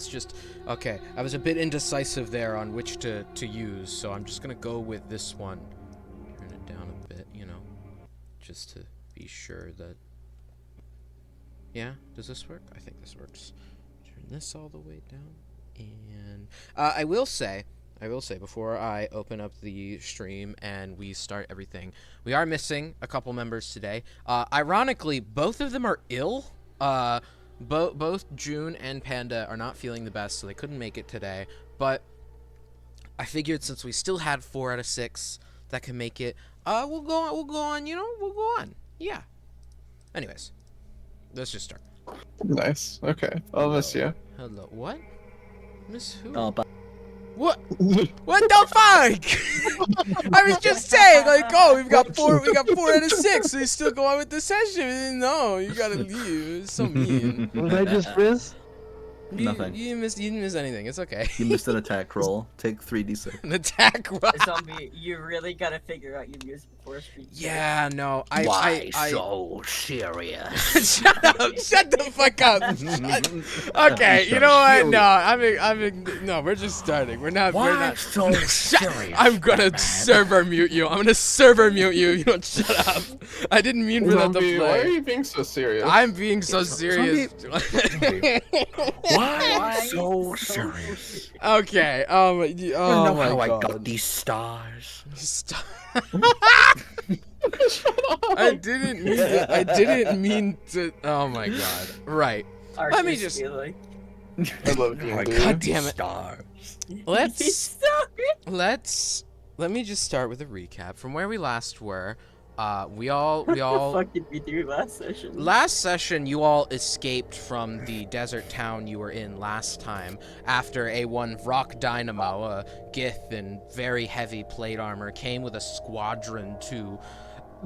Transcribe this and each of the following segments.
It's just okay. I was a bit indecisive there on which to use, so I'm just gonna go with this one. Turn it down a bit, just to be sure that. Yeah, does this work? I think this works. Turn this all the way down, and I will say before I open up the stream and we start everything, we are missing a couple members today. Ironically, both of them are ill. Both June and Panda are not feeling the best, so they couldn't make it today. But I figured since we still had 4 out of 6 that can make it, we'll go on. We'll go on. Yeah. Anyways, let's just start. Nice. Okay. I'll miss you. Hello. What? Miss who? Oh, but What? What the fuck? I was just saying, like, oh, we got 4 out of 6, so you still go on with the session. No, you gotta leave. It's so mean. What did I just miss? Nothing. You didn't miss anything. It's okay. You missed an attack roll. Take 3d6. An attack roll. Zombie, you really gotta figure out your music before street. Yeah, no, I so serious? Shut up! Shut the fuck up! Okay, you know what? No, no, we're just starting. We're not. so serious? I'm gonna server mute you. I'm gonna server mute you. You don't shut up. I didn't mean for that to Zombie, why are play. you being so serious? I'm being so serious. Why so serious? Okay. Oh my I god. got these stars. Stop. I didn't mean to. Oh my god. Right. Let me just. I love you. dude. God damn it. Stars. Let me just start with a recap from where we last were. We all. What the fuck did we do last session? Last session, you all escaped from the desert town you were in last time after A1 Rock Dynamo, a Gith in very heavy plate armor, came with a squadron to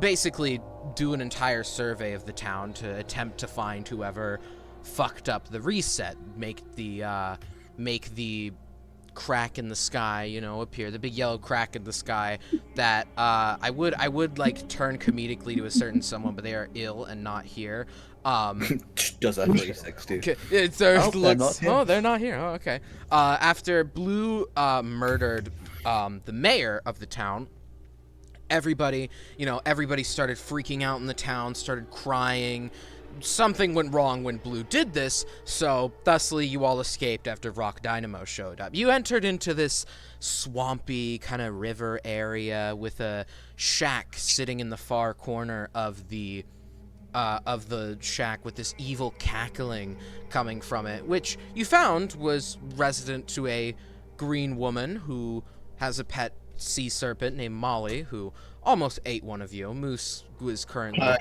basically do an entire survey of the town to attempt to find whoever fucked up the reset, make the crack in the sky, appear, the big yellow crack in the sky that I would like turn comedically to a certain someone, but they are ill and not here. Does that 36 too? They're not here. Oh, okay. After Blue murdered the mayor of the town, everybody started freaking out in the town, started crying. Something went wrong when Blue did this, so thusly you all escaped after Rock Dynamo showed up. You entered into this swampy kind of river area with a shack sitting in the far corner of the shack with this evil cackling coming from it, which you found was resident to a green woman who has a pet sea serpent named Molly, who almost ate one of you. Moose was currently,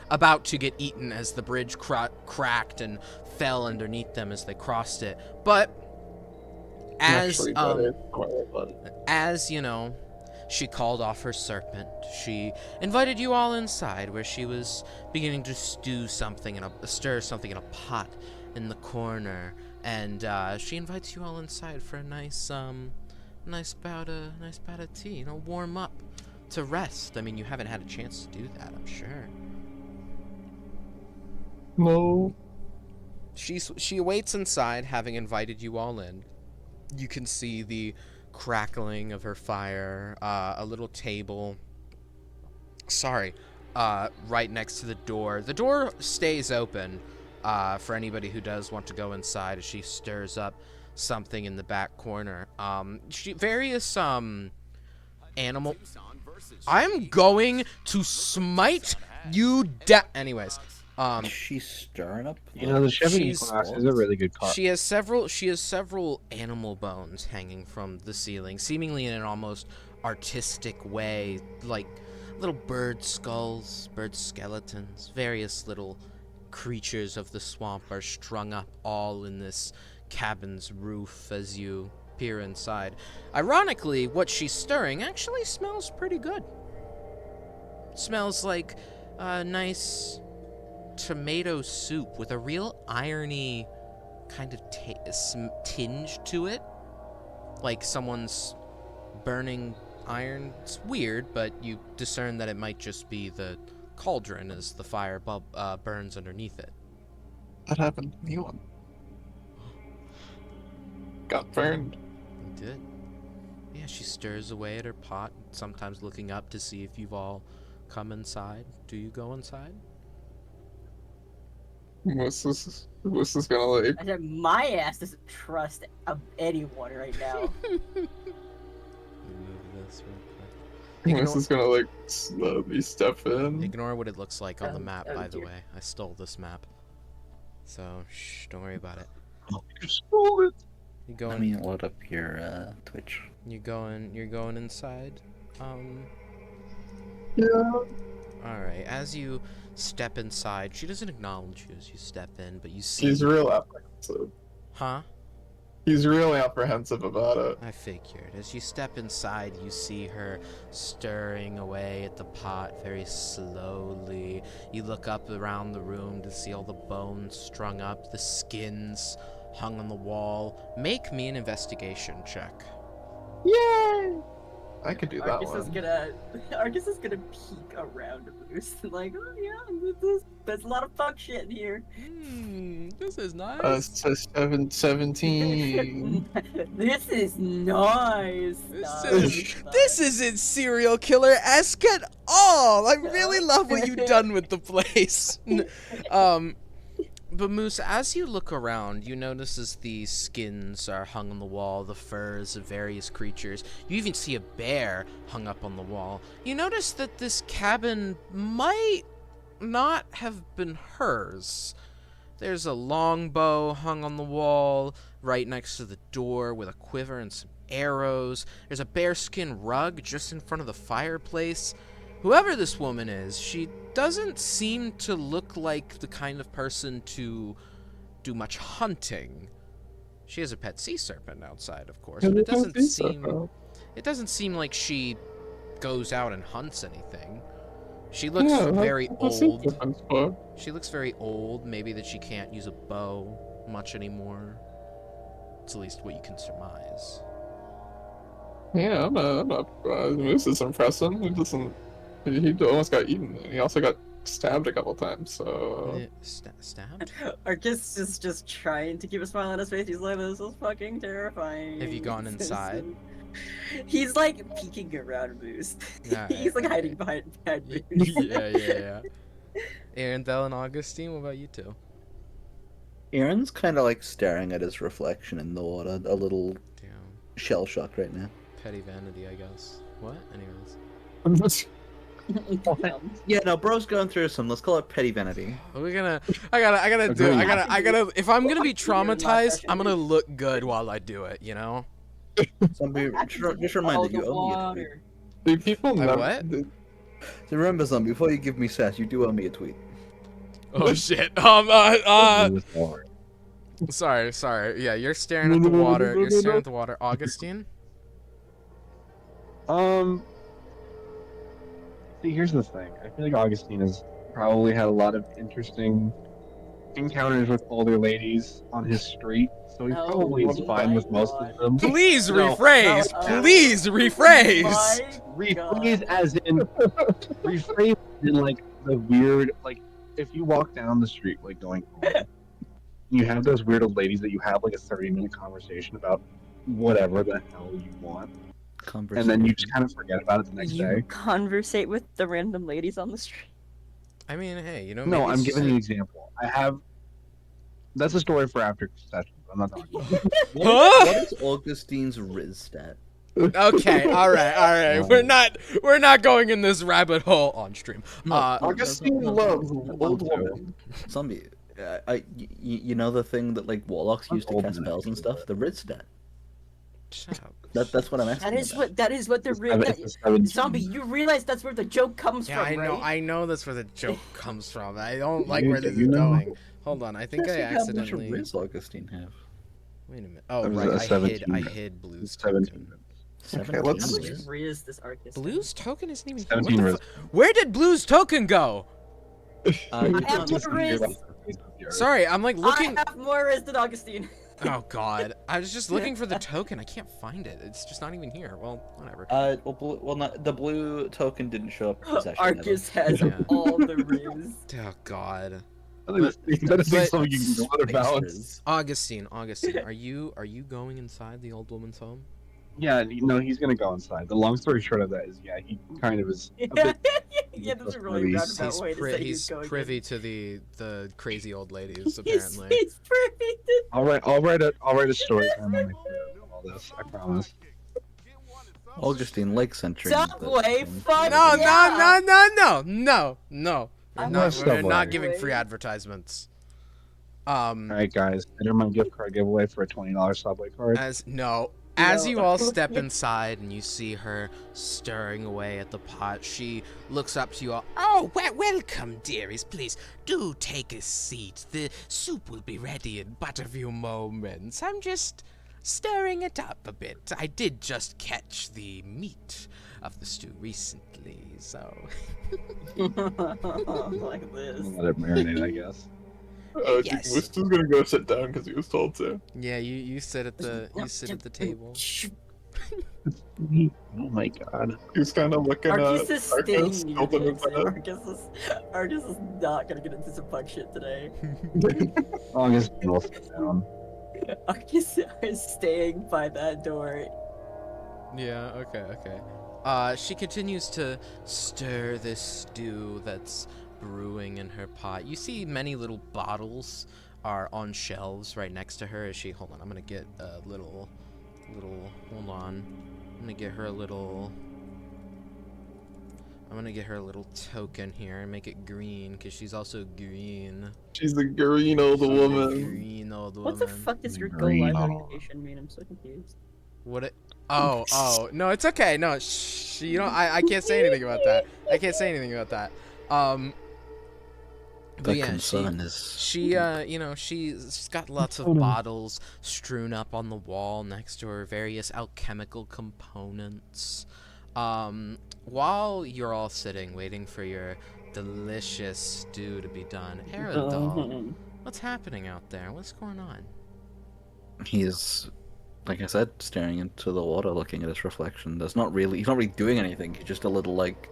about to get eaten as the bridge cracked and fell underneath them as they crossed it. But as she called off her serpent, she invited you all inside, where she was beginning to stir something in a pot in the corner, and she invites you all inside for a nice bout of tea, warm up. To rest. I mean, you haven't had a chance to do that, I'm sure. No. She waits inside, having invited you all in. You can see the crackling of her fire, a little table. Right next to the door. The door stays open for anybody who does want to go inside as she stirs up something in the back corner. Various animal. I'm going to smite you down. Anyways, she's stirring up. The chefing class is a really good class. She has several animal bones hanging from the ceiling, seemingly in an almost artistic way, like little bird skulls, bird skeletons, various little creatures of the swamp are strung up all in this cabin's roof as you peer inside. Ironically, what she's stirring actually smells pretty good. Smells like a nice tomato soup with a real irony kind of tinge to it. Like someone's burning iron. It's weird, but you discern that it might just be the cauldron as the fire burns underneath it. That happened to me once. got burned. You did. Yeah, she stirs away at her pot, sometimes looking up to see if you've all come inside. Do you go inside? What's this gonna like? I said my ass doesn't trust anyone right now. Let me move this real quick. What's this gonna like slowly step in? Ignore what it looks like on the map, oh by the dear. way. I stole this map. So, shh, don't worry about it. You stole it. You Let going, me load up your Twitch. you're going inside? Yeah. Alright, as you step inside, she doesn't acknowledge you as you step in, but you see... He's real apprehensive. Huh? He's really apprehensive about it. I figured. As you step inside, you see her stirring away at the pot very slowly. You look up around the room to see all the bones strung up, the skins hung on the wall. Make me an investigation check. Yay! I could do that Arcus one. is gonna peek around Moose like, oh yeah, there's a lot of fuck shit in here. This is nice. So 17. This is nice. This isn't serial killer-esque at all. I really love what you've done with the place. But Moose, as you look around, you notice as these skins are hung on the wall, the furs of various creatures. You even see a bear hung up on the wall. You notice that this cabin might not have been hers. There's a longbow hung on the wall right next to the door with a quiver and some arrows. There's a bearskin rug just in front of the fireplace. Whoever this woman is, she doesn't seem to look like the kind of person to do much hunting. She has a pet sea serpent outside, of course, but it doesn't seem like she goes out and hunts anything. She looks very old. She looks very old, maybe that she can't use a bow much anymore. It's at least what you can surmise. Yeah, I'm not. Moose is impressive. He almost got eaten. He also got stabbed a couple times. So Stabbed? Arcus is just trying to keep a smile on his face. He's like, this is fucking terrifying. Have you gone inside? He's like peeking around Moose. He's like hiding behind Moose. yeah. Arendelle and Augustine, what about you two? Aaron's kind of like staring at his reflection in the water, a little Damn. shell-shocked right now. Petty vanity, I guess. What? Anyways. Yeah, no, bro's going through some. Let's call it petty vanity. I gotta, if I'm gonna be traumatized, I'm gonna look good while I do it, you know? Zombie, just remind that you owe me a tweet. Do people never... what? So remember, Zombie, before you give me sass, you do owe me a tweet. Oh shit. Sorry. Yeah, you're staring at the water. Augustine? See, here's the thing. I feel like Augustine has probably had a lot of interesting encounters with older ladies on his street, so he probably is fine with most of them. Please rephrase! Please rephrase! Rephrase as in rephrase in like the weird, like if you walk down the street like going home, you have those weird old ladies that you have like a 30-minute conversation about whatever the hell you want. And then you just kind of forget about it the next day. Conversate with the random ladies on the street. I mean, hey, you know. No, I'm giving you an example. I have. That's a story for after session. I'm not talking about it. What is Augustine's Riz stat? Okay, all right. We're not going in this rabbit hole on stream. Augustine loves old women. Zombie, you know the thing that like warlocks use to cast spells and stuff? The Riz stat. Shut up. That's what I'm asking. That is what the Zombie. You realize that's where the joke comes from, right? I know that's where the joke comes from. I don't like where this is going. Hold on, I think I accidentally. How much Riz Augustine have? Wait a minute. Oh was right, I hid Blue's 17. token. Okay, let's. How much Riz this Arcus? Blue's token isn't even. 17 Riz. Where did Blue's token go? I have more Riz. Sorry, I'm like looking. I have more Riz than Augustine. Oh god, I was just looking for the token. I can't find it. It's just not even here. Well, whatever. The blue token didn't show up in possession. Arcus has all the Riz. Oh god. That is something you can do with a balance. Augustine, are you going inside the old woman's home? Yeah, he's gonna go inside. The long story short of that is, yeah, he kind of is. A bit, Yeah, that's a really roundabout way to say He's going privy in. to the crazy old ladies, He's apparently. privy to... I'll write a story time on my all this. I promise. Augustine Lake Century. Subway, fuck No, yeah! no. I'm We're Subway. not giving free advertisements. All right, guys, enter my gift card giveaway for a $20 Subway card. As you all step inside and you see her stirring away at the pot, she looks up to you all. Oh, welcome, dearies. Please do take a seat. The soup will be ready in but a few moments. I'm just stirring it up a bit. I did just catch the meat of the stew recently, so. Like this. Let it marinate, I guess. Yes. We're still gonna go sit down because he was told to. Yeah, you sit at the table. Oh my god. He's kind of looking Arcus at is staying Arcus, near holding this. his head. Arcus is not gonna get into some fuck shit today. August will sit down. Arcus is staying by that door. Yeah, okay. She continues to stir this stew that's brewing in her pot. You see many little bottles are on shelves right next to her as she, hold on, I'm gonna get a little, hold on. I'm gonna get her a little token here and make it green, because she's also green. She's the green old woman. Green old woman. What the fuck does your go Green. live animation mean? I'm so confused. What it? Oh, no, it's okay. No, you know, I can't say anything about that. But The yeah, concern is she's got lots of bottles strewn up on the wall next to her, various alchemical components. While you're all sitting waiting for your delicious stew to be done, Aerodol, what's happening out there? What's going on? he's, like I said, staring into the water, looking at his reflection. He's not really doing anything. He's just a little like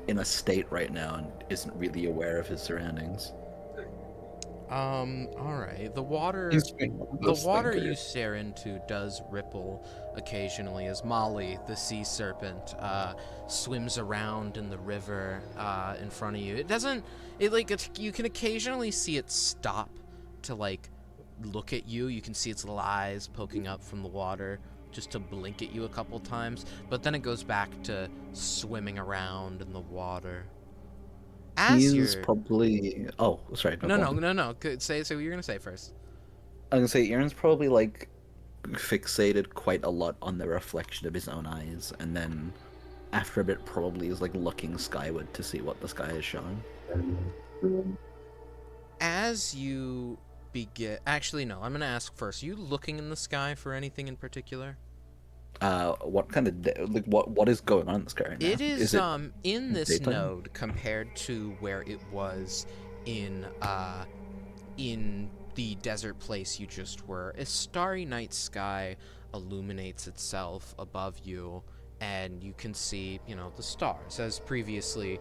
in a state right now and isn't really aware of his surroundings. Alright. The water you stare into does ripple occasionally as Molly, the sea serpent, swims around in the river in front of you. You can occasionally see it stop to like look at you. You can see its little eyes poking up from the water just to blink at you a couple times, but then it goes back to swimming around in the water. He's probably... Oh, sorry. No. Say what you're gonna say first. I was gonna say, Aaron's probably, like, fixated quite a lot on the reflection of his own eyes, and then, after a bit, probably is, like, looking skyward to see what the sky is showing. As you begin... Actually, no, I'm gonna ask first. Are you looking in the sky for anything in particular? What kind of... what is going on in the sky right now? It is, in this daytime? node, compared to where it was in the desert place you just were, a starry night sky illuminates itself above you, and you can see, the stars. As previously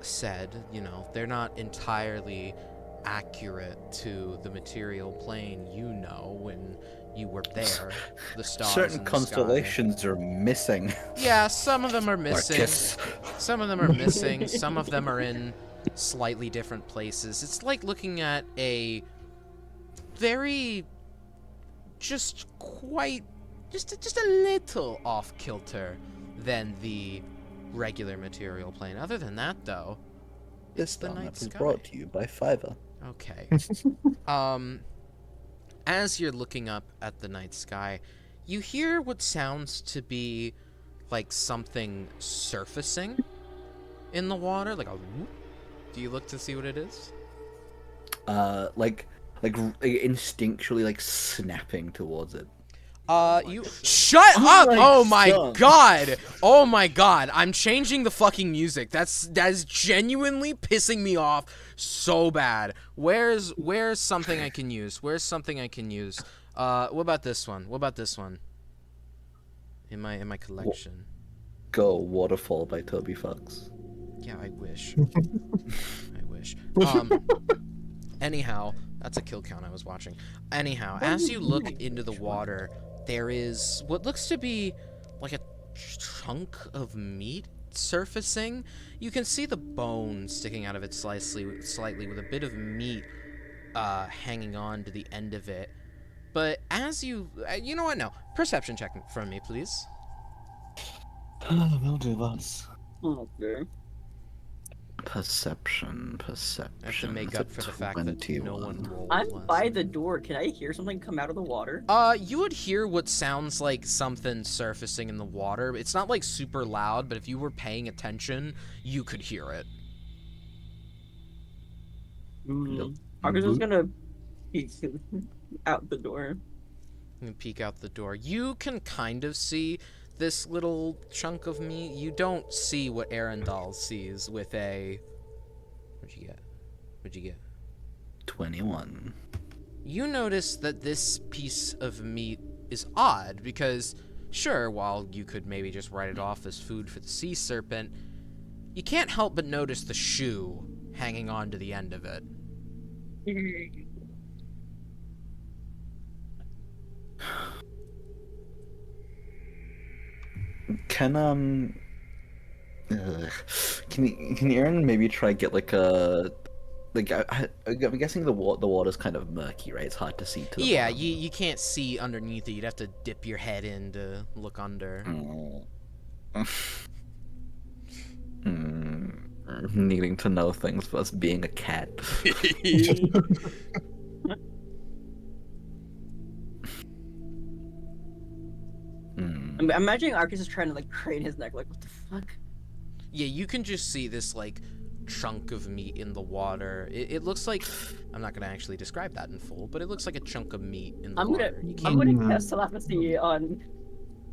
said, they're not entirely accurate to the material plane, when you were there. The stars Certain in the constellations are missing. Yeah, some of them are missing. Marcus. Some of them are missing. Some of them are in slightly different places. It's like looking at a very, just a little off kilter than the regular material plane. Other than that, though, This the time night it was sky. brought to you by Fiverr. Okay. As you're looking up at the night sky, you hear what sounds to be like something surfacing in the water, like a whoop. Do you look to see what it is? Like instinctually, like, snapping towards it. You shut up! my Oh my son. god! Oh my god! I'm changing the fucking music. That is genuinely pissing me off so bad. Where's something I can use? What about this one? In my collection. Go Waterfall by Toby Fox. Yeah, I wish. Anyhow, that's a kill count I was watching. Anyhow, as you look into the water, there is what looks to be like a chunk of meat surfacing. You can see the bone sticking out of it slightly with a bit of meat hanging on to the end of it. But as you know what? No, perception check from me, please. Will do that. Okay. Perception. I have to make That's up a for the fact that no one 21. rolled I'm less. by the door. Can I hear something come out of the water? You would hear what sounds like something surfacing in the water. It's not like super loud, but if you were paying attention, you could hear it. Argus is gonna peek out the door. You can peek out the door. You can kind of see this little chunk of meat. You don't see what Arundel sees with a... What'd you get? 21. You notice that this piece of meat is odd because, sure, while you could maybe just write it off as food for the sea serpent, you can't help but notice the shoe hanging on to the end of it. Can can Aaron maybe try get like a I'm guessing the water's kind of murky, right? It's hard to see to the Yeah, bottom. you can't see underneath it. You'd have to dip your head in to look under. Needing to know things plus being a cat. I'm imagining Arcus is trying to like crane his neck, like what the fuck? Yeah, you can just see this like chunk of meat in the water. It looks like, I'm not gonna actually describe that in full, but it looks like a chunk of meat in the water. You I'm can't. gonna cast telepathy on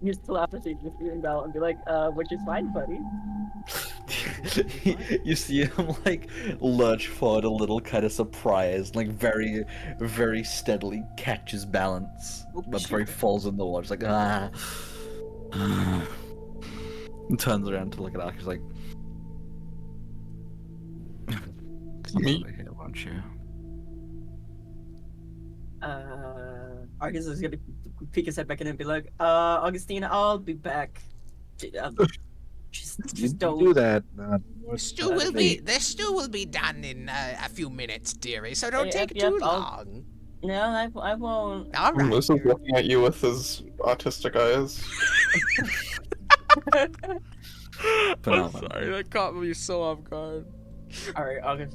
use telepathy with Bell and be like, which is fine, buddy. You see him like lurch forward a little, kind of surprised, like very, very steadily catches balance, but before he falls in the water, it's like ah. And turns around to look at Arcus like, Me? over here, won't you? Argus is gonna peek his head back in and be like, Augustina, I'll be back. Just don't do that. The stew will be done in a few minutes, dearie. So don't take Yep, too I'll- long. No, I won't. All right. Moose is looking at you with his autistic eyes. I'm Phenomenal. sorry, that caught me so off guard. Alright, Argus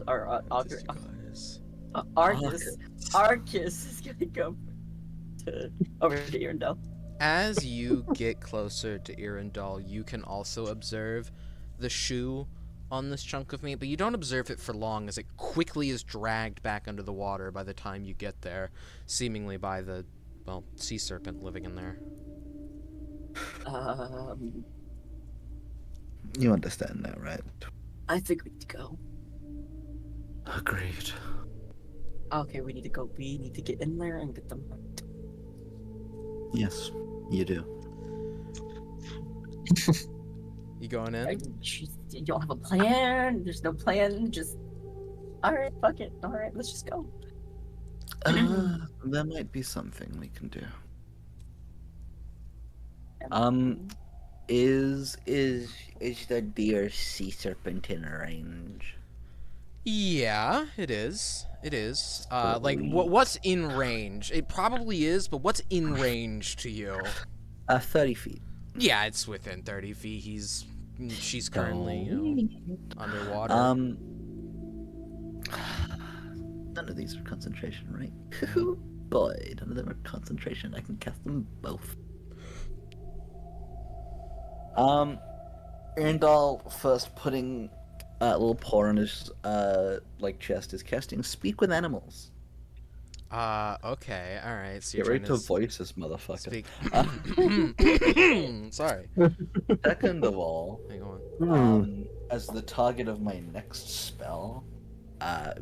is gonna go over to Arundel. As you get closer to Irindal, you can also observe the shoe on this chunk of meat, but you don't observe it for long as it quickly is dragged back under the water by the time you get there, seemingly by the, well, sea serpent living in there. You understand that, right? I think we need to go. Agreed. Okay, we need to go. We need to get in there and get them. Yes, you do. You going in? You don't have a plan. There's no plan. Just all right. Fuck it. All right. Let's just go. There might be something we can do. Is the dear sea serpent in range? Yeah, it is. It is. Like, what's in range? It probably is, but what's in range to you? 30 feet. Yeah, it's within 30 feet. She's currently, underwater. None of these are concentration, right? Boy, none of them are concentration. I can cast them both. Randall first putting a little paw on his chest is casting Speak with Animals. Okay, alright. So Get you're ready to trying to voice this motherfucker. speak. Sorry. Second of all, Hang on. as the target of my next spell,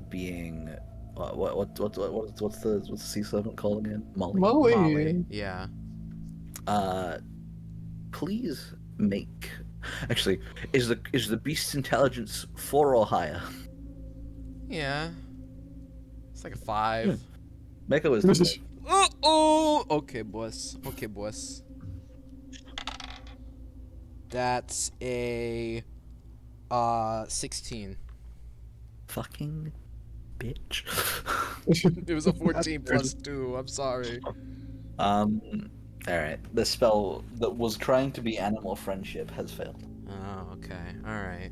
being what's the sea serpent called again? Molly. Molly. Yeah. Please make. Actually, is the beast's intelligence 4 or higher? Yeah. It's like a 5. Make a wisdom save. Oh, okay, boss. Okay, boss. That's a 16. Fucking bitch. It was a 14 plus 2. I'm sorry. Alright. The spell that was trying to be animal friendship has failed. Oh, okay. All right.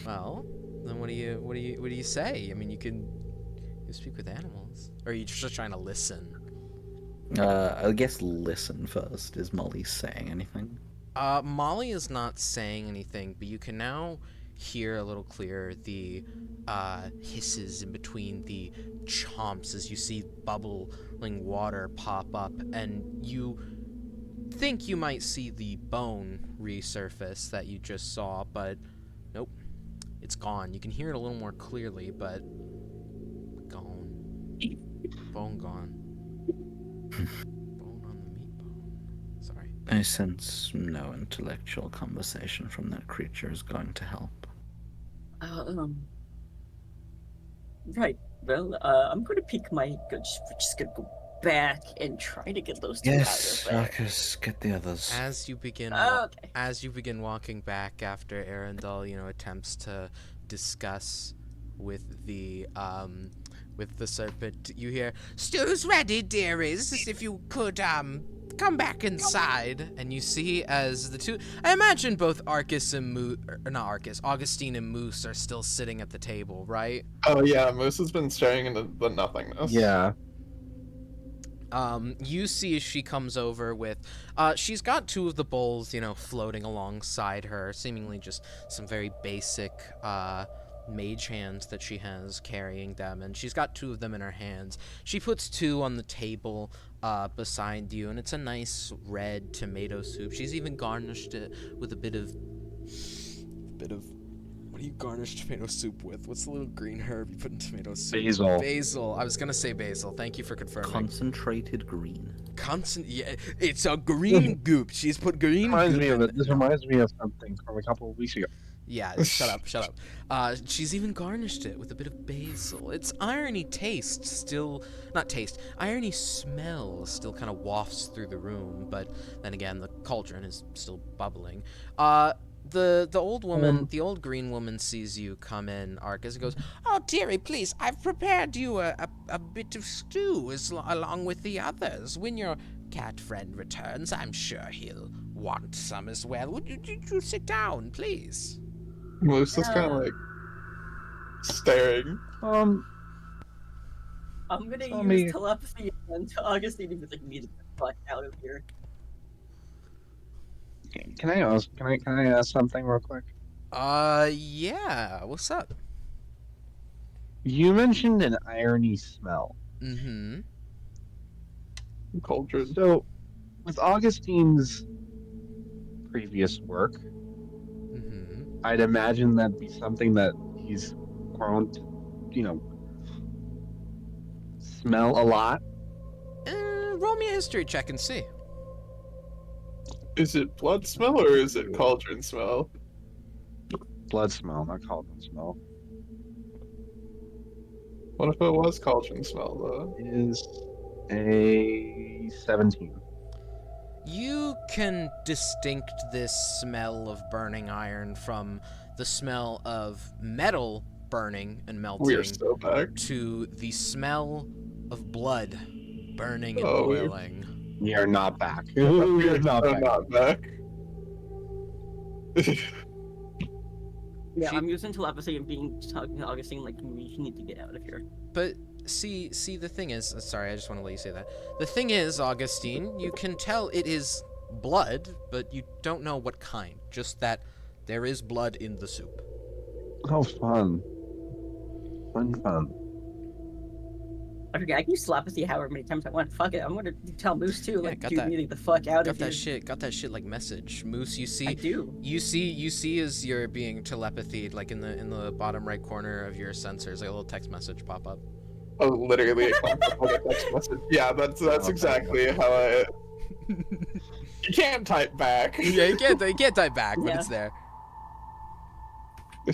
Well, then what do you say? I mean, you speak with animals, or are you just trying to listen? I guess listen first. Is Molly saying anything? Molly is not saying anything, but you can now hear a little clearer the hisses in between the chomps as you see bubbling water pop up, and you think you might see the bone resurface that you just saw, but nope, it's gone. You can hear it a little more clearly, but gone. Bone gone. Bone on the meat bone. Sorry. I sense no intellectual conversation from that creature is going to help. Right. Well, I'm going to pick my. We're just going to go back and try to get those two Yes, out of there. Marcus, get the others. As you begin, Okay. as you begin walking back after Arundel, attempts to discuss with the serpent, you hear, "Stew's ready, dearies. If you could come back inside." And you see as the two, I imagine both Arcus and not Arcus, Augustine and Moose are still sitting at the table, right? Oh yeah, Moose has been staring into the nothingness. Yeah. You see as she comes over with, she's got 2 of the bowls, floating alongside her, seemingly just some very basic, mage hands that she has carrying them, and she's got 2 of them in her hands. She puts 2 on the table, beside you, and it's a nice red tomato soup. She's even garnished it with a bit of, what do you garnish tomato soup with? What's the little green herb you put in tomato soup? Basil. Basil. I was gonna say basil. Thank you for confirming. Concentrated green. Yeah, it's a green goop. She's put green goop in it. This reminds me of something from a couple of weeks ago. Yeah, shut up. She's even garnished it with a bit of basil. Its irony taste still, not taste, irony smell still kind of wafts through the room, but then again, the cauldron is still bubbling. The old woman, the old green woman sees you come in, Arcus, and goes, "Oh, dearie, please, I've prepared you a bit of stew along with the others. When your cat friend returns, I'm sure he'll want some as well. Would you sit down, please?" Moose is kind of like staring. I'm gonna Tell use me- telepathy and Augustine to be like, "Need to get the fuck out of here." Can I ask something real quick? Yeah. What's up? You mentioned an irony smell. Mm-hmm. Cauldron. So, with Augustine's previous work, Mm-hmm. I'd imagine that'd be something that he's grown to, smell a lot. Roll me a history check and see. Is it blood smell or is it cauldron smell? Blood smell, not cauldron smell. What if it was cauldron smell though? Is a 17. You can distinct this smell of burning iron from the smell of metal burning and melting We are so back. to the smell of blood burning and Oh, we're- boiling. We are not back. We are not so back. not back. Yeah, She- I'm using telepathy and talking to Augustine like, "We need to get out of here." But see, the thing is, sorry, I just want to let you say that. The thing is, Augustine, you can tell it is blood, but you don't know what kind. Just that there is blood in the soup. Oh, fun. Fun. I forget. I can use telepathy however many times I want. Fuck it. I'm gonna tell Moose too. Yeah, Like, got dude, that- we need to get the fuck out Got of that here. shit. Got that shit like message. Moose, you I see. do. You see as you're being telepathied, like in the bottom right corner of your sensors, like a little text message pop up. Oh, literally, it comes up like a text message. Yeah, that's Okay. exactly how I. You can't type back. Yeah, you can't type back, but Yeah. it's there.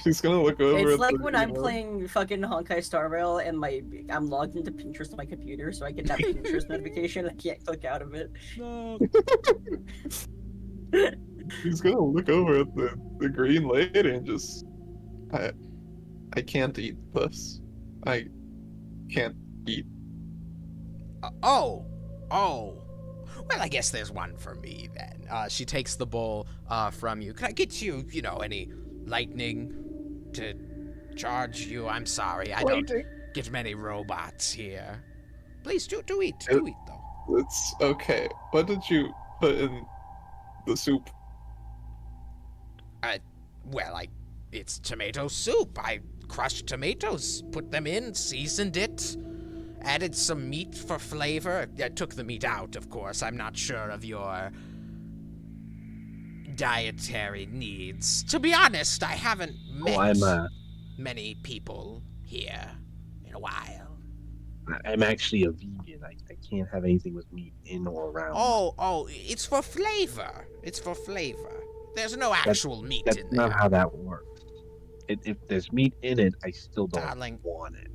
He's gonna look over. It's at like the when I'm green one. playing fucking Honkai Star Rail and I'm logged into Pinterest on my computer, so I get that Pinterest notification. I can't click out of it. No. He's gonna look over at the green lady and just, I can't eat this. I can't eat. Oh. Well, I guess there's one for me then. She takes the bowl from you. Can I get you, any lightning to charge you? I'm sorry, I don't get many robots here. Please do eat. Do eat though. It's okay. What did you put in the soup? Well, it's tomato soup. I crushed tomatoes, put them in, seasoned it, added some meat for flavor. I took the meat out, of course. I'm not sure of your dietary needs. To be honest, I haven't met many people here in a while. I'm actually a vegan. I can't have anything with meat in or around. Oh, it's for flavor. It's for flavor. There's no actual meat That's in there. not how that works. If there's meat in it, I still don't want it.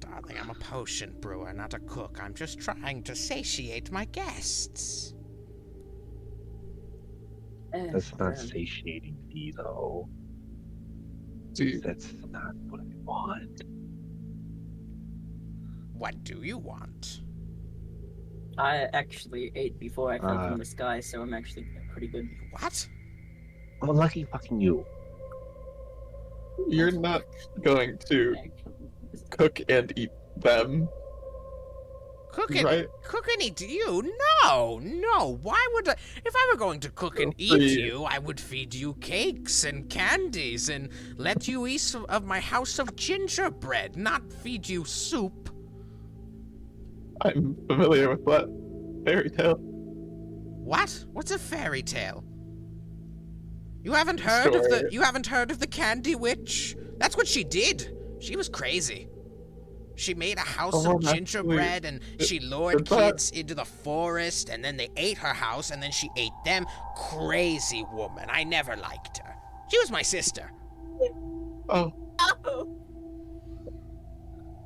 Darling, I'm a potion brewer, not a cook. I'm just trying to satiate my guests. That's not satiating me, though. That's not what I want. What do you want? I actually ate before I fell from the sky, so I'm actually pretty good. What? Well, lucky fucking you. You're not going to cook and eat them. Cook and eat you? No. Why would I? If I were going to cook and eat you, I would feed you cakes and candies and let you eat of my house of gingerbread, not feed you soup. I'm familiar with that fairy tale. What? What's a fairy tale? You haven't heard of the Candy Witch? That's what she did. She was crazy. She made a house of gingerbread and she lured kids into the forest and then they ate her house and then she ate them. Crazy woman. I never liked her. She was my sister. Oh.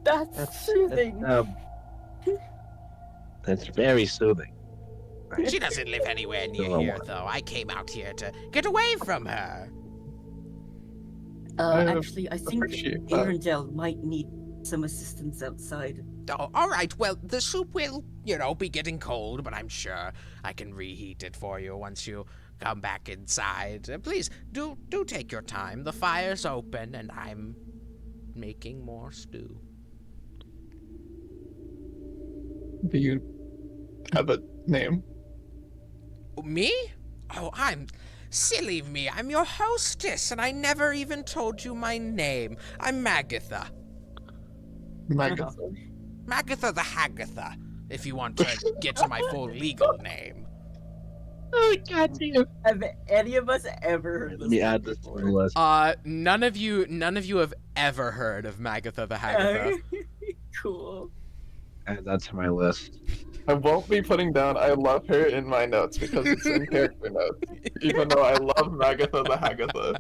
That's soothing. That's very soothing. She doesn't live anywhere near here, though. I came out here to get away from her. Actually, I think Arendelle might need some assistance outside. Oh, all right. Well, the soup will, be getting cold, but I'm sure I can reheat it for you once you come back inside. Please, do take your time. The fire's open, and I'm making more stew. Do you have a name? Me? Oh, silly me. I'm your hostess, and I never even told you my name. I'm Magatha. Magatha. Magatha the Hagatha, if you want to get to my full legal name. Oh, God damn. Have any of us ever heard this? Let me add this to the list. None of you have ever heard of Magatha the Hagatha. Cool. Add that to my list. I won't be putting down I love her in my notes because it's in character notes. Even though I love Magatha the Hagatha.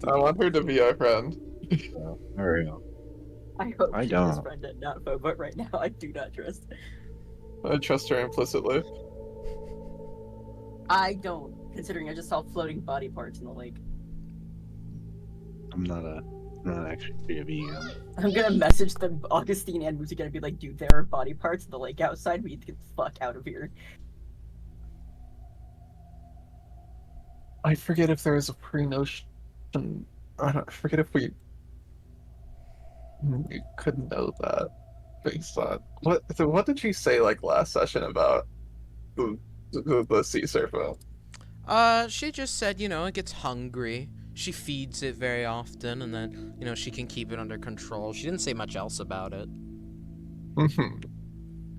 I want her to be our friend. There we go. I hope I she's don't. his friend at Natfo, but right now I do not trust her. I trust her implicitly. I don't, considering I just saw floating body parts in the lake. I'm not actually a vegan. I'm gonna message the Augustine and Moose again and be like, dude, there are body parts in the lake outside. We need to get the fuck out of here. I forget if there is a pre-notion. I forget if we could know that based on what did you say last session about the sea serpent? She just said, it gets hungry. She feeds it very often, and then, she can keep it under control. She didn't say much else about it. Mm-hmm.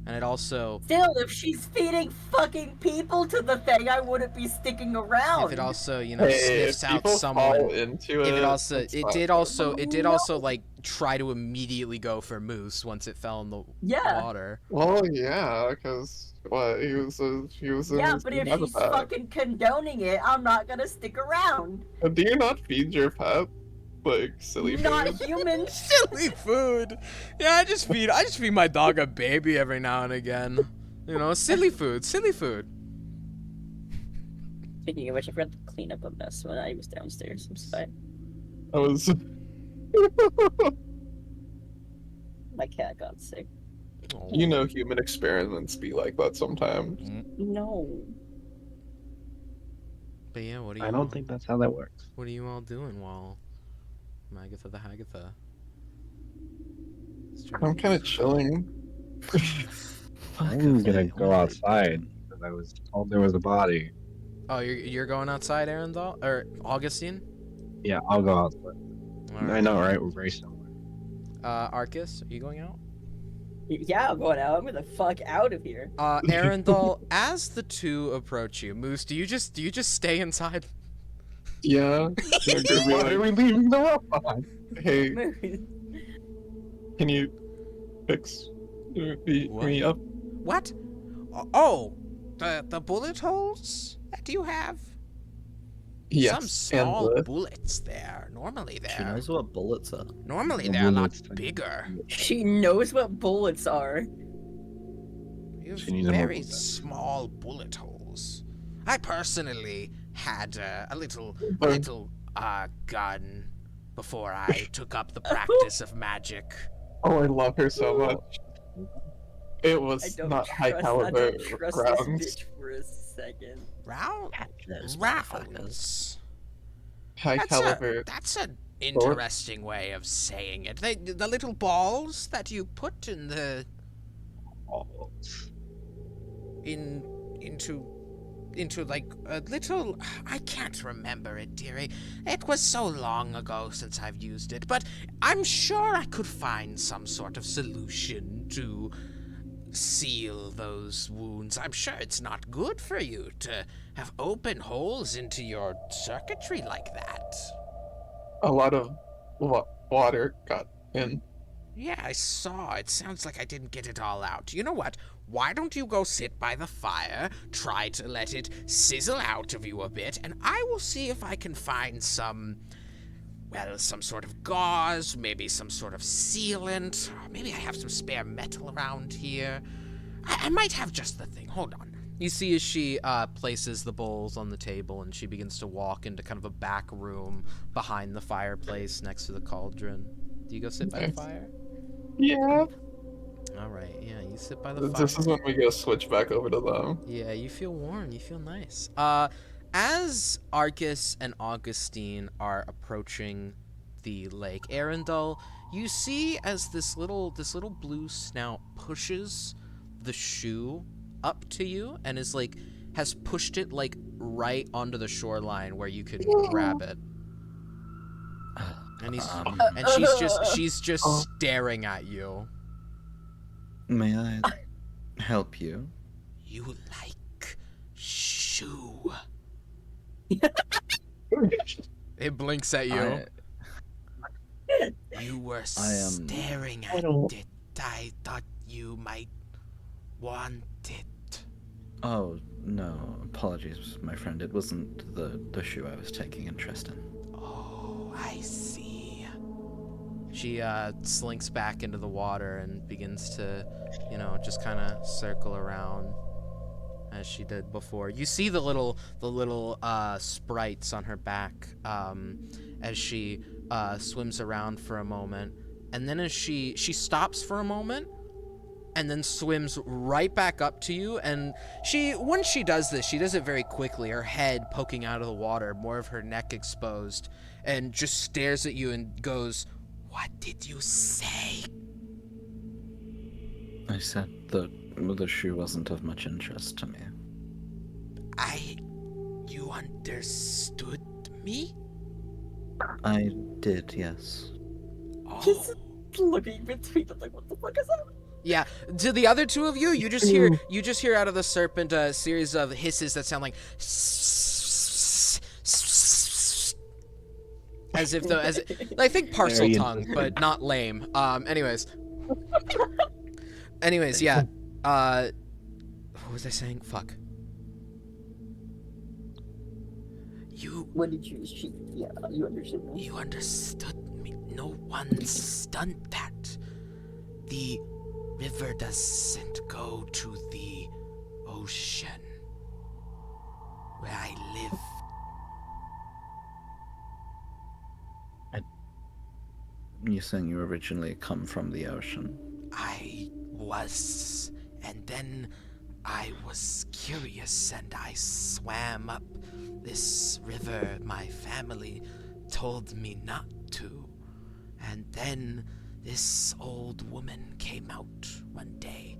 And it also... Still, if she's feeding fucking people to the thing, I wouldn't be sticking around. If it also, Hey, sniffs if out people someone... fall into If it, it also... it's It fine. did also, try to immediately go for Moose once it fell in the water. Well, yeah, because he was in Yeah, his but if she's habitat. fucking condoning it, I'm not gonna stick around. Do you not feed your pet? like silly Not food. human. Silly food. Yeah, I just feed my dog a baby every now and again. You know, silly food. Speaking of which, I forgot to clean up a mess when I was downstairs. I'm sorry. I was. My cat got sick. You know, human experiments be like that sometimes. No. But yeah, what do you? I don't think that's how that works. What are you all doing while Magatha the Hagatha? I'm kind of chilling. I'm gonna go outside because I was told there was a body. Oh, you're going outside, Arendelle or Augustine? Yeah, I'll go outside. All I know, right? We're very similar. Arcus, are you going out? Yeah, I'm going out. I'm gonna fuck out of here. Arendelle, as the two approach you, Moose, do you just stay inside? Yeah. They're gonna be Why are like, we leaving the robot? hey, Moose. can you fix me up? What? Oh, the bullet holes that you have? Yes. Some small and bullets there. Normally She they're knows what bullets are. normally The they're a lot bullets thing. bigger. She knows what bullets are. You have She needs a more very bullet. small bullet holes. I personally had a little gun before I took up the practice of magic. Oh, I love her so much. It I was don't not high trust, I caliber don't trust rounds. this bitch for a second. Those motherfuckers. Rounds. High caliber. That's an interesting way of saying it. The little balls that you put in the into like a little. I can't remember it, dearie. It was so long ago since I've used it, but I'm sure I could find some sort of solution to seal those wounds. I'm sure it's not good for you to have open holes into your circuitry like that. A lot of water got in. Yeah, I saw. It sounds like I didn't get it all out. You know what? Why don't you go sit by the fire, try to let it sizzle out of you a bit, and I will see if I can find some sort of gauze, maybe some sort of sealant, or maybe I have some spare metal around here. I might have just the thing. Hold on. You see as she places the bowls on the table and she begins to walk into kind of a back room behind the fireplace next to the cauldron. Do you go sit by the Nice. fire? Yeah. All right, yeah, you sit by the fire. This is when we go switch back over to them. Yeah, you feel warm. You feel nice. As Arcus and Augustine are approaching the lake Arendelle, you see as this little blue snout pushes the shoe up to you and has pushed it like right onto the shoreline where you could grab it. And she's just staring at you. May I help you? You like shoe. It blinks at you. You were staring at it. I thought you might want it. Oh, no. Apologies, my friend. It wasn't the shoe I was taking interest in. Oh, I see. She slinks back into the water and begins to, just kind of circle around as she did before. You see the little sprites on her back as she swims around for a moment, and then as she stops for a moment and then swims right back up to you. And once she does this, she does it very quickly, her head poking out of the water, more of her neck exposed, and just stares at you and goes, "What did you say?" I said that the shoe wasn't of much interest to me. You understood me? I did, yes. Just Oh. looking between them like, what the fuck is that? Yeah, to the other two of you, you just hear out of the serpent a series of hisses that sound like I think parcel Very tongue, but not lame. Anyways, yeah. What was I saying? Fuck. You What did you? Yeah, you understood me. You understood me. No one's done that. The river doesn't go to the ocean where I live. You're saying you originally come from the ocean? I was, and then I was curious and I swam up this river. My family told me not to. And then this old woman came out one day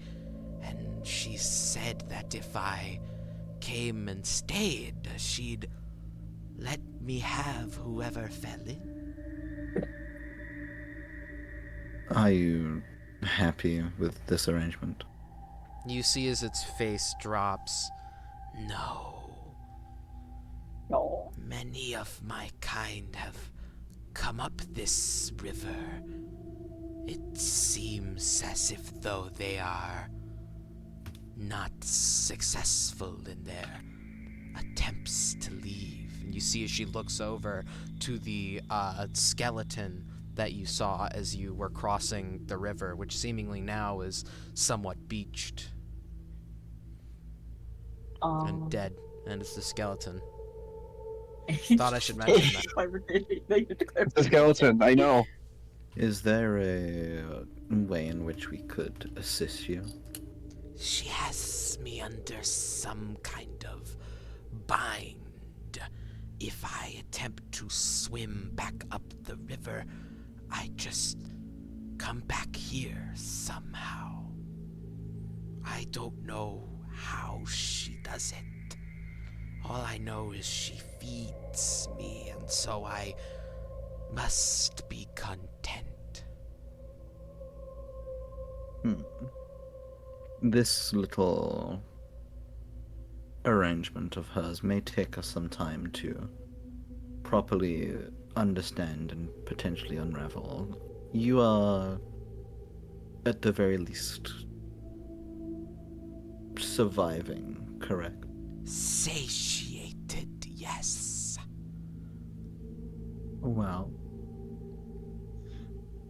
and she said that if I came and stayed, she'd let me have whoever fell in. Are you happy with this arrangement? You see as its face drops. No. No. Many of my kind have come up this river. It seems as if though they are not successful in their attempts to leave. And you see as she looks over to the skeleton that you saw as you were crossing the river, which seemingly now is somewhat beached and dead, and it's the skeleton. Thought I should mention that. It's the skeleton. I know. Is there a way in which we could assist you? She has me under some kind of bind. If I attempt to swim back up the river, I just come back here somehow. I don't know how she does it. All I know is she feeds me, and so I must be content. This little arrangement of hers may take us some time to properly understand and potentially unravel. You are, at the very least, surviving, correct? Satiated, yes. Well,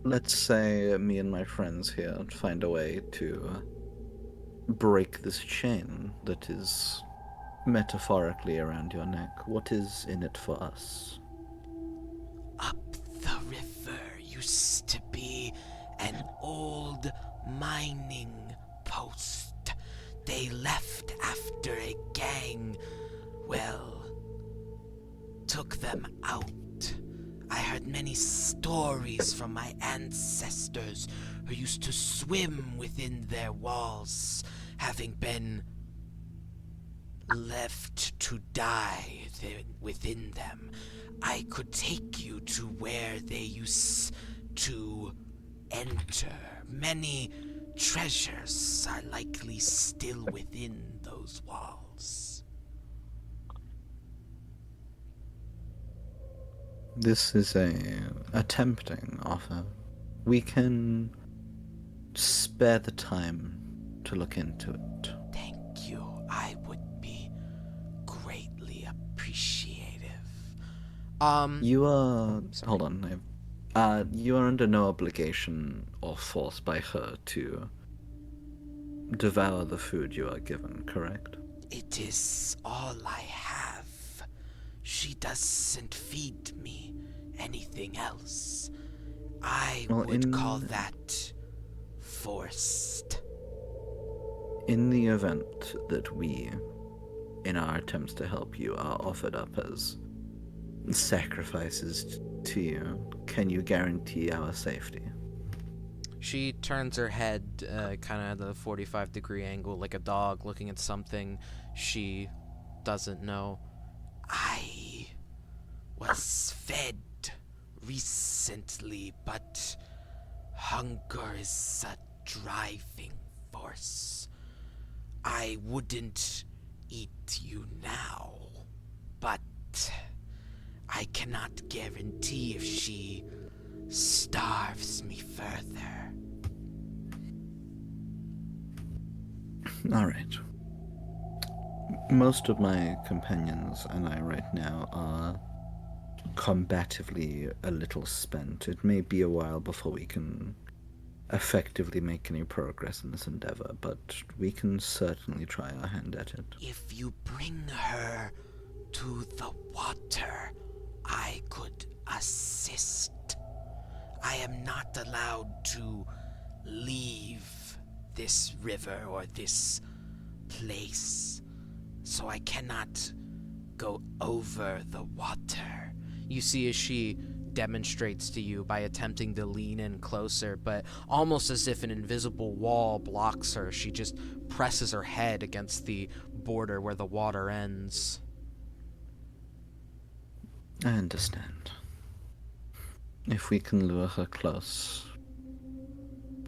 let's say me and my friends here find a way to break this chain that is metaphorically around your neck. What is in it for us? Up the river used to be an old mining post. They left after a gang, well, took them out. I heard many stories from my ancestors who used to swim within their walls, having been left to die within them. I could take you to where they used to enter. Many treasures are likely still within those walls. This is a tempting offer. We can spare the time to look into it. Thank you. I would be greatly appreciative. You are... sorry. Hold on. You are under no obligation or force by her to devour the food you are given, correct? It is all I have. She doesn't feed me anything else. I would call that forced. In the event that we, in our attempts to help you, are offered up as sacrifices to you, can you guarantee our safety? She turns her head kind of at a 45-degree angle, like a dog looking at something she doesn't know. I was fed recently, but hunger is a driving force. I wouldn't eat you now, but I cannot guarantee if she starves me further. All right. Most of my companions and I right now are combatively a little spent. It may be a while before we can effectively make any progress in this endeavor, but we can certainly try our hand at it. If you bring her to the water, I could assist. I am not allowed to leave this river or this place, so I cannot go over the water. You see as she demonstrates to you by attempting to lean in closer, but almost as if an invisible wall blocks her, she just presses her head against the border where the water ends. I understand. If we can lure her close,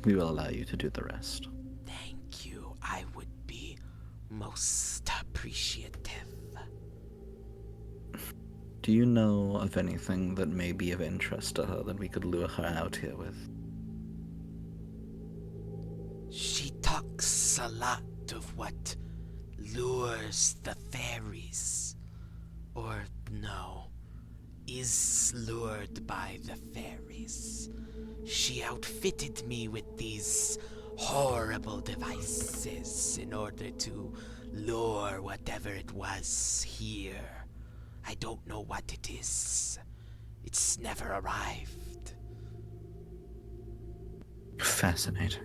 we will allow you to do the rest. Thank you. I would be most appreciative. Do you know of anything that may be of interest to her that we could lure her out here with? She talks a lot of what lures the fairies. Or no, is lured by the fairies. She outfitted me with these horrible devices in order to lure whatever it was here. I don't know what it is. It's never arrived. Fascinating.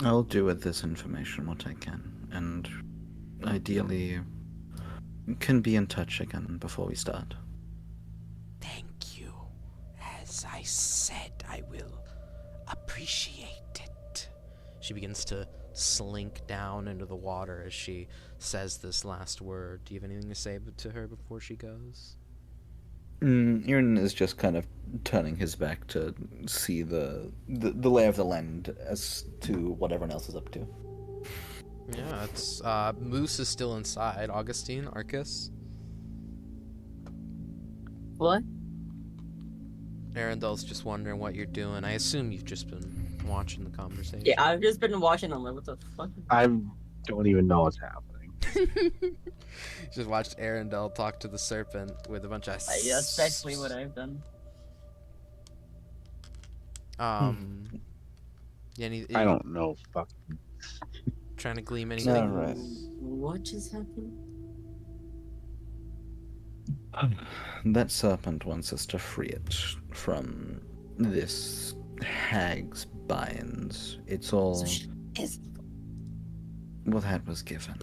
I'll do with this information what I can, and ideally can be in touch again before we start. Thank you. As I said, I will appreciate it. She begins to slink down into the water as she says this last word. Do you have anything to say to her before she goes? Ian is just kind of turning his back to see the lay of the land as to what everyone else is up to. Yeah, it's Moose is still inside. Augustine, Arcus. What? Arendelle's just wondering what you're doing. I assume you've just been watching the conversation. Yeah, I've just been watching. I'm like, what the fuck? I don't even know what's happening. Just watched Arendelle talk to the serpent with a bunch of. Yeah, that's basically what I've done. I don't know. Fuck. Trying to glean So, anything. right. What just happened? That serpent wants us to free it from this hag's binds. It's all So she is. well, that was given.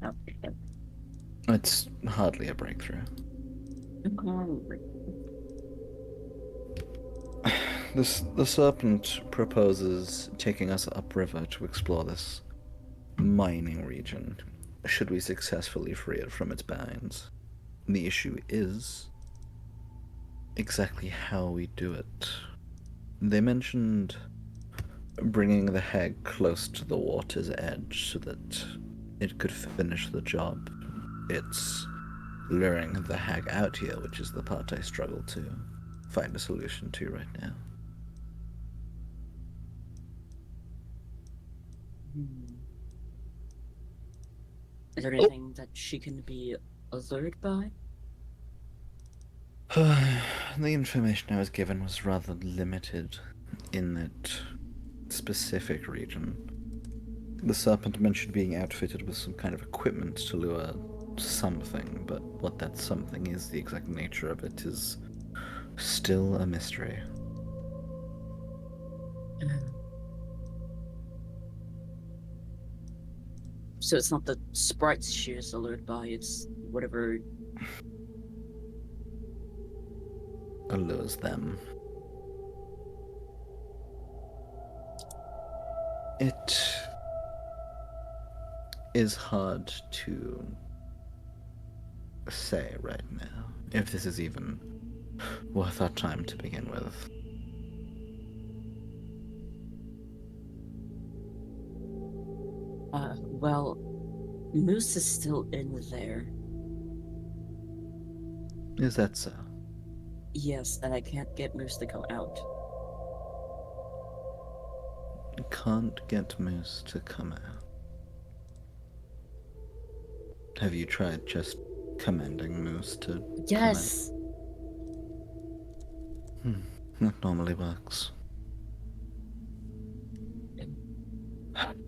Okay. It's hardly a breakthrough. The serpent proposes taking us upriver to explore this mining region, should we successfully free it from its binds. The issue is exactly how we do it. They mentioned bringing the hag close to the water's edge so that it could finish the job. It's luring the hag out here, which is the part I struggle to find a solution to right now. Is there anything that she can be allured by? The information I was given was rather limited in that specific region. The serpent mentioned being outfitted with some kind of equipment to lure something, but what that something is, the exact nature of it, is still a mystery. So it's not the sprites she is allured by, it's whatever. Allures them. It is hard to say right now if this is even worth our time to begin with. Well, Moose is still in there. Is that so? Yes, and I can't get Moose to come out. Can't get Moose to come out. Have you tried just commanding Moose to Yes. come out? That normally works.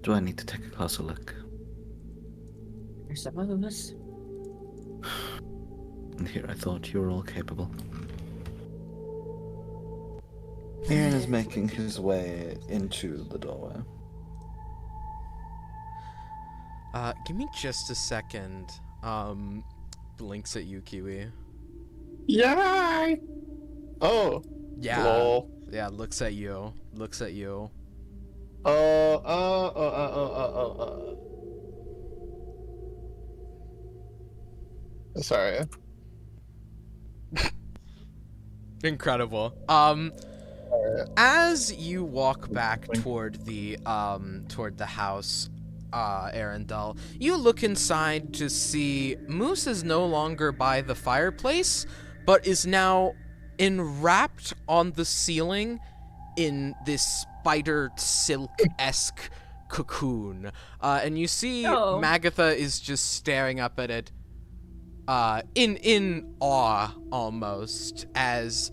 Do I need to take a closer look? There's some of us. And here I thought you were all capable. Aaron is making his way into the doorway. Give me just a second. Blinks at you, Kiwi. Yay! Oh. Yeah. Lol. Yeah, looks at you. Looks at you. Sorry. Incredible. As you walk back toward the house, Arundel, you look inside to see Moose is no longer by the fireplace, but is now enwrapped on the ceiling in this spider silk-esque cocoon. And you see Oh. Magatha is just staring up at it in awe almost, as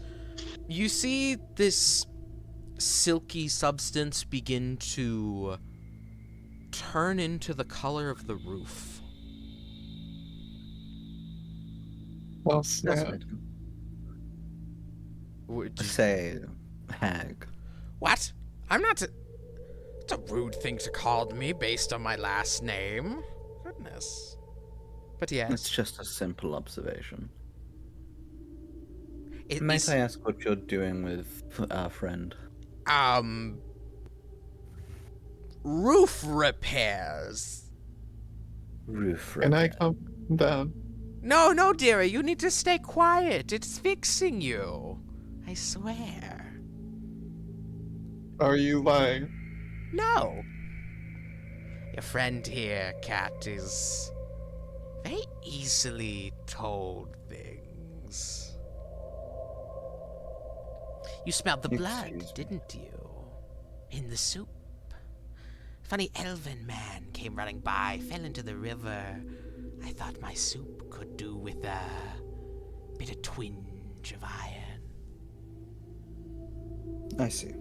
you see this silky substance begin to turn into the color of the roof. Well, snap. Fascinating. Would I you- say, hag. What? I'm not. It's a rude thing to call me based on my last name. Goodness. But yes. It's just a simple observation. It Might is- I ask what you're doing with our friend? Roof repairs. Roof Can I repair. come down? No, dearie, you need to stay quiet. It's fixing you. I swear. Are you lying? No. Your friend here, Cat, is very easily told things. You smelled the blood, Excuse me. didn't you? In the soup. Funny elven man came running by, fell into the river. I thought my soup could do with a bit of twinge of iron. I see.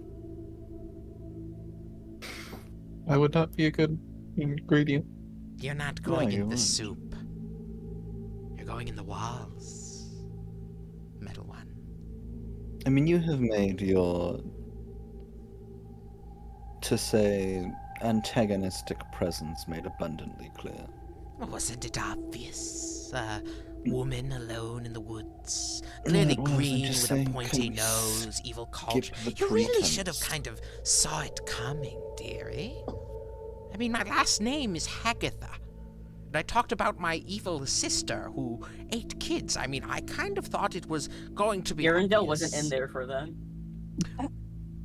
I would not be a good ingredient. You're not going you in the aren't. soup. You're going in the walls. Metal one. I mean, you have made your, to say, antagonistic presence made abundantly clear. Well, wasn't it obvious? A woman alone in the woods, clearly it was, I'm green just with a saying, pointy can we nose, evil culture. the You really should have pretense? kind of saw it coming, dearie. I mean, my last name is Hagatha. And I talked about my evil sister who ate kids. I mean, I kind of thought it was going to be Arundel obvious. wasn't in there for that.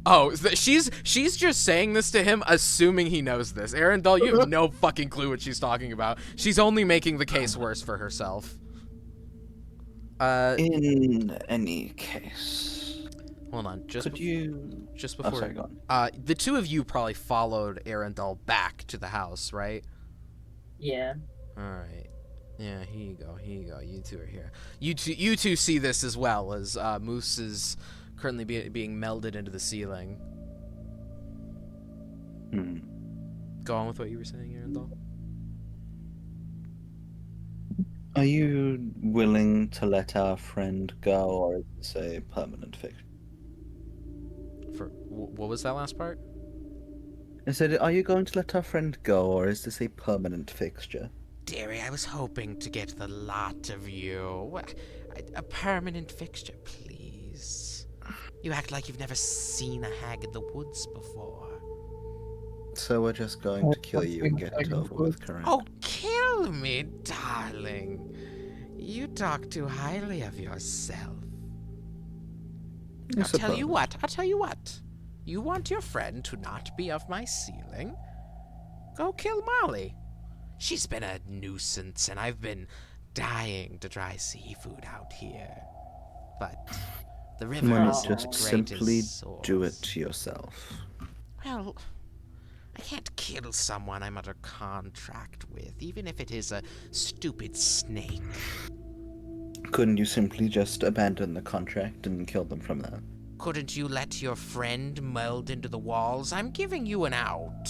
Oh, she's just saying this to him, assuming he knows this. Arundel, you have no fucking clue what she's talking about. She's only making the case worse for herself. In any case, Hold on, just could you? just Oh, before. sorry, go on. The two of you probably followed Arundel back to the house, right? Yeah. All right. Yeah, here you go. Here you go. You two are here. You two see this as well, as Moose is currently being melded into the ceiling. Hmm. Go on with what you were saying, Arundel. Are you willing to let our friend go, or is this a permanent fix? What was that last part? I said, are you going to let our friend go, or is this a permanent fixture? Dearie, I was hoping to get the lot of you. What? A permanent fixture, please. You act like you've never seen a hag in the woods before. So we're just going to kill you and get it over with, correct? Oh, kill me, darling. You talk too highly of yourself. I I'll tell you suppose. what. I'll tell you what. You want your friend to not be off my ceiling? Go kill Molly. She's been a nuisance, and I've been dying to try seafood out here. But the river Why is not the just simply greatest do source. it yourself? Well, I can't kill someone I'm under contract with, even if it is a stupid snake. Couldn't you simply just abandon the contract and kill them from that? Couldn't you let your friend meld into the walls? I'm giving you an out.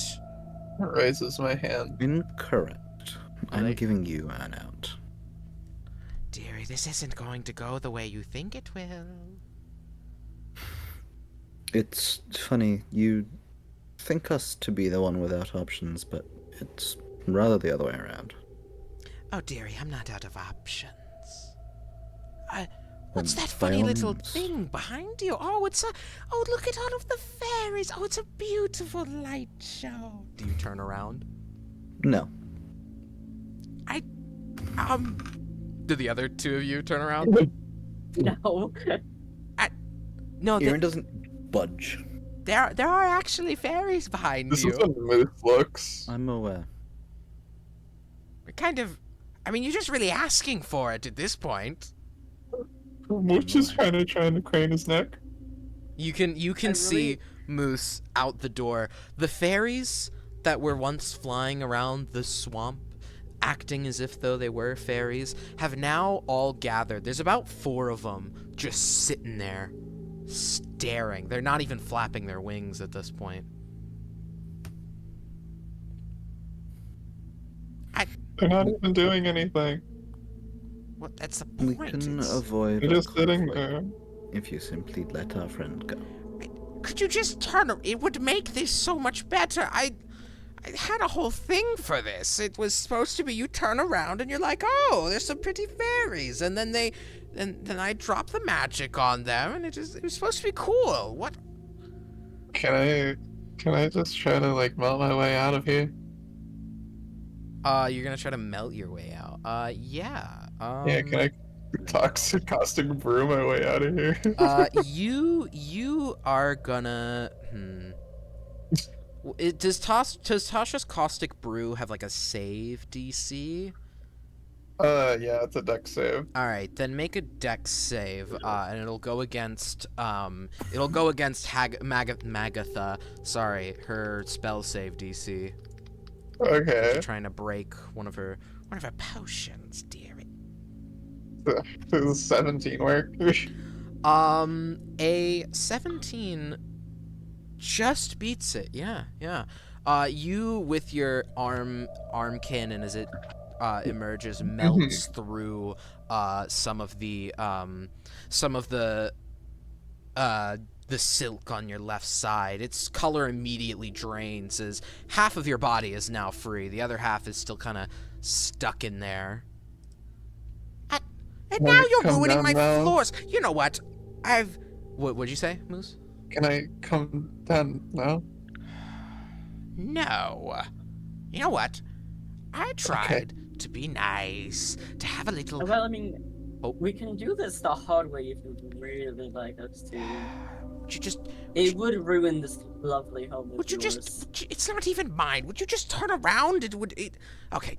Raises my hand. Incorrect. I'm Really? giving you an out. Dearie, this isn't going to go the way you think it will. It's funny, you think us to be the one without options, but it's rather the other way around. Oh, dearie, I'm not out of options. What's Then that by funny all little means. thing behind you? Oh, oh, look at all of the fairies. Oh, it's a beautiful light show. Do you turn around? No. Do the other two of you turn around? No. No, Aaron doesn't budge. there are actually fairies behind This you. is what Moose looks. I'm aware. Kind of. I mean, you're just really asking for it at this point. Mooch is trying to crane his neck. You can see Moose out the door. The fairies that were once flying around the swamp, acting as if though they were fairies, have now all gathered. There's about 4 of them just sitting there, staring. They're not even flapping their wings at this point. They're not even doing anything. What? That's the We point. can It's- avoid They're a just sitting conflict there. if you simply let our friend go. Could you just turn? It would make this so much better. I had a whole thing for this. It was supposed to be you turn around and you're like, oh, there's some pretty fairies, and then then I drop the magic on them, and it was supposed to be cool. What? Can I just try to like melt my way out of here? You're gonna try to melt your way out. Yeah. Yeah, can I toxic caustic brew my way out of here? You are gonna. Does Tasha's caustic brew have like a save DC? Yeah, it's a deck save. All right, then make a dex save, and it'll go against Magatha. Sorry, her spell save DC. Okay. She's trying to break one of her potions, dear. Does 17 work? A 17 just beats it. Yeah. You with your arm cannon as it emerges melts through some of the silk on your left side. Its color immediately drains as half of your body is now free. The other half is still kind of stuck in there. And Can now I you're come ruining down my now? floors. You know what? What'd you say, Moose? Can I come down now? No. You know what? I tried to be nice, to have a little. Well, I mean, Oh. we can do this the hard way if you really like us to. Would you just? It would ruin this lovely home of Would you yours. just? It's not even mine. Would you just turn around? Okay.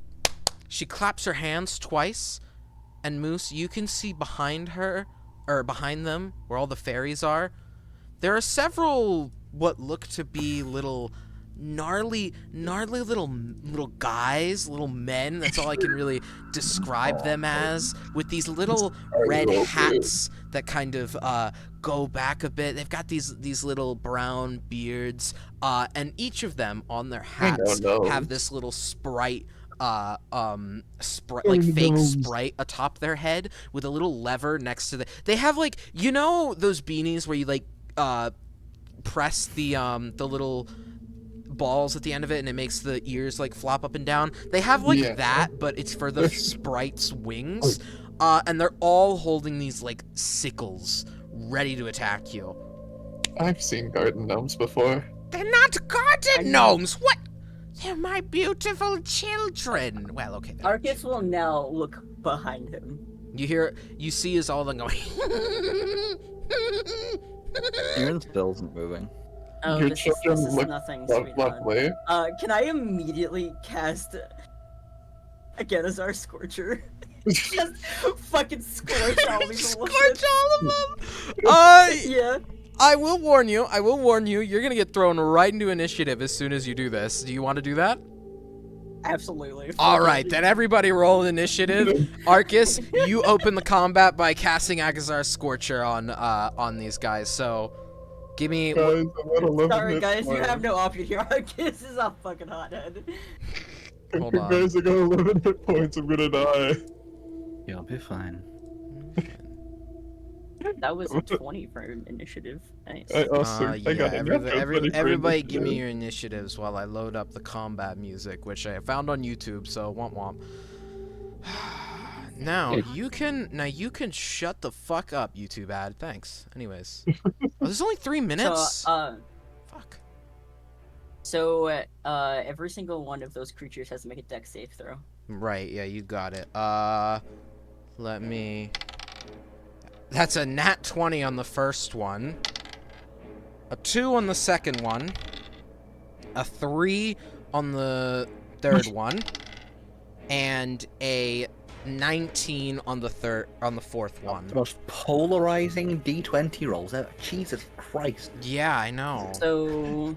She claps her hands twice, and Moose, you can see behind her, or behind them, where all the fairies are. There are several what look to be little gnarly little guys, little men. That's all I can really describe them as, with these little red hats that kind of go back a bit. They've got these little brown beards, and each of them on their hats have this little sprite. Like fake sprite atop their head with a little lever next to they have like, you know, those beanies where you like press the little balls at the end of it and it makes the ears like flop up and down. They have like that, but it's for the sprite's wings, and they're all holding these like sickles ready to attack you. I've seen garden gnomes before. They're not garden gnomes. What? They're my beautiful children. Well, okay. Arcus will now look behind him. You see is all them going. Aaron's bill isn't moving. Oh, Your this children is look nothing, sweetheart. Lovely. Can I immediately cast again as our Scorcher? Just fucking scorch all these little Scorch shits. all of them. Yeah. I will warn you. I will warn you. You're gonna get thrown right into initiative as soon as you do this. Do you want to do that? Absolutely. All right, then everybody roll initiative. Arcus, you open the combat by casting Agazar's Scorcher on these guys. So, give me. Guys, I'm at 11 Sorry, hit guys, you points. have no option here. This is a fucking hothead. Hold on. Guys, I got 11 hit points. I'm gonna die. You'll be fine. That was a 20 for initiative. Nice. I also, Yeah, I got everybody give me your initiatives while I load up the combat music, which I found on YouTube, so womp womp. Now you can shut the fuck up, YouTube ad. Thanks. Anyways. Oh, there's only 3 minutes? So, Fuck. every single one of those creatures has to make a dex save throw. Right, yeah, you got it. Let me... That's a nat 20 on the first one. A 2 on the second one. A 3 on the third one. And a 19 on the fourth one. The most polarizing D20 rolls ever. Jesus Christ. Yeah, I know. So,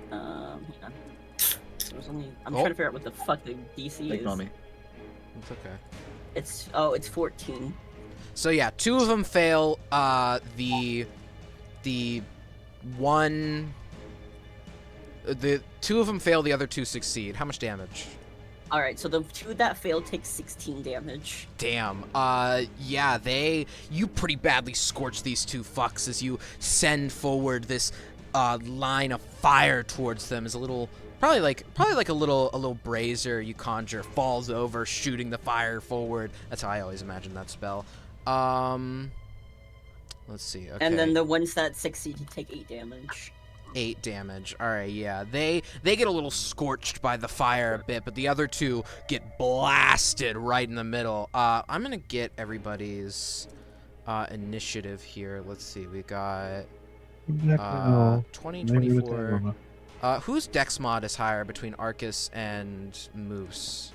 hang on. So there's only, I'm trying to figure out what the fuck the DC Ignore is. me. It's okay. It's 14. So yeah, 2 of them fail. The 2 of them fail. The other 2 succeed. How much damage? All right, so the 2 that failed take 16 damage. Damn. Yeah, you pretty badly scorch these 2 fucks as you send forward this line of fire towards them. As a little, probably like a little brazier you conjure falls over, shooting the fire forward. That's how I always imagine that spell. Let's see. Okay. And then the ones that succeed take 8 damage. 8 damage. All right, yeah. They get a little scorched by the fire a bit, but the other 2 get blasted right in the middle. I'm gonna get everybody's initiative here. Let's see. We got 20, 24. Whose dex mod is higher between Arcus and Moose?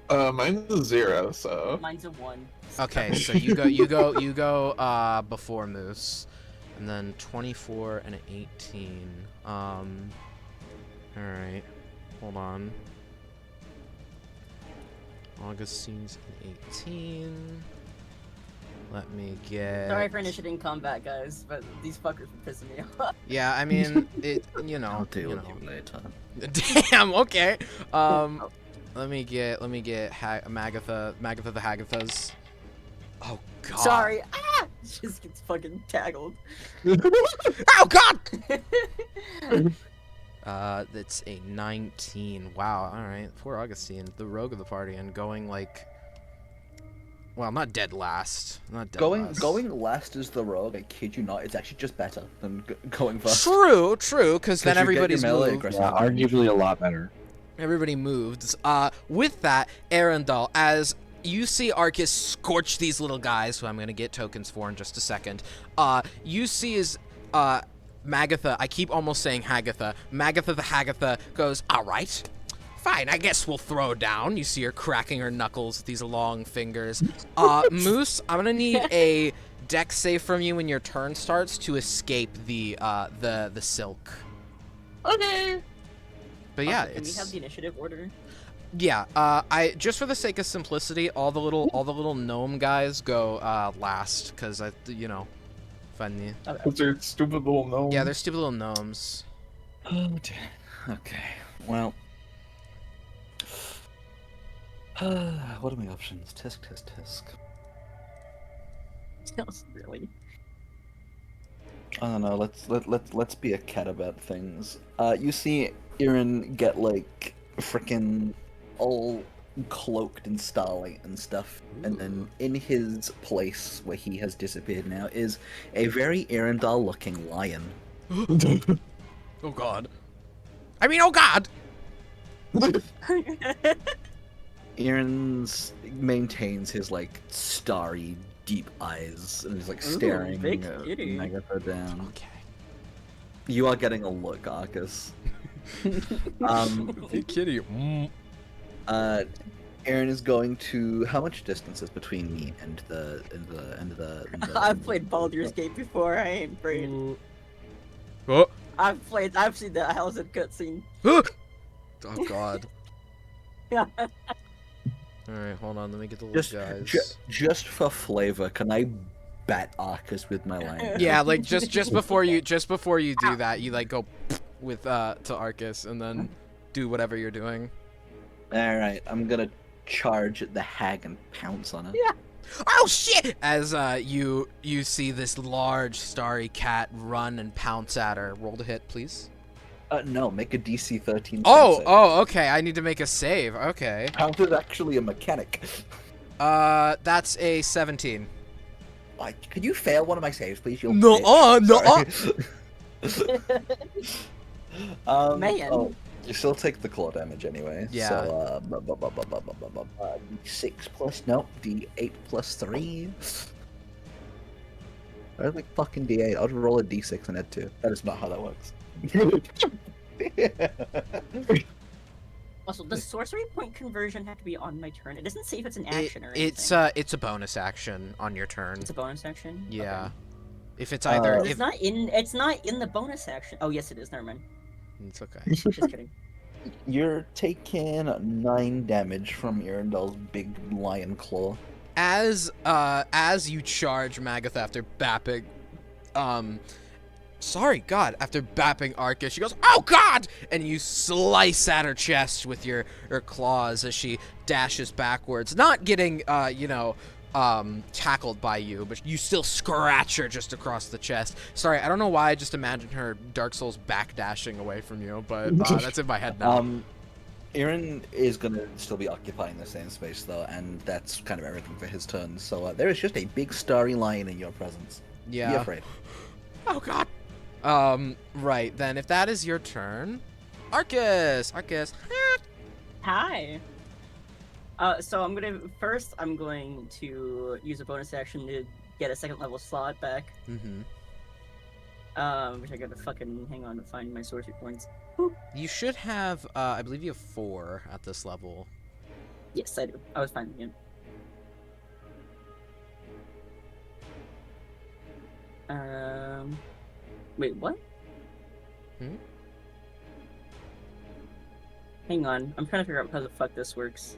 Mine's a 0, so. Mine's a 1. Okay, so you go before Moose. And then 24 and an 18. Alright. Hold on. Augustine's an 18. Let me get... Sorry for initiating combat, guys, but these fuckers are pissing me off. Yeah, I mean, I'll deal with you later. Damn, okay. Let me get Magatha the Hagathas. Oh god. Sorry. Ah! Just gets fucking tackled. Oh god! That's a 19. Wow, alright. Poor Augustine, the rogue of the party, and going like... Well, not dead last. Going last is the rogue, I kid you not, it's actually just better than going first. True, because then you get your everybody's melee moved. aggressive. Yeah, arguably a lot better. Everybody moved. With that, Arundel, as you see Arcus scorch these little guys, who I'm going to get tokens for in just a second, you see as Magatha, I keep almost saying Hagatha, Magatha the Hagatha goes, alright, fine, I guess we'll throw down. You see her cracking her knuckles with these long fingers. Moose, I'm going to need a dex save from you when your turn starts to escape the silk. Okay. But yeah, Can we have the initiative order? Yeah, I just for the sake of simplicity, all the little gnome guys go last, cause funny. Because they're stupid little gnomes. Yeah, they're stupid little gnomes. Oh dear. Okay. Well. What are my options? Tisk. Really? I don't know. Let's be a cat about things. You see Irin get like frickin' all cloaked in starlight and stuff, and then in his place where he has disappeared now is a very Arundel-looking lion. Oh god. I mean, oh god. Irin's maintains his like starry, deep eyes and is like staring big at kitty. Magatha down. Okay. You are getting a look, Arcus. Hey, kitty. Aaron is going to. How much distance is between me and the I've played Baldur's Gate before. I ain't afraid. Oh. I've seen the Hell's cutscene. Oh God. Yeah. All right, hold on. Let me get the little guys. Just for flavor, can I bat Arcus with my line? Yeah, like just before you do that, you like go with to Arcus and then do whatever you're doing. All right, I'm gonna charge at the hag and pounce on it. Yeah. Oh shit! As you see this large starry cat run and pounce at her. Roll to hit, please. No, make a DC 13. Oh, okay. I need to make a save. Okay. Pounce is actually a mechanic. That's a 17. Like, could you fail one of my saves, please? You No, bitch. Sorry. Man. Oh, you still take the claw damage anyway. Yeah. So, D6 plus, nope, D8 plus 3. I was like fucking D8. I'll just roll a D6 and add 2. That is not how that works. Also, does sorcery point conversion have to be on my turn? It doesn't say if it's an action or anything. It's a bonus action on your turn. It's a bonus action. Yeah. Okay. If it's either It's not in the bonus action. Oh yes, it is. Never mind. it's okay. Just kidding. You're taking 9 damage from Arundel's big lion claw. As you charge Magath after bapping, after bapping Arcus, she goes, "Oh God!" and you slice at her chest with your claws as she dashes backwards, not getting tackled by you, but you still scratch her just across the chest. Sorry, I don't know why I just imagined her Dark Souls backdashing away from you, but that's in my head now. Aaron is gonna still be occupying the same space though, and that's kind of everything for his turn. So there is just a big starry lion in your presence. Yeah. Be afraid. Oh God. Right then, if that is your turn, Arcus. Hi. So I'm going to use a bonus action to get a second level slot back. Mm-hmm. Which I gotta fucking hang on to find my sorcery points. You should have, I believe you have 4 at this level. Yes, I do. I was finding it. Wait, what? Hang on, I'm trying to figure out how the fuck this works.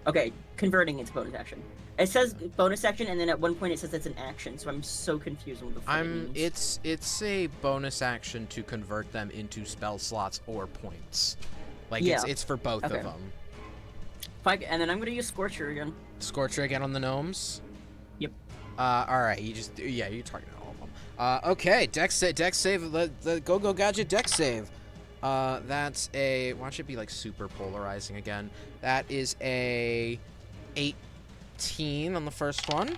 Okay, converting into bonus action. It says bonus action, and then at one point it says it's an action, so I'm so confused on what the fuck it means. It's a bonus action to convert them into spell slots or points. Like Yeah. it's for both Okay. of them. And then I'm gonna use Scorcher again. Scorcher again on the gnomes. Yep. All right. You targeted all of them. Okay. Dex save. Go gadget dex save. That's a. Watch it be like super polarizing again. That is a 18 on the first one.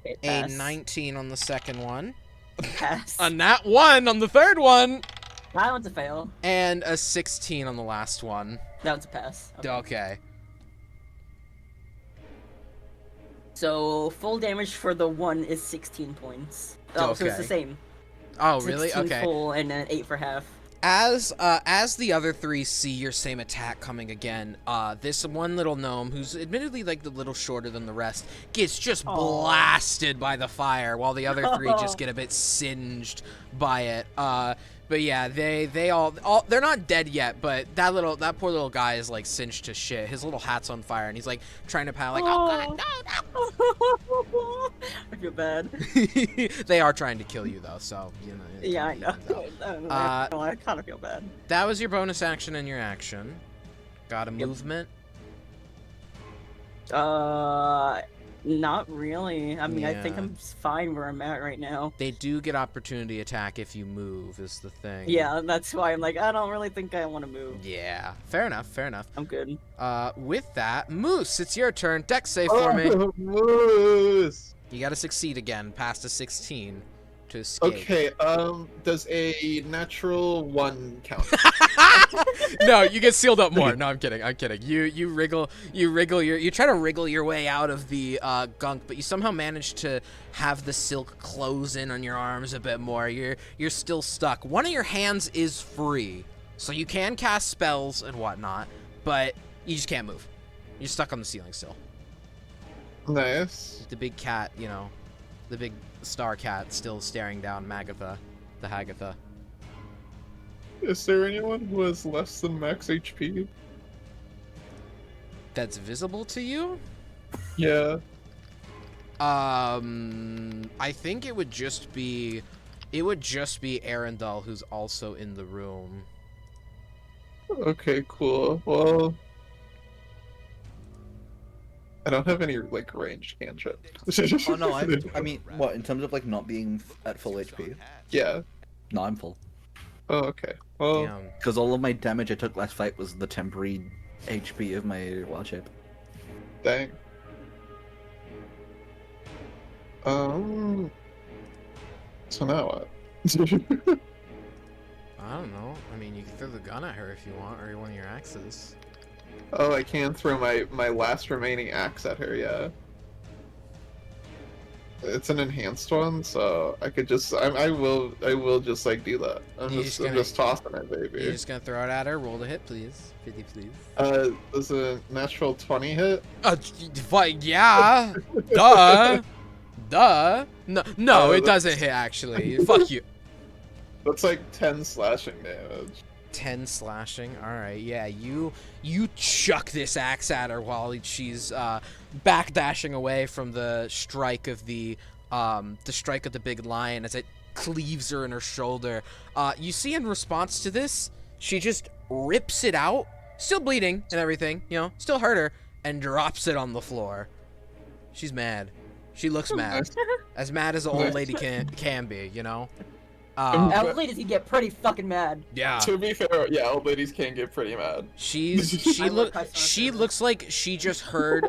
Okay, A pass. 19 on the second one. Pass. A nat 1 on the third one. That one's a fail. And a 16 on the last one. That one's a pass. Okay. So full damage for the 1 is 16 points. Oh, so it's the Okay. same. Oh, really? 16 Okay. full and then 8 for half. As the other 3 see your same attack coming again, this one little gnome, who's admittedly like a little shorter than the rest, gets just blasted by the fire, while the other 3 just get a bit singed by it. But yeah, they all they're not dead yet, but that poor little guy is like singed to shit. His little hat's on fire, and he's like trying to pal like, oh God, no. I feel bad. They are trying to kill you though, so you know. Yeah, I know. I kind of feel bad. That was your bonus action and your action. Got a movement? Not really. I mean, I think Yeah. I'm fine where I'm at right now. They do get opportunity attack if you move, is the thing. Yeah, that's why I'm like, I don't really think I want to move. Yeah. Fair enough. I'm good. With that, Moose, it's your turn. Dex save for me. Moose. You gotta succeed again, past a 16 to escape. Okay, does a natural 1 count? No, you get sealed up more. No, I'm kidding. You try to wriggle your way out of the gunk, but you somehow manage to have the silk close in on your arms a bit more. You're still stuck. One of your hands is free, so you can cast spells and whatnot, but you just can't move. You're stuck on the ceiling still. Nice. The big cat, you know, the big star cat still staring down Magatha, the Hagatha. Is there anyone who has less than max HP? That's visible to you? Yeah. I think it would just be Arendelle who's also in the room. Okay, cool. Well, I don't have any like ranged cantrips. Oh no, I mean, what in terms of like not being at full HP? Yeah. No, I'm full. Oh, okay. Well, Damn. Because all of my damage I took last fight was the temporary HP of my wild shape. dang. So now what? I don't know. I mean, you can throw the gun at her if you want, or one of your axes. Oh, I can throw my last remaining axe at her. Yeah. It's an enhanced one, so I could just I will just like do that. I'm just tossing it, baby. You're just gonna throw it at her. Roll the hit, please. 50, please. Does a natural 20 hit? What? Yeah. Duh. Duh. No, it doesn't hit actually. Fuck you. That's like 10 slashing damage. 10 slashing. All right. Yeah. You chuck this axe at her while she's backdashing away from the strike of the big lion as it cleaves her in her shoulder. You see, in response to this, she just rips it out, still bleeding and everything. You know, still hurt her, and drops it on the floor. She's mad. She looks mad, as mad as an old lady can be. You know. Old ladies can get pretty fucking mad. Yeah. To be fair, yeah, old ladies can get pretty mad. She looks like she just heard.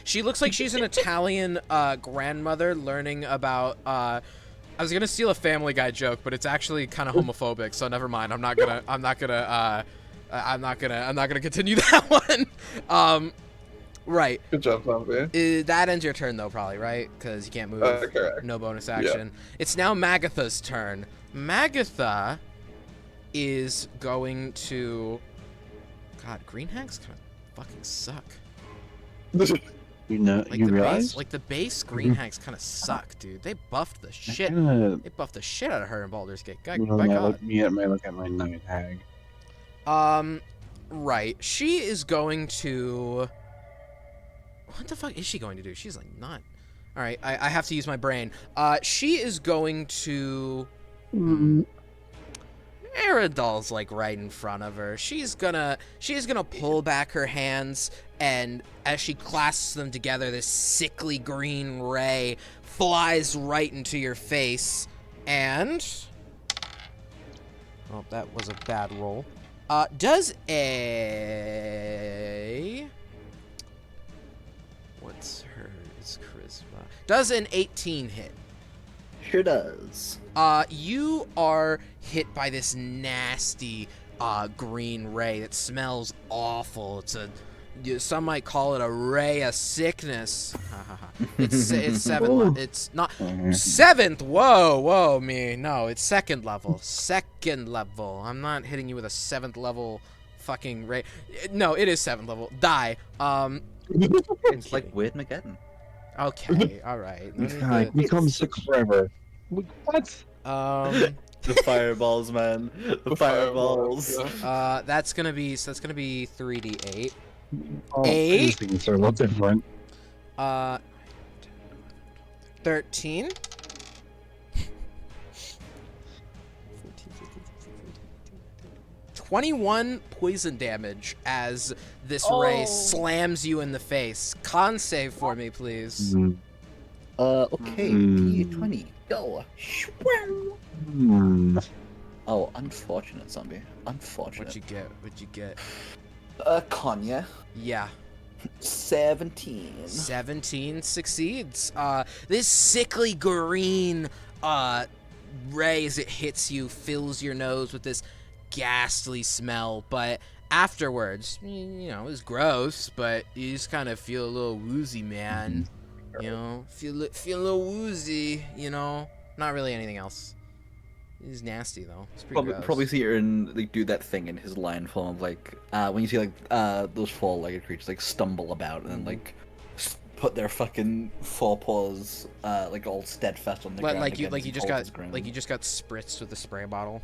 She looks like she's an Italian grandmother learning about. I was gonna steal a Family Guy joke, but it's actually kind of homophobic, so never mind. I'm not gonna continue that one. Right. Good job, zombie. That ends your turn though, probably, right? Because you can't move. Correct. No bonus action. Yeah. It's now Magatha's turn. Magatha is going to. God, green hags kind of fucking suck. You know, like you the realize? base, like the base green hags kind of suck, dude. They buffed the shit. They buffed the shit out of her in Baldur's Gate. God, look at my night hag. Right. She is going to. What the fuck is she going to do? She's like not. All right, I have to use my brain. She is going to. Arendelle's like right in front of her. She's gonna pull back her hands, and as she clasps them together, this sickly green ray flies right into your face. And oh, that was a bad roll. Does a what's hers charisma? Does an 18 hit? Sure does. You are hit by this nasty green ray that smells awful. Some might call it a ray of sickness. It's seventh. It's not seventh. Whoa, me. No, it's second level. Second level. I'm not hitting you with a 7th level fucking ray. No, it is 7th level. Die. It's like Weird Mageddon. Okay, all right. God, become 6 forever. What? The fireballs, man. The fireballs. That's gonna be 3d8. Oh, 8. These things are a little different. 13. 21 poison damage as this ray slams you in the face. Con save for me, please. Okay. D20. Go. Oh, unfortunate zombie. Unfortunate. What'd you get? Konya. Yeah. 17. 17 succeeds. This sickly green ray, as it hits you, fills your nose with this ghastly smell, but afterwards, you know, it's gross, but you just kind of feel a little woozy, man. You know, feel a little woozy, you know, not really anything else. He's nasty though. It's pretty gross. Probably see her in like do that thing in his lion form of like when you see like those four-legged creatures like stumble about and then like put their fucking forepaws like all steadfast on the ground. Like you just got spritzed with a spray bottle,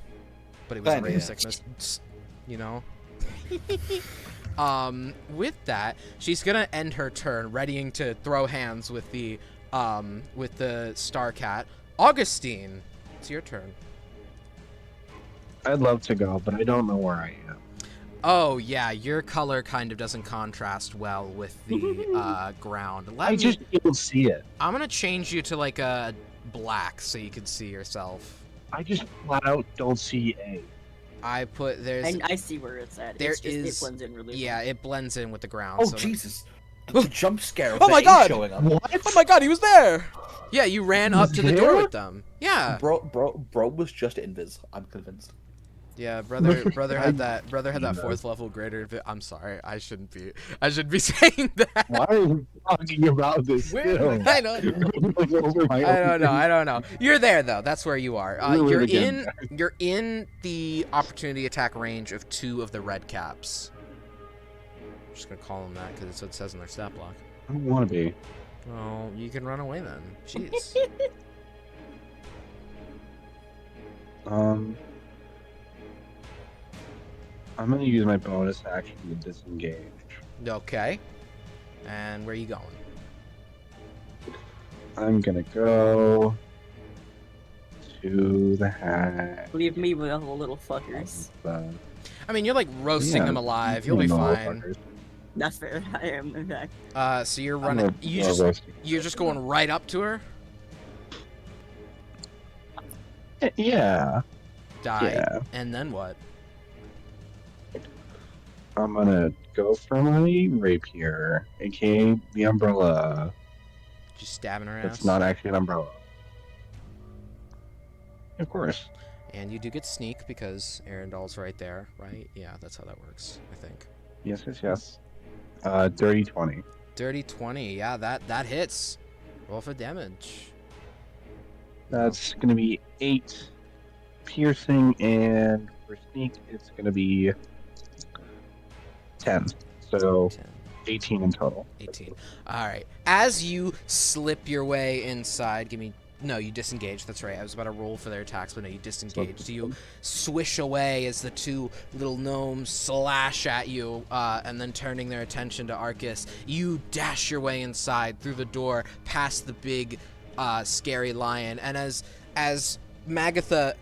but it was a ray of sickness. You know. With that, she's gonna end her turn, readying to throw hands with the Star Cat. Augustine, it's your turn. I'd love to go, but I don't know where I am. Oh yeah, your color kind of doesn't contrast well with the ground. I just can't see it. I'm gonna change you to like a black so you can see yourself. I just flat out don't see A. I see where it's at. It blends in really. Yeah, it blends in with the ground. Oh so Jesus! The jump scare. Of oh my God! Showing up. What? Oh my God, he was there! Yeah, you ran up to the door with them. Yeah. Bro was just invis. I'm convinced. Yeah, brother had that fourth level greater. I'm sorry, I shouldn't be saying that. Why are we talking about this? Still? I don't know. You're there though. That's where you are. You're in the opportunity attack range of 2 of the red caps. I'm just gonna call them that because it's what it says in their stat block. I don't want to be. Well, you can run away then. Jeez. I'm gonna use my bonus action to disengage. Okay. And where are you going? I'm gonna go to the hat. Leave me with all the little fuckers. I mean, you're like roasting them alive. You'll be fine. That's fair. I am, in fact. So you're running. You're just going right up to her. Yeah. Die. Yeah. And then what? I'm gonna go for my rapier, aka the umbrella. Just stabbing her ass. It's not actually an umbrella. Of course. And you do get sneak because Arundel's right there, right? Yeah, that's how that works, I think. Yes. Dirty 20. Dirty 20. Yeah, that hits. Roll for damage. That's gonna be 8 piercing, and for sneak, it's gonna be 10. So 10. 18 in total. 18. All right. As you slip your way inside, no, you disengage. That's right. I was about to roll for their attacks, but no, you disengage. So you swish away as the 2 little gnomes slash at you, and then turning their attention to Arcus, you dash your way inside through the door, past the big, scary lion, and as Magatha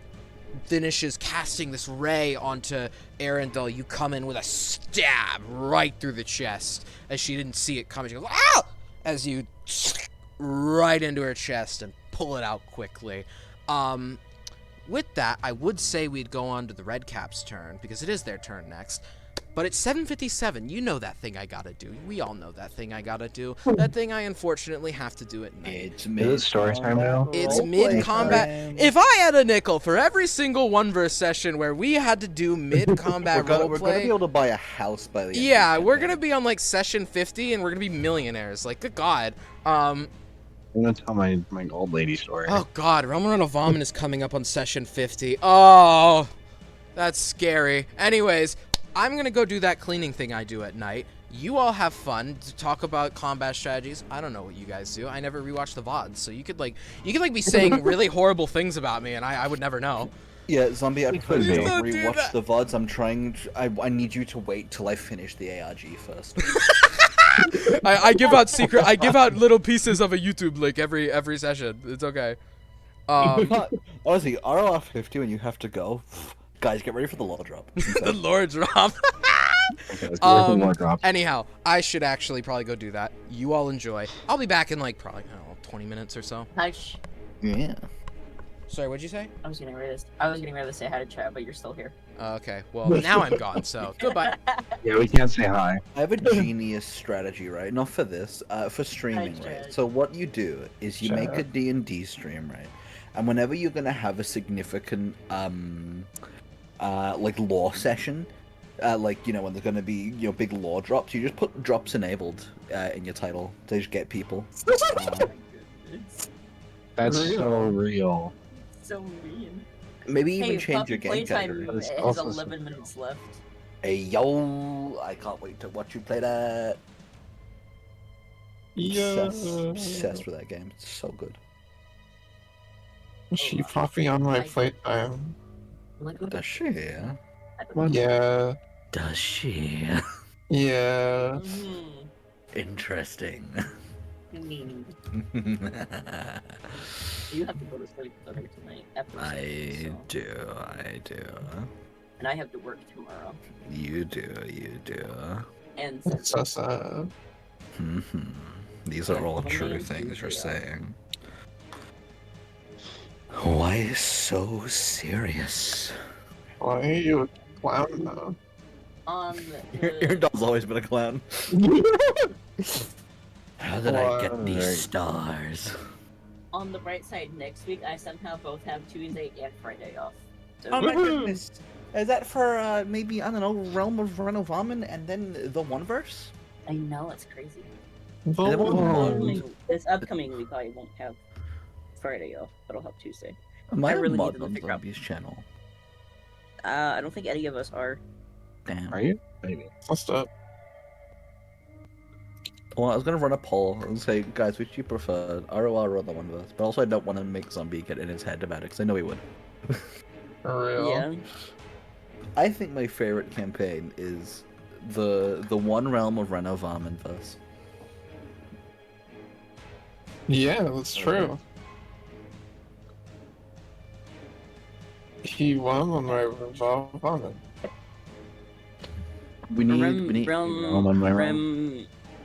finishes casting this ray onto Arundel, you come in with a stab right through the chest. As she didn't see it coming, she goes, "Ah!" As you right into her chest and pull it out quickly. With that, I would say we'd go on to the Red Caps' turn, because it is their turn next. But it's 7:57. You know that thing I gotta do. We all know that thing I gotta do. That thing I unfortunately have to do at night. Is it story time now? It's mid-combat. If I had a nickel for every single one-verse session where we had to do mid-combat roleplay... We're gonna be able to buy a house by the end. Yeah, we're gonna be on, like, session 50, and we're gonna be millionaires. Like, good God. I'm gonna tell my old lady story. Oh, God. Realm Vomit is coming up on session 50. Oh, that's scary. Anyways... I'm gonna go do that cleaning thing I do at night. You all have fun to talk about combat strategies. I don't know what you guys do. I never rewatch the VODs, so you could be saying really horrible things about me, and I would never know. Yeah, Zombie, I prefer you Don't don't do rewatch that. the VODs. I need you to wait till I finish the ARG first. I give out little pieces of a YouTube link every session. It's okay. Honestly, RLR 50 when you have to go. Guys, get ready for the law drop. The lore drop. Okay, let's go for more drops. Anyhow, I should actually probably go do that. You all enjoy. I'll be back in like probably, I don't know, 20 minutes or so. Hush. Yeah. Sorry, what'd you say? I was getting ready to say hi to chat, but you're still here. Okay, well, now I'm gone, so goodbye. Yeah, we can't say hi. I have a genius strategy, right? Not for this, for streaming, Hi, right? So what you do is you Shut make up. a D&D stream, right? And whenever you're gonna have a significant, like lore session, like, you know, when there's gonna be, you know, big lore drops, you just put drops enabled in your title to just get people. That's so real. So mean. Oh, Maybe even Hey, change your Puppy game Playtime category. That's has also 11 minutes left. Hey yo, I can't wait to watch you play that. Yeah. Obsessed with that game. It's so good. She popping on my playtime. Like, what the Does she? Yeah. Does she? Yeah. Interesting. You have to go to sleep tonight after I so. do. And I have to work tomorrow. You do. And It's so sad. These are all true things you're saying. Why so serious? Why are you a clown now? Your dog's always been a clown. How did I get these stars? On the bright side, next week I somehow both have Tuesday and Friday off. So Oh my goodness. Is that for maybe, I don't know, Realm of Renovamen and then the One-verse? I know, it's crazy. Oh. This upcoming week I won't have Friday off, but I'll have Tuesday. Am I I really mod need them to on figure out. Zombies channel? I don't think any of us are. Damn. Are you? Maybe. What's up? Well, I was gonna run a poll and say, guys, which do you prefer, ROR or the One-verse? But also I don't want to make Zombie get in his head about it, because I know he would. For real? Yeah. I think my favorite campaign is the One Realm of Renovamen verse. Yeah, that's true. He won on my revolve on it. We need Remnants.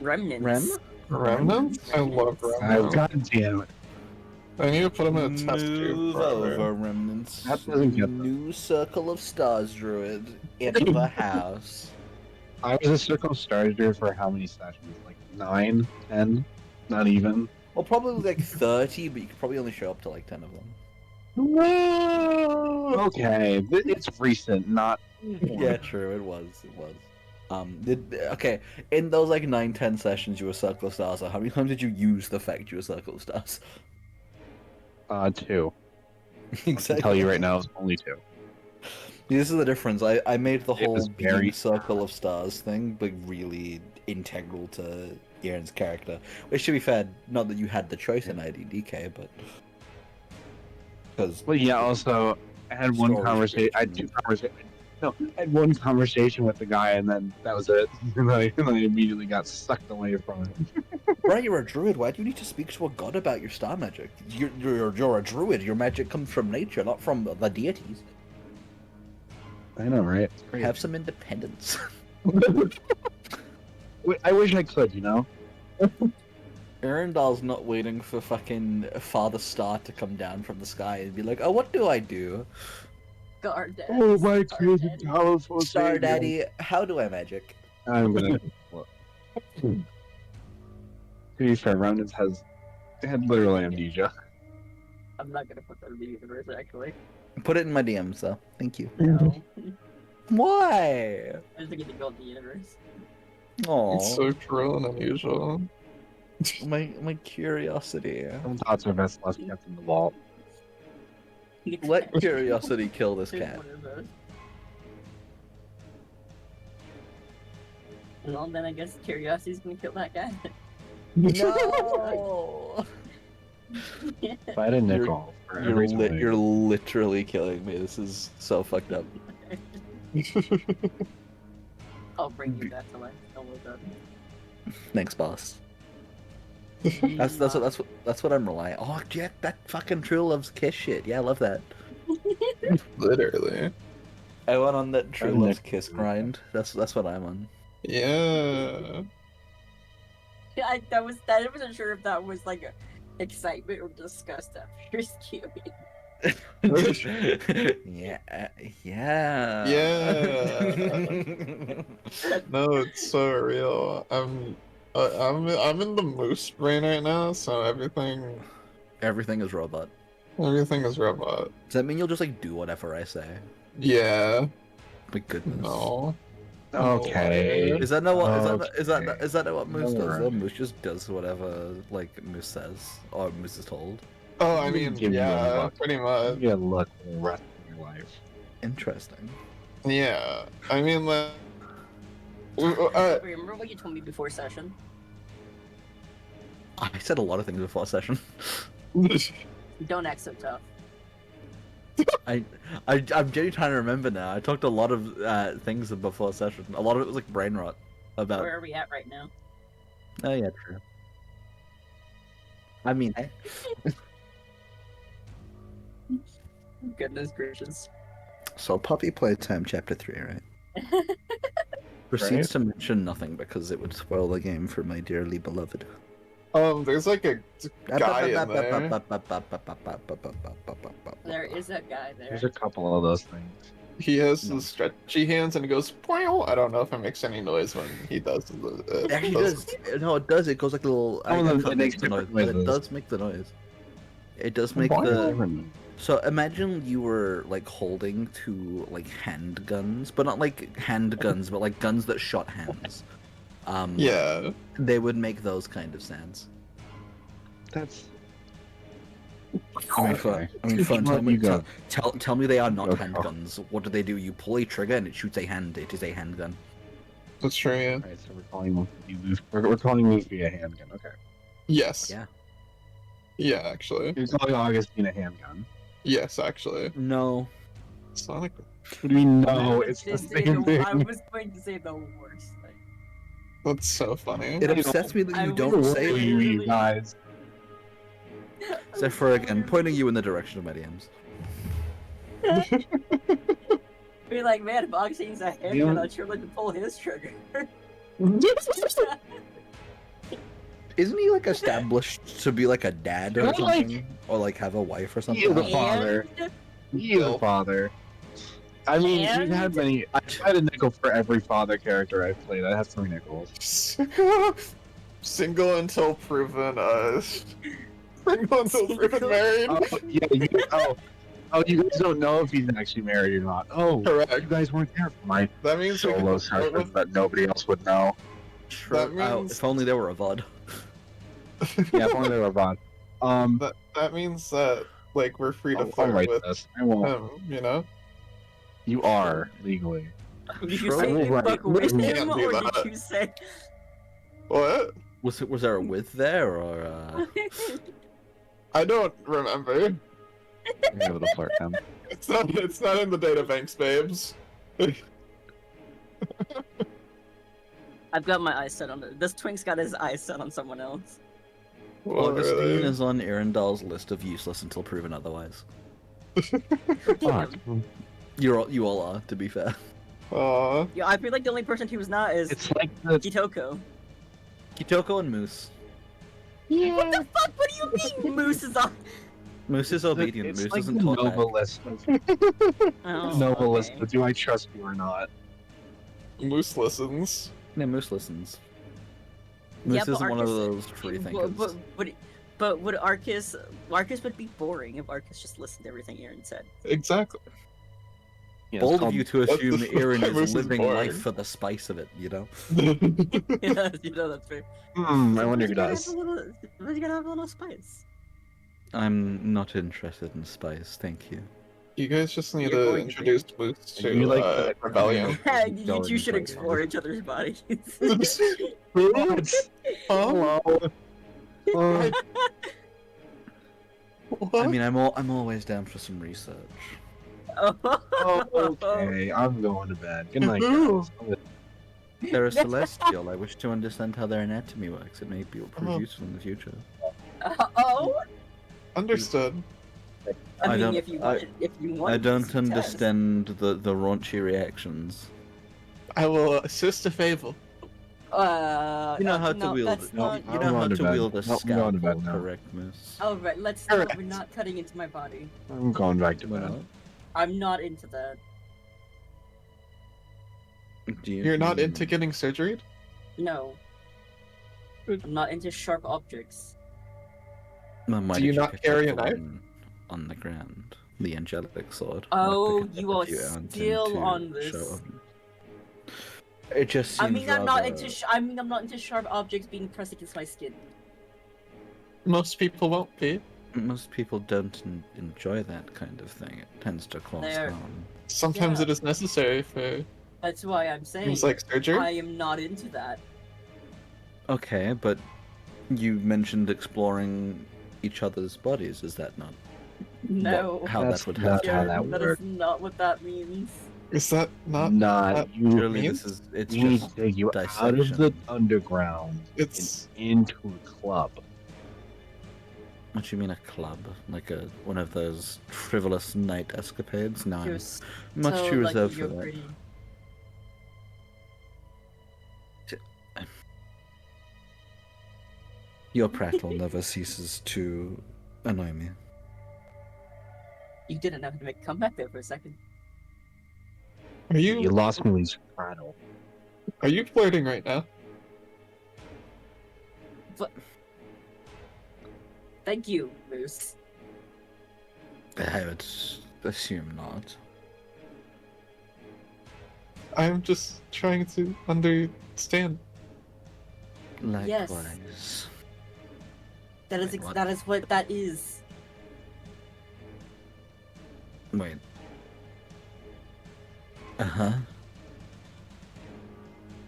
Rem? Remnants? I love Remnants. God damn it. I need to put him in a test tube Move forever. over, Remnants. That doesn't get them. New Circle of Stars Druid in the house. I was a Circle Starter for how many sessions? Like 9, 10? Not even. Well, probably like 30, but you could probably only show up to like 10 of them. Okay, it's recent, not. Yeah, true. It was. Okay, in those like 9-10 sessions you were Circle of Stars, how many times did you use the fact you were Circle of Stars? 2. Exactly. I'll tell you right now, it's only 2. This is the difference. I made the It whole was being very- Circle of Stars thing, but really integral to Aaron's character. Which, to be fair, not that you had the choice in IDDK, but because Well, yeah. Also, I had one Story conversation. I had script. 2 conversations. No, I had one conversation with the guy, and then that was it. And I immediately got sucked away from it. right, you're a druid. Why do you need to speak to a god about your star magic? You're a druid. Your magic comes from nature, not from the deities. I know, right? Have some independence. Wait, I wish I could, you know. Arundel's not waiting for fucking Father Star to come down from the sky and be like, oh, what do I do? Guard Daddy. Oh, my Star crazy Daddy. powerful Star savior. Daddy, how do I magic? I'm gonna. To be fair, Remnants had literally amnesia. I'm not gonna put that in the universe, actually. Put it in my DMs, though. Thank you. No. Why? I just think it's build the universe. Oh, It's so cruel and unusual. my curiosity. Some thoughts are best left kept in the vault. Let curiosity kill this Here's cat. one of those. Well, then I guess curiosity's gonna kill that guy. No! Fight a nickel for every time. You're literally killing me. This is so fucked up. I'll bring you back to life. Don't worry about it. Thanks, boss. That's what I'm relying. Oh, Jack, that fucking True Love's Kiss shit. Yeah, I love that. Literally. I went on that True I'm Love's Nick. Kiss grind. That's what I'm on. Yeah. Yeah, I wasn't sure if that was like excitement or disgust after skewing. Yeah. No, it's so real. I'm in the moose brain right now, so everything Everything is robot. is robot. Does that mean you'll just like do whatever I say? Yeah. My goodness. No. Okay. Is that not what Okay. is that not what Moose does? Alright. Though? Moose just does whatever like Moose says or Moose is told. Oh, I mean, Give me a yeah, look. pretty much. Yeah, look, rest of life. Interesting. Yeah, I mean, like, Remember what you told me before session? I said a lot of things before session. Don't act so tough. I'm genuinely trying to remember now. I talked a lot of things before session. A lot of it was like brain rot about. Where are we at right now? Oh yeah, true. I mean, hey. Goodness gracious. So Puppy Playtime Chapter 3, right? Proceeds Right. to mention nothing because it would spoil the game for my dearly beloved. there's like a guy in there. There is a guy there. There's a couple of those things. He has No. his stretchy hands and it goes. Pow! I don't know if it makes any noise when he does. It actually does. No, it does. It goes like a little. Some of I them, can't it make makes the noise, different but it noises. does make the noise. It does make Why the. different? So imagine you were like holding two like handguns, but not like handguns, but like guns that shot hands. Yeah. They would make those kind of sounds. That's. I mean, Okay. fun. Well, you go. Tell me they are not Okay. handguns. What do they do? You pull a trigger and it shoots a hand. It is a handgun. That's true. Yeah. Alright, so we're calling we're calling Luffy a handgun. Okay. Yes. Yeah. Yeah, actually. You're calling Augustine a handgun. Yes, actually. No. Sonic. What do you mean? I No, was it's the gonna say same thing. I was going to say the worst thing. That's so funny. It upsets me that I you would don't say- say. What do you mean, guys? Except for again, pointing you in the direction of my DMs. Be like, man, if Augustine's a handgun, You- I'd sure like to pull his trigger. Isn't he like established to be like a dad or You're like- something, or like have a wife or something? You're the I don't father. He is a father. I mean, we've had And- many. I've had a nickel for every father character I've played. I have 3 nickels. Single until proven. Single until proven married. Oh, yeah. You guys don't know if he's actually married or not. Oh, you Correct. guys weren't there for my That means we solo can start session with. that nobody else would know. True. That means- If only there were a VOD. Yeah, if only they were Vaughn. That means that like we're free to I'll flirt write with this. I won't. him. You know. You are legally. Did you Sure, say we'll you write- fuck with we him, can't do or that. did you say... What? Was there a with there or? I don't remember. You're able to flirt him. It's not. It's not in the databanks, babes. I've got my eyes set on it. This twink's got his eyes set on someone else. Well, Augustine really? is on Arundel's list of useless until proven otherwise. Fuck. You all are, to be fair. Aw. Yeah, I feel like the only person who's not is It's like the. Kitoko. Kitoko and Moose. What the fuck? What do you mean Moose is on? Moose is obedient. It's Moose like isn't the taught Nova back. list. Of, Oh, Nova list. okay. But do I trust you or not? Moose listens. Yeah, Moose listens. Moose Yeah, but isn't one of Arcus- those free thinkers. But would Arcus would be boring if Arcus just listened to everything Aaron said. Exactly. Yeah, Bold it's of you to That's assume the- Aaron Moose is is living boring. life for the spice of it, you know? Yeah, you know that's fair. I wonder who You gotta does. have a little- You gotta have a little spice. I'm not interested in spice, thank you. You guys just need You're to going introduce Moose to You like the- Rebellion. you Going two should crazy. explore each other's bodies. What? Huh? Hello. What? I mean, I'm always down for some research. Oh, Okay, I'm going to bed. Good night, Who? guys. They're a celestial. I wish to understand how their anatomy works. It may be useful in the future. Oh, Understood. I I mean, don't- if you want, if you want. I don't to test. understand the raunchy reactions. I will assist a favor. You know how to no, wield. that's not. You know how going to to bed. wield a Nope, I'm going to scalpel, bed now. correct, Moose? Oh right, let's Correct. not. We're not cutting into my body. I'm going back to Why bed. not? I'm not into that. Do you, You're not into getting surgery? No. I'm not into sharp objects. Then why Do did you not pick carry up a the knife? one on the ground? The angelic sword. Oh, Why pick it you up are if you aren't still into on this. sharp- It just seems I mean, I'm not rather- into. I mean, I'm not into sharp objects being pressed against my skin. Most people won't be. Most people don't enjoy that kind of thing. It tends to cause There. harm. Sometimes Yeah. it is necessary for That's why I'm saying things like surgery. I am not into that. Okay, but you mentioned exploring each other's bodies. Is that not No. how That's that would not happen? how Jared, that that is works. not what that means. Is that not? Not you. Surely means? it's We need just to take you out of dissection. the underground It's and into a club. What do you mean a club? Like one of those frivolous night escapades? No, You're I'm so much too lucky reserved for you're that. pretty. Your prattle never ceases to annoy me. You didn't have to make a comeback there for a second. are You you lost me when you prattle. are you flirting right now? Thank you, Moose. I would assume not. I'm just trying to understand. Likewise. That is Wait, what? that is what that is. Wait. Uh-huh.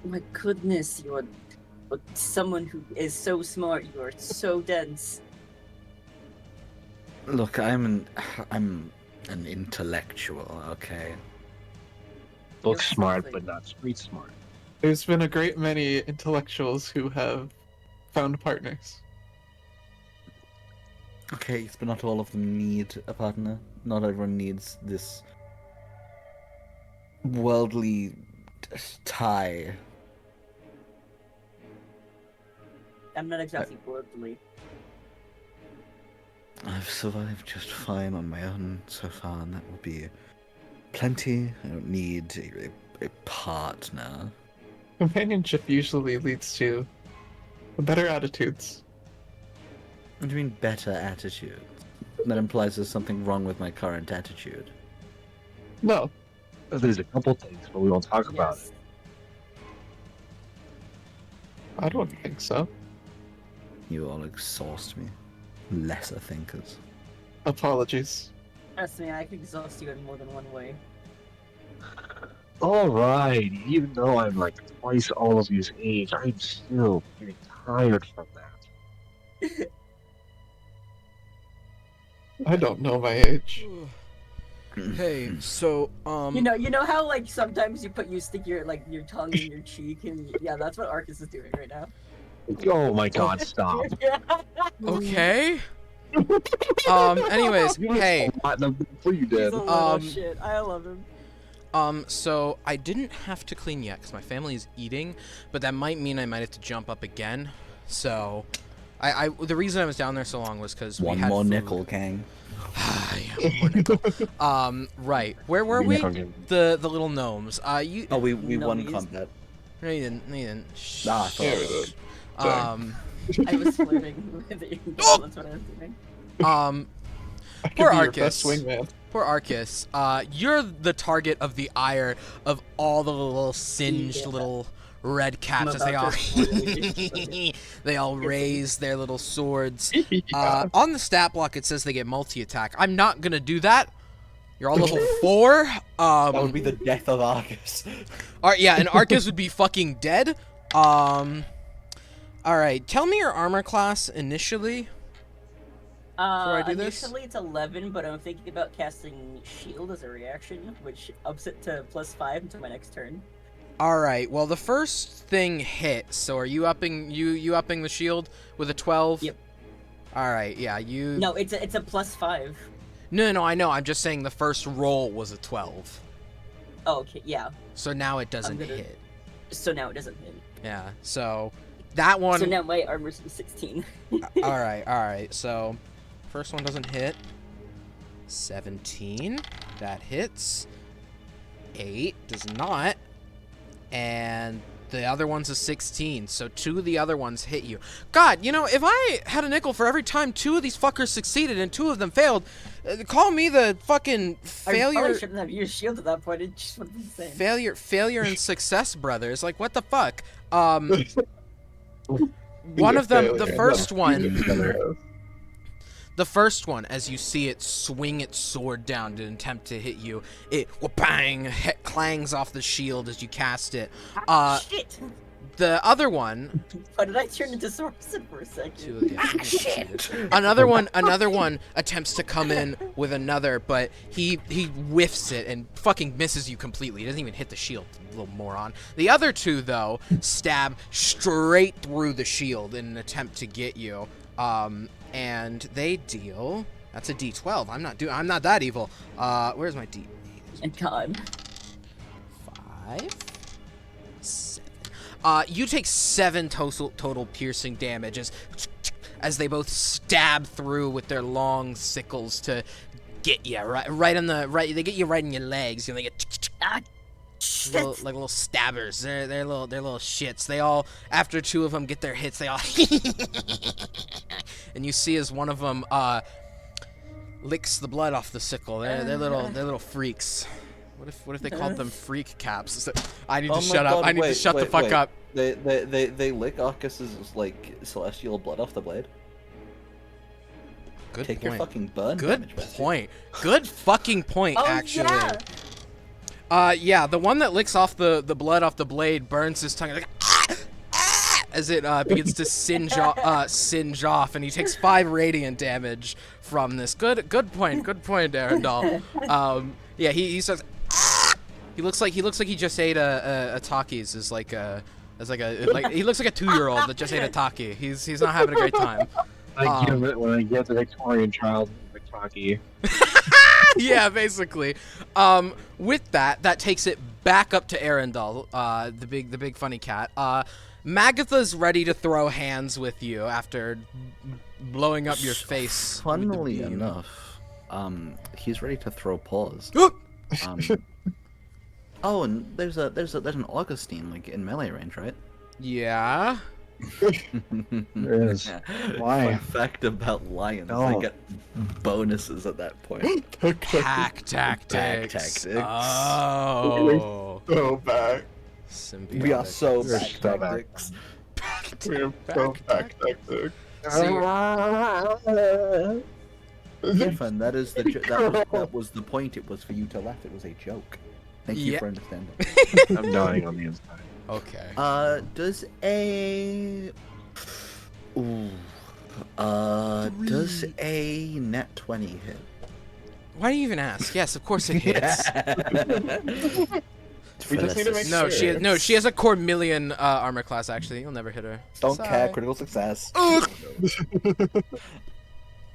My goodness, you're someone who is so smart. You are so dense. Look, I'm an intellectual, okay? Book You're smart, something. but not street smart. There's been a great many intellectuals who have found partners. Okay, but not all of them need a partner. Not everyone needs this worldly tie. I'm not exactly worldly. I've survived just fine on my own so far, and that will be plenty. I don't need a partner. Companionship usually leads to better attitudes. What do you mean better attitude? That implies there's something wrong with my current attitude. No, There's a couple things, but we won't talk about it. Yes. I don't think so. You all exhaust me. Lesser thinkers. Apologies. Trust me, I can exhaust you in more than one way. Alright, even though I'm like twice all of his age, I'm still getting tired from that. I don't know my age. Hey, so You know how like sometimes you stick your your tongue in your cheek, and yeah, that's what Arcus is doing right now. Oh my god, stop. okay. Anyways, hey. Before you He's did. a little Um, shit. I love him. So I didn't have to clean yet because my family is eating, but that might mean I might have to jump up again. So, the reason I was down there so long was because we One had more food. nickel, gang. Yeah, one more nickel. Right. Where were we? The little gnomes. You. Oh, we won Nummies. combat. No, you didn't. No, you didn't. Shh. Ah, I thought Yeah, it we was- did. Sorry. I was flirting with you. Oh! That's what I was doing. I could Poor be your Arcus. best wingman. Poor Arcus. You're the target of the ire of all the little singed Yeah. little red caps I'm as they all about to- they all raise their little swords. Yeah. On the stat block it says they get multi-attack. I'm not gonna do that. You're all level 4. That would be the death of Arcus. Yeah, and Arcus would be fucking dead. Alright, tell me your armor class initially. Before I do this? Initially it's 11, but I'm thinking about casting Shield as a reaction, which ups it to +5 until my next turn. Alright, well the first thing hit, so are you upping you upping the shield with a 12? Yep. Alright, yeah, you No, it's a +5. No, I know, I'm just saying the first roll was a 12. Oh, okay, yeah. So now it doesn't gonna- hit. So now it doesn't hit. Yeah, so that one So now my armor's 16. Alright, so first one doesn't hit. 17, that hits. 8 does not. And the other one's a 16, so 2 of the other ones hit you. God, you know, if I had a nickel for every time 2 of these fuckers succeeded and 2 of them failed, call me the fucking I probably failure, shouldn't have used Shield at that point. It just would have been insane. failure and success brothers. Like, what the fuck? One of them, the Failure. first one, The first one, as you see it swing its sword down to attempt to hit you, it bang clangs off the shield as you cast it. Shit! The other one, Why did I turn into Sorcerer for a second? another one attempts to come in with another, but he whiffs it and fucking misses you completely. He doesn't even hit the shield, little moron. The other two, though, stab straight through the shield in an attempt to get you. And they deal. That's a D12. I'm not that evil. Where's my D? And God. 5, 7. You take 7 total piercing damage as they both stab through with their long sickles to get you right on the right. They get you right in your legs. You know, they get little stabbers. They're little shits. They all, after 2 of them get their hits, they all and you see as one of them licks the blood off the sickle. They're little freaks. What if they called them freak caps? I need to shut up. I need to shut the fuck up. They lick Arcus's like celestial blood off the blade. Good Take point. your fucking burn Good damage, Bessie. point. Good fucking point, Oh, actually. yeah. Yeah, the one that licks off the blood off the blade burns his tongue like as it begins to singe off, and he takes 5 radiant damage from this. Good point, Arundel. Yeah, he starts. He looks like he just ate a Takis he looks like a 2-year-old that just ate a Taki. He's not having a great time. When I get the Victorian child, Taki. Yeah, basically. With that takes it back up to Arundel, the big funny cat. Magatha's ready to throw hands with you after blowing up your face. with the Funnily beam. enough, he's ready to throw paws. Oh, and there's an Augustine like in melee range, right? Yeah. There is. Why? Fun fact about lions: No. they get bonuses at that point. Pack tactics. tactics. Oh. So back. Symbiotic. We are so We're back so back. tactics. We're so back tactics. Stefan, that is that was the point. It was for you to laugh. It was a joke. Thank you Yeah. for understanding. I'm dying on the inside. Okay. Does a does a net 20 hit? Why do you even ask? Yes, of course it hits. We just need to make No, sure. she has a Cormillion armor class. Actually, you'll never hit her. Don't Sorry. care. Critical success.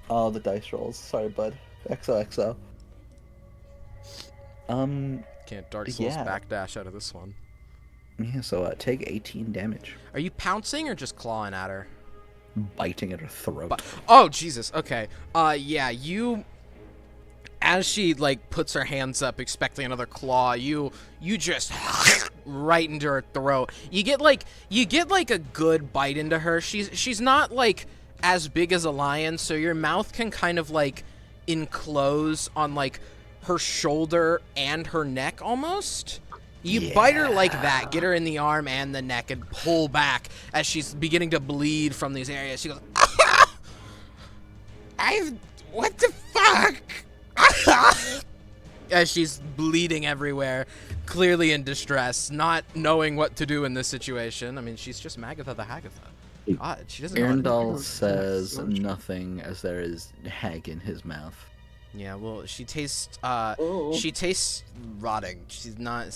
Oh, the dice rolls. Sorry, bud. XOXO. Can't Dark Souls Yeah. backdash out of this one. Yeah. So take 18 damage, Are you pouncing or just clawing at her? biting at her throat. Oh Jesus. Okay. Yeah. You. As she like puts her hands up, expecting another claw, you just right into her throat. You get like a good bite into her. She's not like as big as a lion, so your mouth can kind of like enclose on like her shoulder and her neck almost. You bite her like that, get her in the arm and the neck, and pull back as she's beginning to bleed from these areas. She goes, what the fuck? As she's bleeding everywhere, clearly in distress, not knowing what to do in this situation. I mean, she's just Magatha the Hagatha. God, she doesn't know. Arundel says nothing as there is hag in his mouth. Yeah, well, she tastes Oh. she tastes rotting. She's not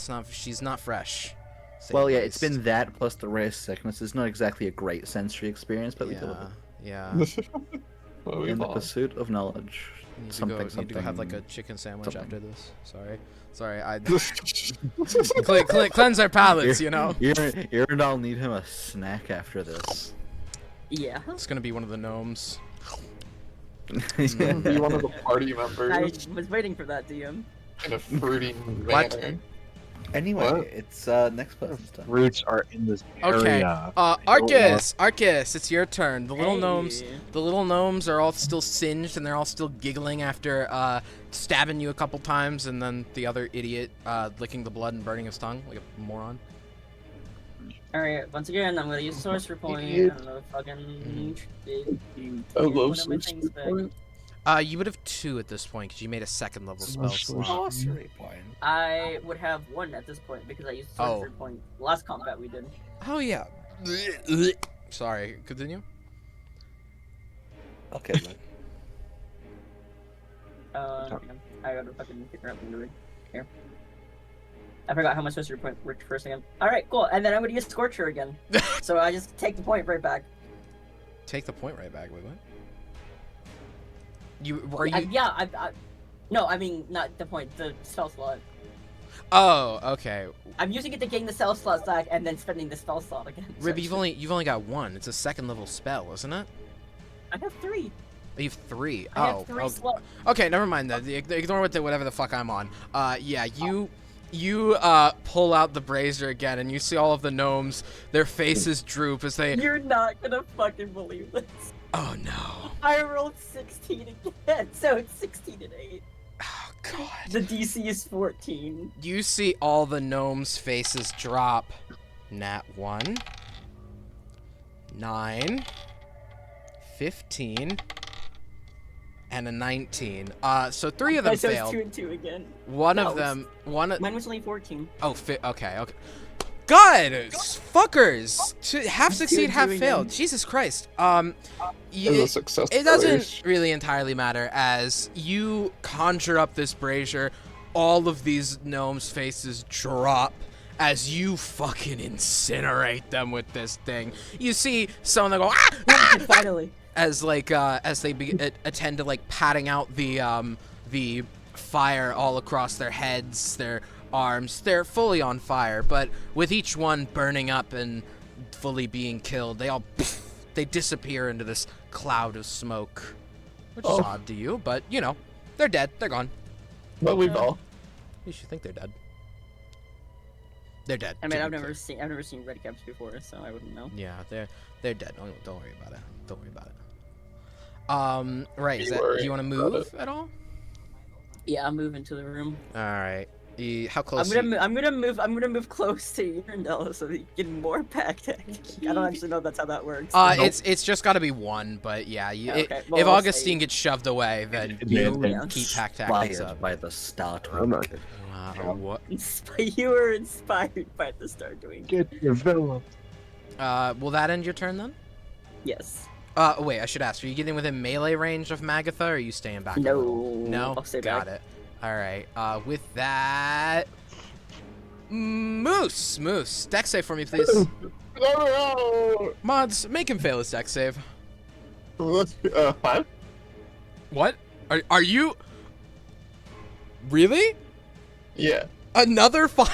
fresh. to say Well, the yeah, it's least. been that plus the rare sickness. It's not exactly a great sensory experience, but we Yeah, delivered. yeah. Well, we In the lost. pursuit of knowledge. Need to Something, go, need to go have like a something, chicken sandwich something. after this. Sorry, I cleanse our palates, you know. Arundel need him a snack after this. Yeah. It's gonna be one of the gnomes. Be one of the party members I was waiting for that, DM. in a fruity What? manner. Anyway, What? it's next person's turn. Roots are in this Okay. area. Arcus, it's your turn. The little gnomes, Hey. the little gnomes are all still singed and they're all still giggling after stabbing you a couple times, and then the other idiot licking the blood and burning his tongue like a moron. Alright, once again, I'm gonna use a sorcerer point. Idiot. I'm gonna fucking I love one of my things sorcery back. point. You would have 2 at this point because you made a 2nd level spell slot. Sorcery point. I would have 1 at this point because I used the sorcery point last combat we did. Oh yeah. Sorry. Continue. Okay, then. I gotta fucking figure out what I'm doing here. I forgot how much sorcery point worked first again. Alright, cool. And then I'm gonna use Scorcher again. So I just take the point right back. Take the point right back. Wait, what? You No, I mean not the point. The spell slot. Oh, okay. I'm using it to gain the spell slot back and then spending the spell slot again. Ribby, you've only got 1. It's a 2nd level spell, isn't it? I have 3. You have 3. I have 3 slots. Okay, never mind that. Ignore whatever the fuck I'm on. Yeah, you pull out the brazier again, and you see all of the gnomes. Their faces droop as they. You're not gonna fucking believe this. Oh no. I rolled 16 again, so it's 16 and 8. Oh god. The DC is 14. You see all the gnomes' faces drop. Nat 1. 9. 15. And a 19. So 3 of them So it's failed. 2 and 2 again. One No, of them. Mine was only 14. Oh, okay. God, fuckers! Half succeed, half doing fail. them. Jesus Christ. It was a success. It doesn't really entirely matter as you conjure up this brazier. All of these gnomes' faces drop as you fucking incinerate them with this thing. You see some of them go ah! Finally. As they attend to like patting out the fire all across their heads, their arms. They're fully on fire, but with each one burning up and fully being killed, they disappear into this cloud of smoke, which is odd to you, but you know, they're dead. They're gone. But we've all. You should think they're dead. They're dead. I mean, to I've be never clear. seen red caps before, so I wouldn't know. Yeah, they're dead. Don't worry about it. Don't worry about it. Right. Do you want to move at all? Yeah, I'll move into the room. All right. How close? I'm gonna move close to Urindel so that you get more pack tech. I don't actually know if that's how that works. It's just got to be 1, but yeah, Okay, well, if I'll Augustine say- gets shoved away, then Yeah. you keep pack tactics up. Inspired by the start. I'm not What? You were inspired by the Start Doing. get developed. Will that end your turn then? Yes. Wait, I should ask. Are you getting within melee range of Magatha, or are you staying back? No. No. I'll stay Got back. it. All right. With that, Moose, deck save for me, please. No! Mods, make him fail his deck save. 5? What? Are you really? Yeah. Another 5?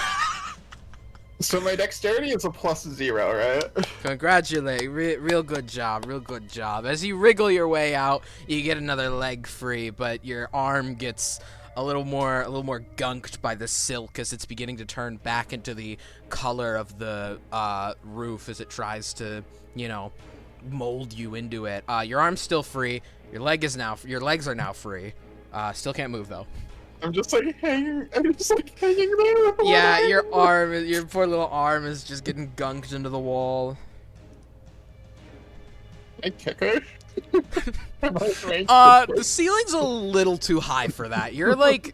So my dexterity is a +0, right? Congratulate, real good job, real good job. As you wriggle your way out, you get another leg free, but your arm gets a little more gunked by the silk as it's beginning to turn back into the color of the roof as it tries to, you know, mold you into it. Your arm's still free. Your legs are now free. Still can't move though. I'm just like hanging there. Yeah, your poor little arm is just getting gunked into the wall. I kick her. The ceiling's a little too high for that. You're like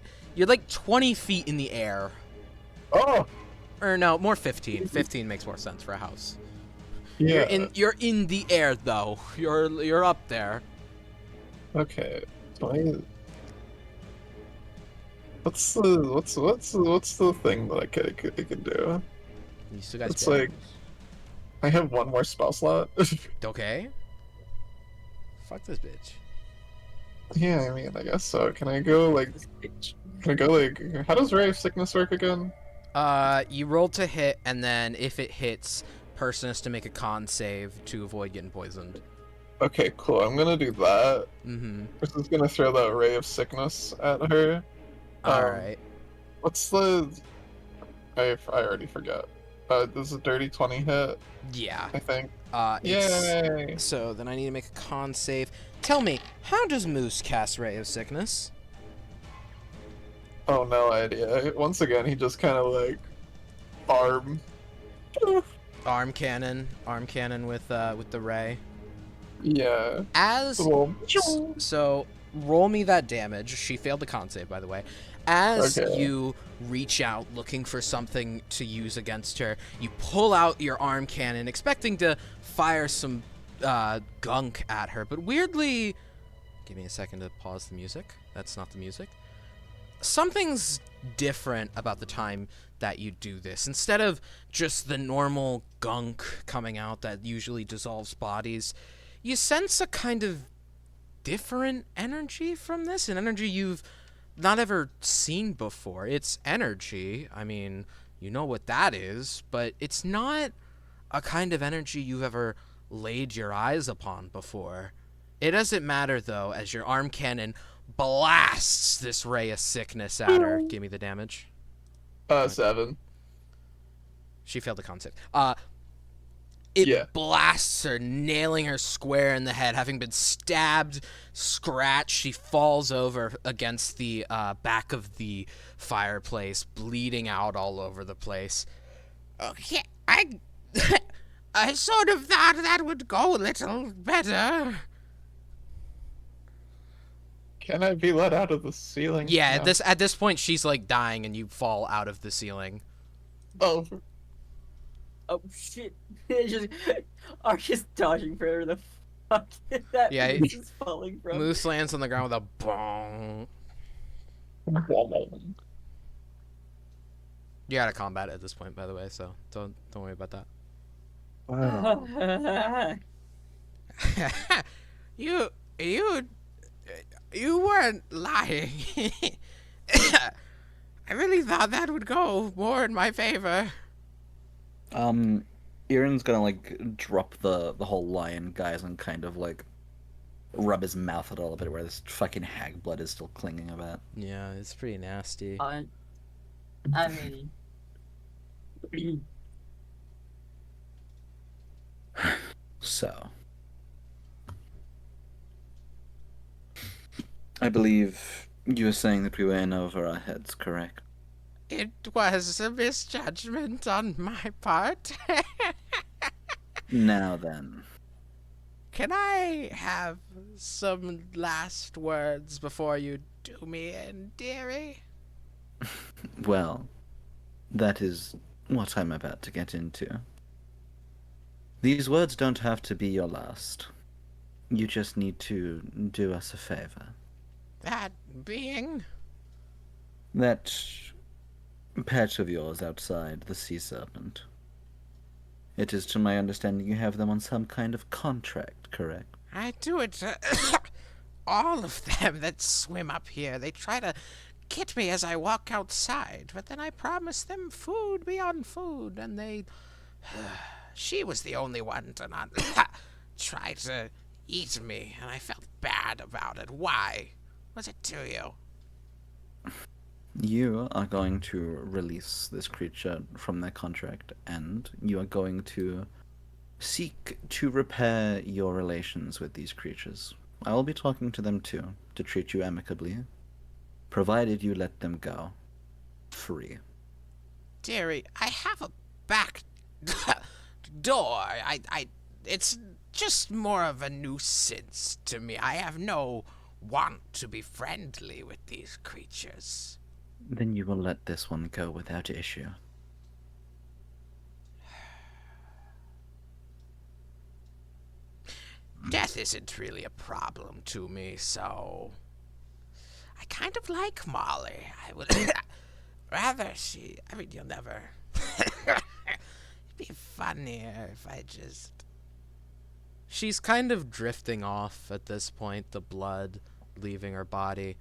20 feet in the air. Oh. Or no, more 15. 15 makes more sense for a house. Yeah. You're in the air though. You're up there. Okay. What's the thing that I could do? You still got It's like I have one more spell slot. okay. Fuck this bitch. Yeah, I mean, I guess so. Can I go like? How does Ray of Sickness work again? You roll to hit, and then if it hits, person has to make a con save to avoid getting poisoned. Okay, cool. I'm gonna do that. Mm-hmm. This is gonna throw that Ray of Sickness at her. All right. What's the? I already forgot. This is a dirty 20 hit, Yeah. I think. It's- Yay! So then I need to make a con save. Tell me, how does Moose cast Ray of Sickness? Oh, no idea. Once again, he just kind of like arm. Arm cannon with the ray. Yeah. As Well, so roll me that damage. She failed the con save, by the way. As Okay. you reach out looking for something to use against her, you pull out your arm cannon, expecting to fire some gunk at her. But weirdly, give me a second to pause the music. That's not the music. Something's different about the time that you do this. Instead of just the normal gunk coming out that usually dissolves bodies, you sense a kind of different energy from this, an energy you've not ever seen before. It's energy. I mean, you know what that is, but it's not a kind of energy you've ever laid your eyes upon before. It doesn't matter, though, as your arm cannon blasts this ray of sickness at her. Give me the damage. 7. She failed the concept. It Yeah. blasts her, nailing her square in the head. Having been stabbed, scratched, she falls over against the back of the fireplace, bleeding out all over the place. Okay, I sort of thought that would go a little better. Can I be let out of the ceiling? Yeah, No. at this point, she's like dying, and you fall out of the ceiling. Oh, Oh shit! It's just Ark is dodging for where the fuck that Yeah, moose is falling from. Moose lands on the ground with a bong. You're out of combat at this point, by the way, so don't worry about that. Wow. You weren't lying. I really thought that would go more in my favor. Aaron's gonna like drop the whole lion guys and kind of like rub his mouth a little bit where this fucking hag blood is still clinging about. Yeah, it's pretty nasty. I mean, So, I believe you were saying that we were in over our heads, correct? It was a misjudgment on my part. Now then, Can I have some last words before you do me in, dearie? well, that is what I'm about to get into. These words don't have to be your last. You just need to do us a favor. That being? That pet of yours outside, the sea serpent. It is to my understanding you have them on some kind of contract, correct? I do it to all of them that swim up here. They try to get me as I walk outside, but then I promise them food beyond food, and they... She was the only one to not try to eat me, and I felt bad about it. Why? Was it to you? You are going to release this creature from their contract, and you are going to seek to repair your relations with these creatures. I will be talking to them too, to treat you amicably, provided you let them go free. Dearie, I have a back door. It's just more of a nuisance to me. I have no want to be friendly with these creatures. Then you will let this one go without issue. Death isn't really a problem to me, so... I kind of like Molly. I would rather she... I mean, you'll never... It'd be funnier if I just... She's kind of drifting off at this point, the blood leaving her body.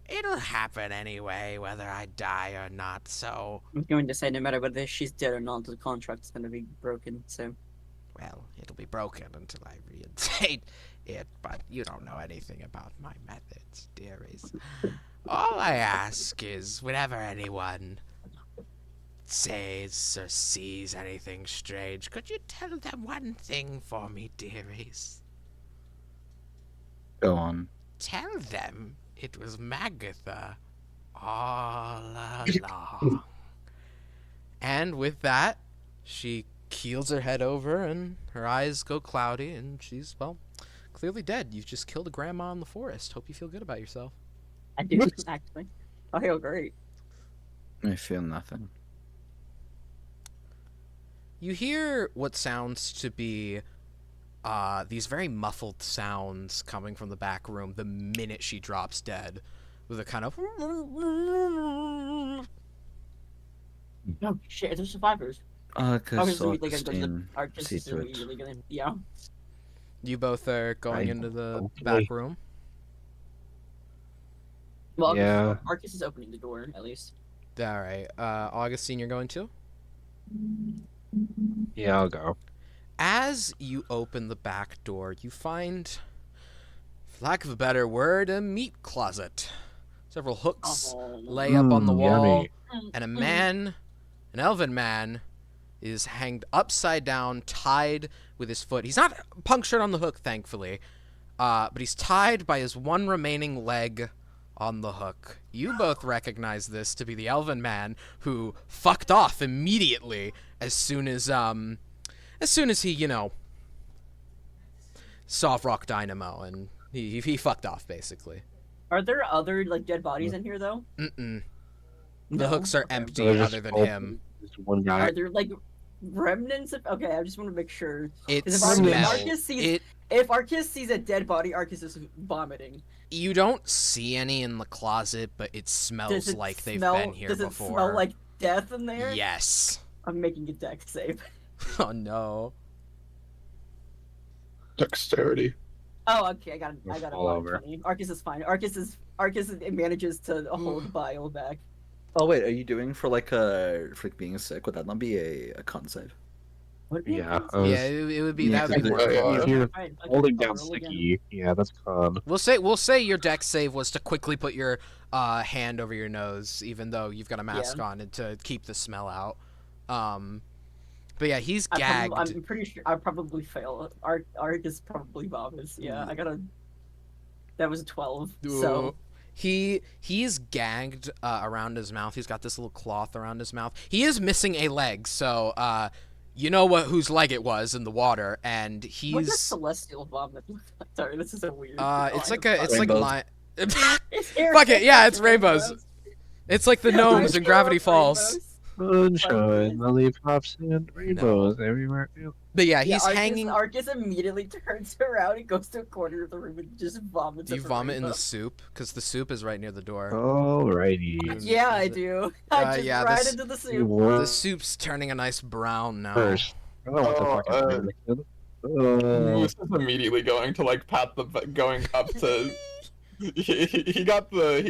It'll happen anyway, whether I die or not, so... I'm going to say no matter whether she's dead or not, the contract's going to be broken, so... Well, it'll be broken until I reinstate it, but you don't know anything about my methods, dearies. All I ask is, whenever anyone says or sees anything strange, could you tell them one thing for me, dearies? Go on. Tell them it was Magatha all along. And with that, she keels her head over and her eyes go cloudy and she's, well, clearly dead. You've just killed a grandma in the forest. Hope you feel good about yourself. I do, actually. I feel great. I feel nothing. You hear what sounds to be these very muffled sounds coming from the back room the minute she drops dead, with a kind of... Oh shit, they're survivors. Because Augustine Augustine see is to it. immediately gonna, yeah. You both are going into the Okay. back room. Well, Yeah. Arcus is opening the door, at least. All right. Augustine, you're going to? Yeah, I'll go. As you open the back door, you find, for lack of a better word, a meat closet. Several hooks Oh. lay up on the wall, Yummy. and a man, an elven man, is hanged upside down, tied with his foot. He's not punctured on the hook, thankfully, but he's tied by his one remaining leg on the hook. You both recognize this to be the elven man who fucked off immediately as soon as he, you know, saw Rock Dynamo, and he fucked off, basically. Are there other, like, dead bodies in here, though? Mm-mm. No? The hooks are Okay. empty They're other than open. him. Just one guy. Are there, like, remnants of... Okay, I just want to make sure. It 'Cause smells. If Arcus sees a dead body, Arcus is vomiting. You don't see any in the closet, but it smells Does it like they've smell, been here does before. it smell like death in there? Yes. I'm making a dex save. Oh no. Dexterity. Oh, okay, I got a Fall over. 20. Arcus is fine. Arcus manages to hold bile back. Oh wait, are you doing for like being sick? Would that not be a con save? What did Yeah. I Yeah, it would be Yeah, that. Would be because more it- con. If you're Fine, okay, holding I'll down roll again. sticky, yeah, that's con. We'll say your dex save was to quickly put your hand over your nose, even though you've got a mask on, and to keep the smell out. But yeah, he's gagged. I'm pretty sure I probably fail. Arcus probably vomits. Yeah, I gotta. That was a 12. So He's gagged around his mouth. He's got this little cloth around his mouth. He is missing a leg, so you know whose leg it was in the water, and he's what does celestial vomit look like? Sorry, this is a weird. it's like Rainbows. Fuck it, yeah, it's rainbows. It's like the gnomes in Gravity Falls. Sunshine, lollipops, and rainbows everywhere. But yeah, he's hanging. Arcus immediately turns around and goes to a corner of the room and just vomits. Do you up a vomit in the rainbow. soup? Because the soup is right near the door. Alrighty. Yeah, I do. I just yeah, right this- into the You soup. were The soup's turning a nice brown now. first. I don't want Oh, to fucking. Moose is immediately going to like pat going up to. He got the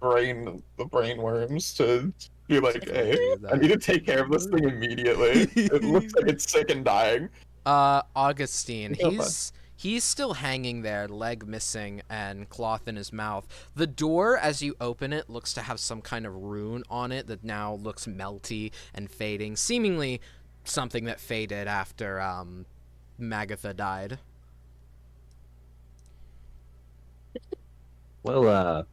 brain worms to be like, hey, I need to take care of this thing immediately. It looks like it's sick and dying. Augustine, Yeah, he's still hanging there, leg missing and cloth in his mouth. The door, as you open it, looks to have some kind of rune on it that now looks melty and fading, seemingly something that faded after Magatha died. Well,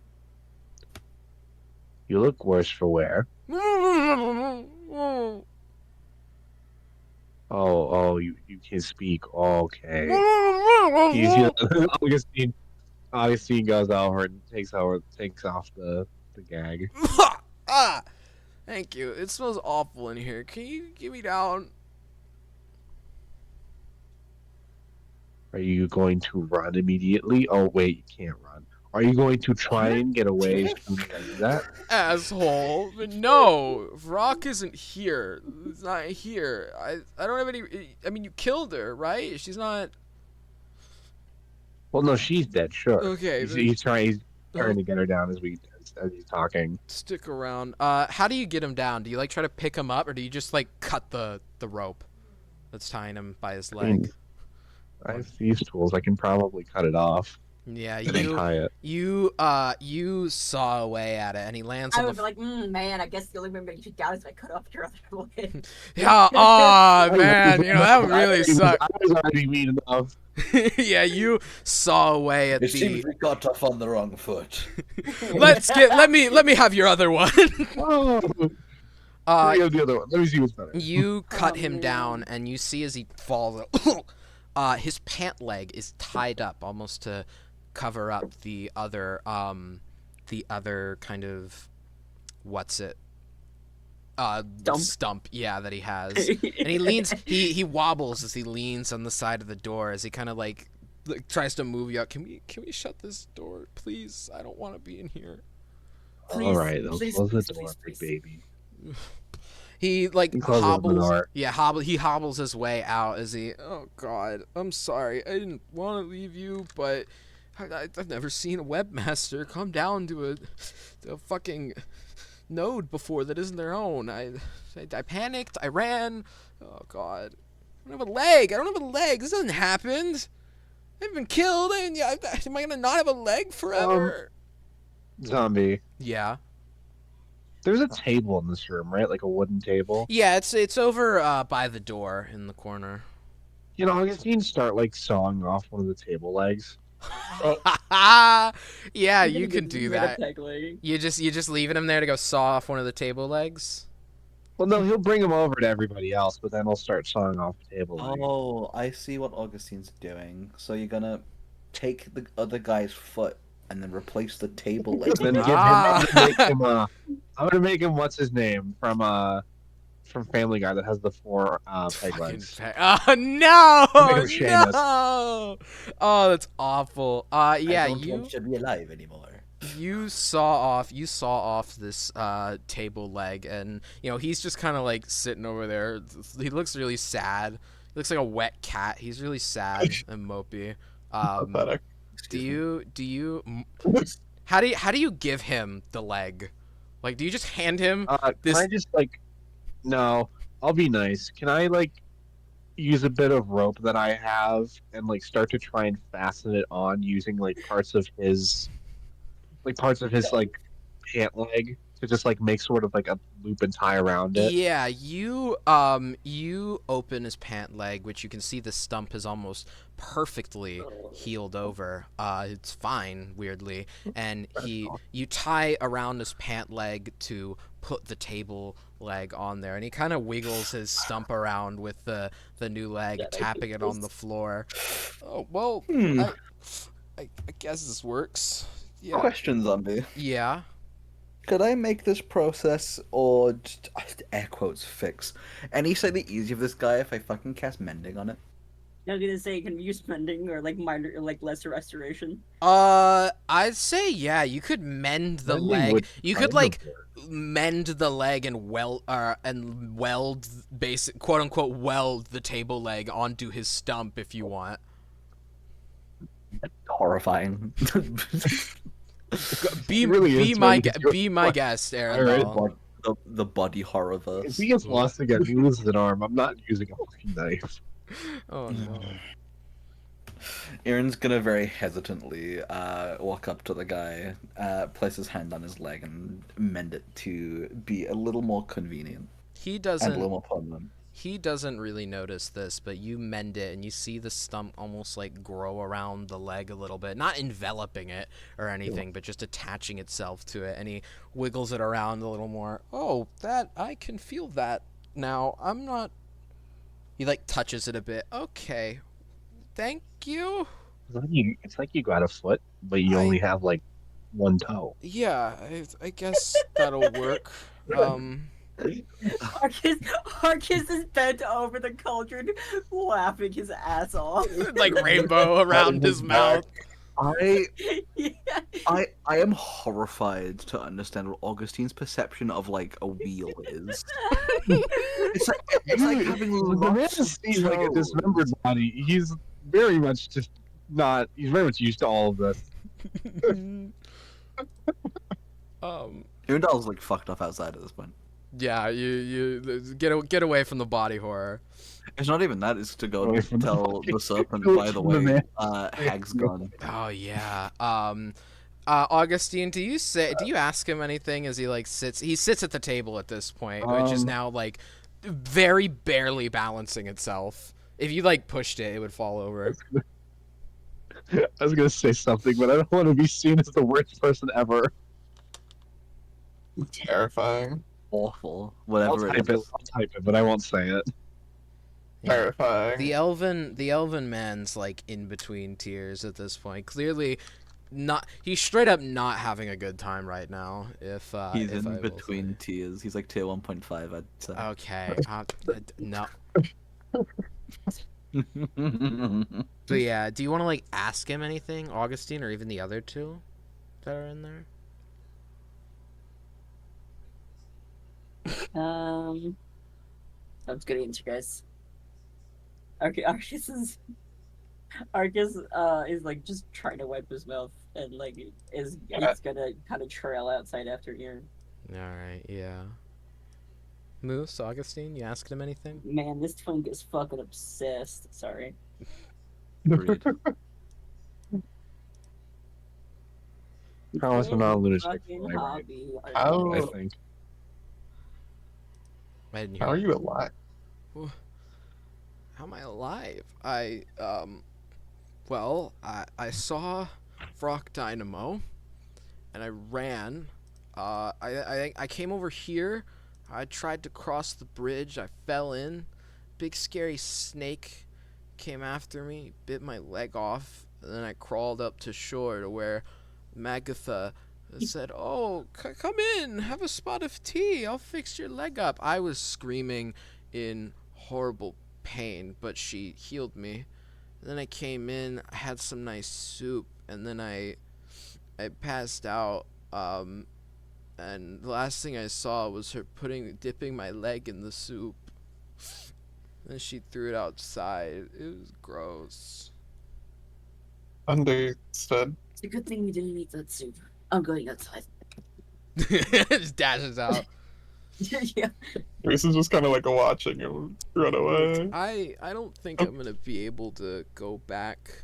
you look worse for wear. Oh, you can speak. Okay. Augustine goes over and takes off the gag. Ah, thank you. It smells awful in here. Can you get me down? Are you going to run immediately? Oh wait, you can't run. Are you going to try and get away from that? Asshole. But no, Rock isn't here. It's not here. I don't have any. I mean, you killed her, right? She's not. Well, no, she's dead. Sure. Okay. He's trying to get her down as he's talking. Stick around. How do you get him down? Do you like try to pick him up, or do you just like cut the rope that's tying him by his leg? I have these tools. I can probably cut it off Yeah, and untie it. you saw away at it, and he lands I on would the. be like, man, I guess the only way to get you down is if I cut off your other leg. Yeah. Oh man, you know that would really suck. I was already mean enough. Yeah, you saw away at It the. seems we got off on the wrong foot. Let me have your other one. Oh, Let me go the other one. Let me see what's better. You cut him man. down, and you see as he falls, his pant leg is tied up almost to cover up the other kind of stump, yeah, that he has. And he leans, he wobbles as he leans on the side of the door as he kind of like tries to move you out. Can we shut this door, please? I don't want to be in here. Please, All right, they'll please, close the please, door, please, big baby. He like You close the hobbles. door. Yeah, he hobbles his way out as he. Oh God, I'm sorry. I didn't want to leave you, but I've never seen a webmaster come down to a fucking node before that isn't their own. I panicked. I ran. Oh God, I don't have a leg. I don't have a leg. This hasn't happened. I've been killed. And yeah, am I gonna not have a leg forever? Zombie. Yeah. There's a table in this room, right? Like a wooden table. Yeah, it's over by the door in the corner. You know, I guess you can start like sawing off one of the table legs. Yeah, you could do Rid of that. peg leg. You just leaving him there to go saw off one of the table legs? Well, no, he'll bring them over to everybody else, but then he'll start sawing off the table legs. Oh, I see what Augustine's doing. So you're gonna take the other guy's foot and then replace the table leg. Then give him. Ah. I'm gonna make him. What's his name from Family Guy that has the four peg Fucking legs. oh no! Make him Seamus. No! Oh, that's awful. Yeah, I don't want to be alive anymore. you saw off this table leg, and you know he's just kind of like sitting over there. He looks really sad. He looks like a wet cat. He's really sad and mopey. Pathetic. Do you how do you give him the leg? Like, do you just hand him this? Can I just like? No, I'll be nice. Can I like use a bit of rope that I have and like start to try and fasten it on using like parts of his like pant leg to just like make sort of like a loop and tie around it? Yeah, you open his pant leg, which you can see the stump is almost perfectly healed over. It's fine, weirdly, and you tie around his pant leg to put the table leg on there, and he kind of wiggles his stump around with the new leg, tapping it on the floor. Oh well, I guess this works. Yeah. Question, zombie. Yeah. Could I make this process, or just, air quotes, fix, any slightly easier for this guy if I fucking cast mending on it? I was gonna say, can you use mending or like minor or like lesser restoration? I'd say yeah. You could mend the Mending leg. would You could kind of like work. mend the leg and weld basic quote unquote weld the table leg onto his stump if you want. Horrifying. Be really is my trying to do it. be my guest, Aaron. Alright. though. the body horror If verse. he gets lost again, he loses an arm. I'm not using a fucking knife. Oh no. Aaron's gonna very hesitantly walk up to the guy, place his hand on his leg, and mend it to be a little more convenient He and a little doesn't. more permanent. He doesn't really notice this, but you mend it and you see the stump almost like grow around the leg a little bit, not enveloping it or anything, but just attaching itself to it. And he wiggles it around a little more. Oh, that I can feel that now. I'm not. He like touches it a bit. Okay, thank you. It's like you got a foot, but you only have like one toe. Yeah, I guess that'll work. Arcus is bent over the cauldron, laughing his ass off. Like rainbow around his mouth. I Yeah. I am horrified to understand what Augustine's perception of like a wheel is. It's like having The man lots sees like a toes. dismembered body. He's very much just not. He's very much used to all of this. Irindale's like fucked up outside at this point. Yeah, you get away from the body horror. It's not even that, it's to go Away from the tell fucking- the serpent, Go by the from the way, man. Hag's gone. Oh yeah. Augustine, do you ask him anything as he like sits? He sits at the table at this point, which is now like very barely balancing itself. If you like pushed it, it would fall over. I was gonna say something, but I don't want to be seen as the worst person ever. Terrifying. awful. I'll Whatever it type it. is. I'll type it, but I won't say it. Terrifying. The elven man's like in between tears at this point. Clearly, he's straight up not having a good time right now. He's if I in will between say. tiers. He's like tier 1.5, I'd say. Okay. No. But yeah, do you want to like ask him anything, Augustine, or even the other two that are in there? That's good answer, guys. Arcus is like just trying to wipe his mouth and like he's gonna kind of trail outside after Ian. All right. Yeah. Moose, Augustine, you asked him anything? Man, this twink is fucking obsessed. Sorry. Agreed. Carlos, I'm not a lunatic. Fucking Right, hobby. How- I think. I didn't How hear. are you alive? How am I alive? Well, I saw Frog Dynamo, and I ran. I came over here. I tried to cross the bridge. I fell in. Big scary snake came after me, bit my leg off, and then I crawled up to shore to where Magatha said, "Oh, come in, have a spot of tea. I'll fix your leg up." I was screaming in horrible pain, but she healed me. And then I came in, I had some nice soup, and then I passed out. And the last thing I saw was her dipping my leg in the soup. Then she threw it outside. It was gross. Understood. It's a good thing you didn't eat that soup. I'm going outside. Just dashes out. Yeah. Reese is just kind of like watching him run away. I don't think I'm gonna be able to go back.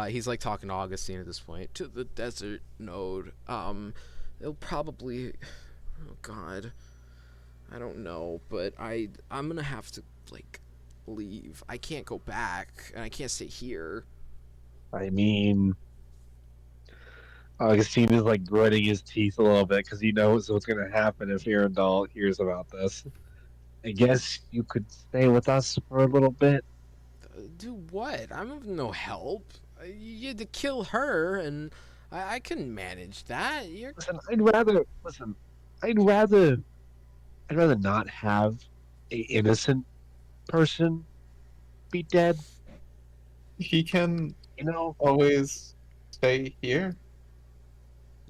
He's like talking to Augustine at this point, to the desert node. It'll probably, oh god, I don't know, but I'm gonna have to like leave. I can't go back, and I can't stay here. I mean, Augustine is like gritting his teeth a little bit because he knows what's going to happen if Arendelle hears about this. I guess you could stay with us for a little bit. Do what? I'm of no help. You had to kill her, and I can manage that. Listen, I'd rather not have a innocent person be dead. He can You know, always stay here.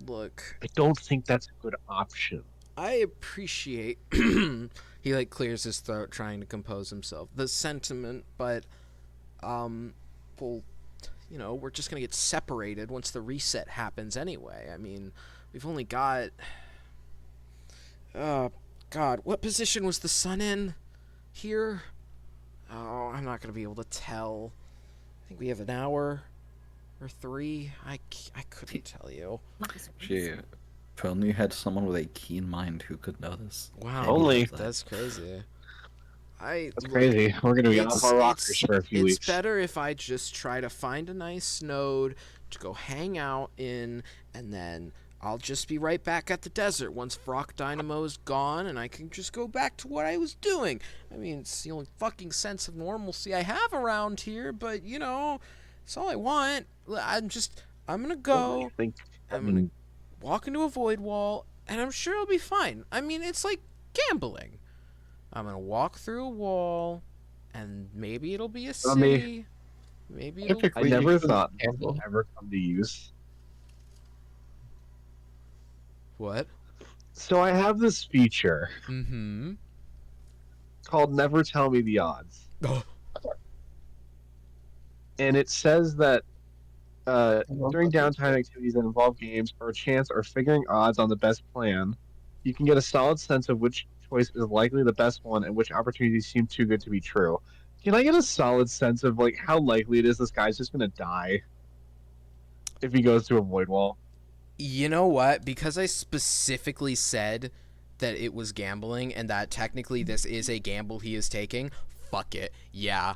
Look, I don't think that's a good option. I appreciate he like clears his throat trying to compose himself. The sentiment, but well, you know, we're just going to get separated once the reset happens anyway. I mean, we've only got god, what position was the sun in here? Oh, I'm not going to be able to tell. I think we have an hour or 3. I couldn't tell you. Gee, if only you had someone with a keen mind who could know this. Wow, Only. that's crazy. That's crazy. We're gonna be off our rockers for a few weeks. It's better if I just try to find a nice node to go hang out in, and then I'll just be right back at the desert once Frog Dynamo's gone, and I can just go back to what I was doing. I mean, it's the only fucking sense of normalcy I have around here, but, you know, it's all I want. I'm gonna go, I'm gonna walk into a void wall, and I'm sure I'll be fine. I mean, it's like gambling. I'm gonna walk through a wall, and maybe it'll be a city. Maybe it'll... I never thought this would ever come to use. What? So I have this feature Mm-hmm. called Never Tell Me the Odds. Oh. And it says that during downtime activities that involve games or chance or figuring odds on the best plan, you can get a solid sense of which choice is likely the best one and which opportunities seem too good to be true. Can I get a solid sense of like how likely it is this guy's just gonna die if he goes through a void wall? You know what? Because I specifically said that it was gambling and that technically this is a gamble he is taking, fuck it. Yeah.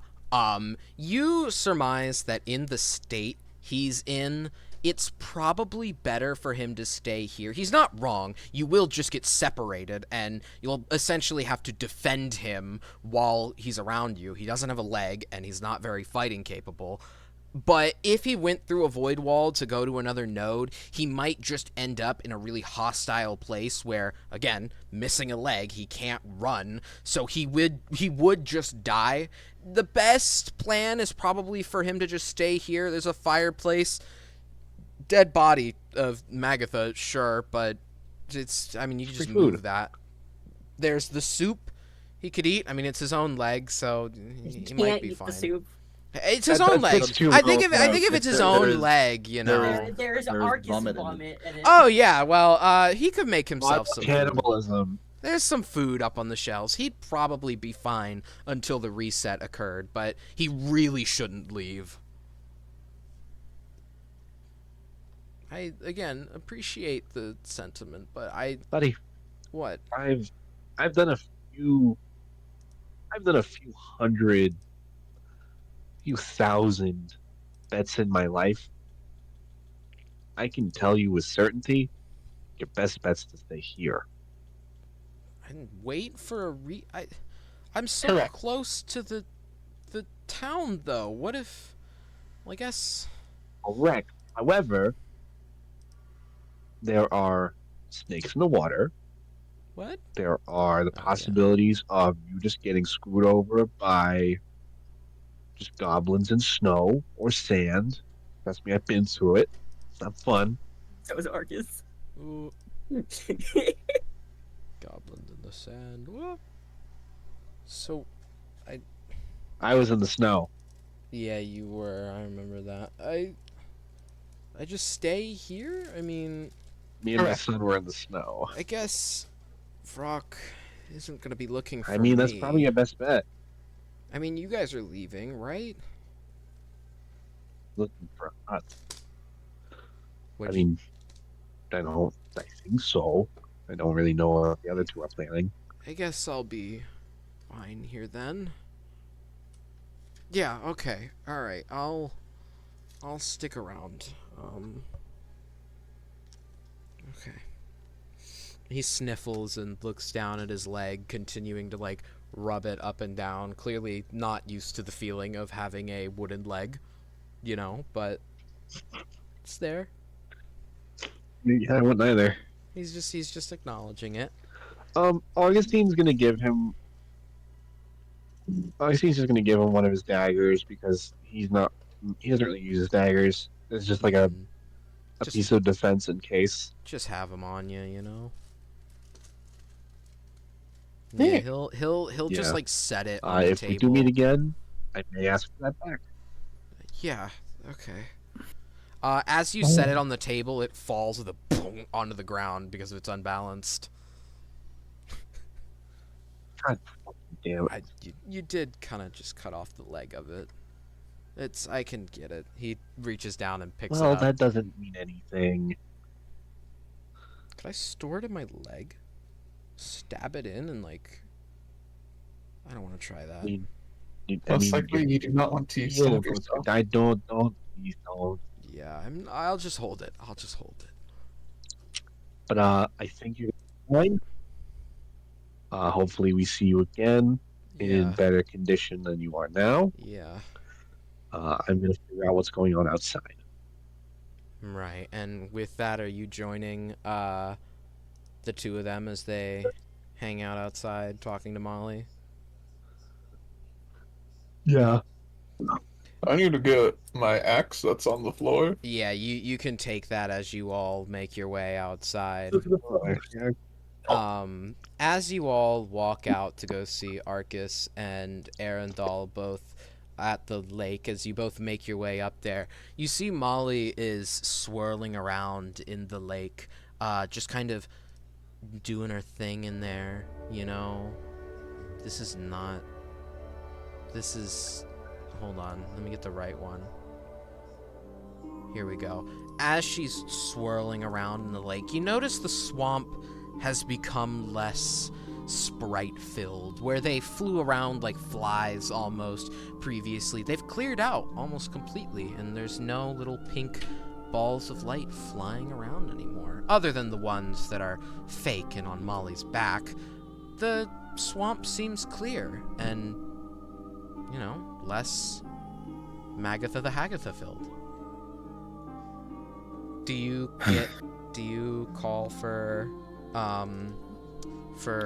You surmise that in the state he's in, it's probably better for him to stay here. He's not wrong. You will just get separated, and you'll essentially have to defend him while he's around you. He doesn't have a leg, and he's not very fighting capable. But if he went through a void wall to go to another node, he might just end up in a really hostile place where, again, missing a leg, he can't run, so he would just die. The best plan is probably for him to just stay here. There's a fireplace. Dead body of Magatha, sure, but it's, I mean, you can just move that. There's the soup he could eat. I mean, it's his own leg, so he might be fine. The soup. It's his own leg. I think if it's his own is- leg, you know. There's Arcus vomit in it. vomit. In it. Oh yeah, well, he could make himself some food. Cannibalism. There's some food up on the shelves. He'd probably be fine until the reset occurred, but he really shouldn't leave. I again appreciate the sentiment, but Buddy, what? I've done a few hundred, few thousand bets in my life. I can tell you with certainty, your best bet's to stay here. And wait for a I'm so Correct. close to the town though. What if? Well, I guess. Correct. However, there are snakes in the water. What? There are the yeah. possibilities of you just getting screwed over by just goblins in snow or sand. Trust me, I've been through it. It's not fun. That was Arcus. Ooh, goblins in the sand. Whoa. So, I was in the snow. yeah, you were. I remember that. I just stay here. I mean, Me and my son were in the snow. I guess Vrock isn't gonna be looking for I mean, that's me. probably your best bet. I mean, you guys are leaving, right? Looking for us. I What'd mean, I think so. I don't really know what the other two are planning. I guess I'll be fine here then. Yeah, okay. Alright, I'll stick around. Okay. He sniffles and looks down at his leg, continuing to like rub it up and down, clearly not used to the feeling of having a wooden leg, you know, but it's there. Yeah, I wouldn't either. He's just acknowledging it. Augustine's just gonna give him one of his daggers because he doesn't really use his daggers. It's just like a Just- piece of defense in case. Just have him on you, you know. Yeah. Yeah, he'll Yeah. just like set it on the If table. we do meet again, I may ask for that back. Yeah, okay. As you set it on the table, it falls with a boom onto the ground because it's unbalanced. God damn it. You did kind of just cut off the leg of it. I can get it. He reaches down and picks it Well, up. that doesn't mean anything. Could I store it in my leg? Stab it in and like... I don't want to try that. Most likely, you do not want to stab yourself. I don't, please don't. Yeah, I'll just hold it. I'll just hold it. But I think you're fine. Hopefully, we see you again in Yeah. better condition than you are now. Yeah. I'm gonna figure out what's going on outside. Right, and with that, are you joining the two of them as they hang out outside talking to Molly? Yeah. I need to get my axe that's on the floor. Yeah, you can take that as you all make your way outside. As you all walk out to go see Arcus and Arundel both at the lake, as you both make your way up there, you see Molly is swirling around in the lake, just kind of doing her thing in there, you know. Hold on, let me get the right one. Here we go. As she's swirling around in the lake, you notice the swamp has become less sprite-filled, where they flew around like flies almost previously. They've cleared out almost completely, and there's no little pink balls of light flying around anymore. Other than the ones that are fake and on Molly's back, the swamp seems clear and, less Magatha the Hagatha filled. Do you call for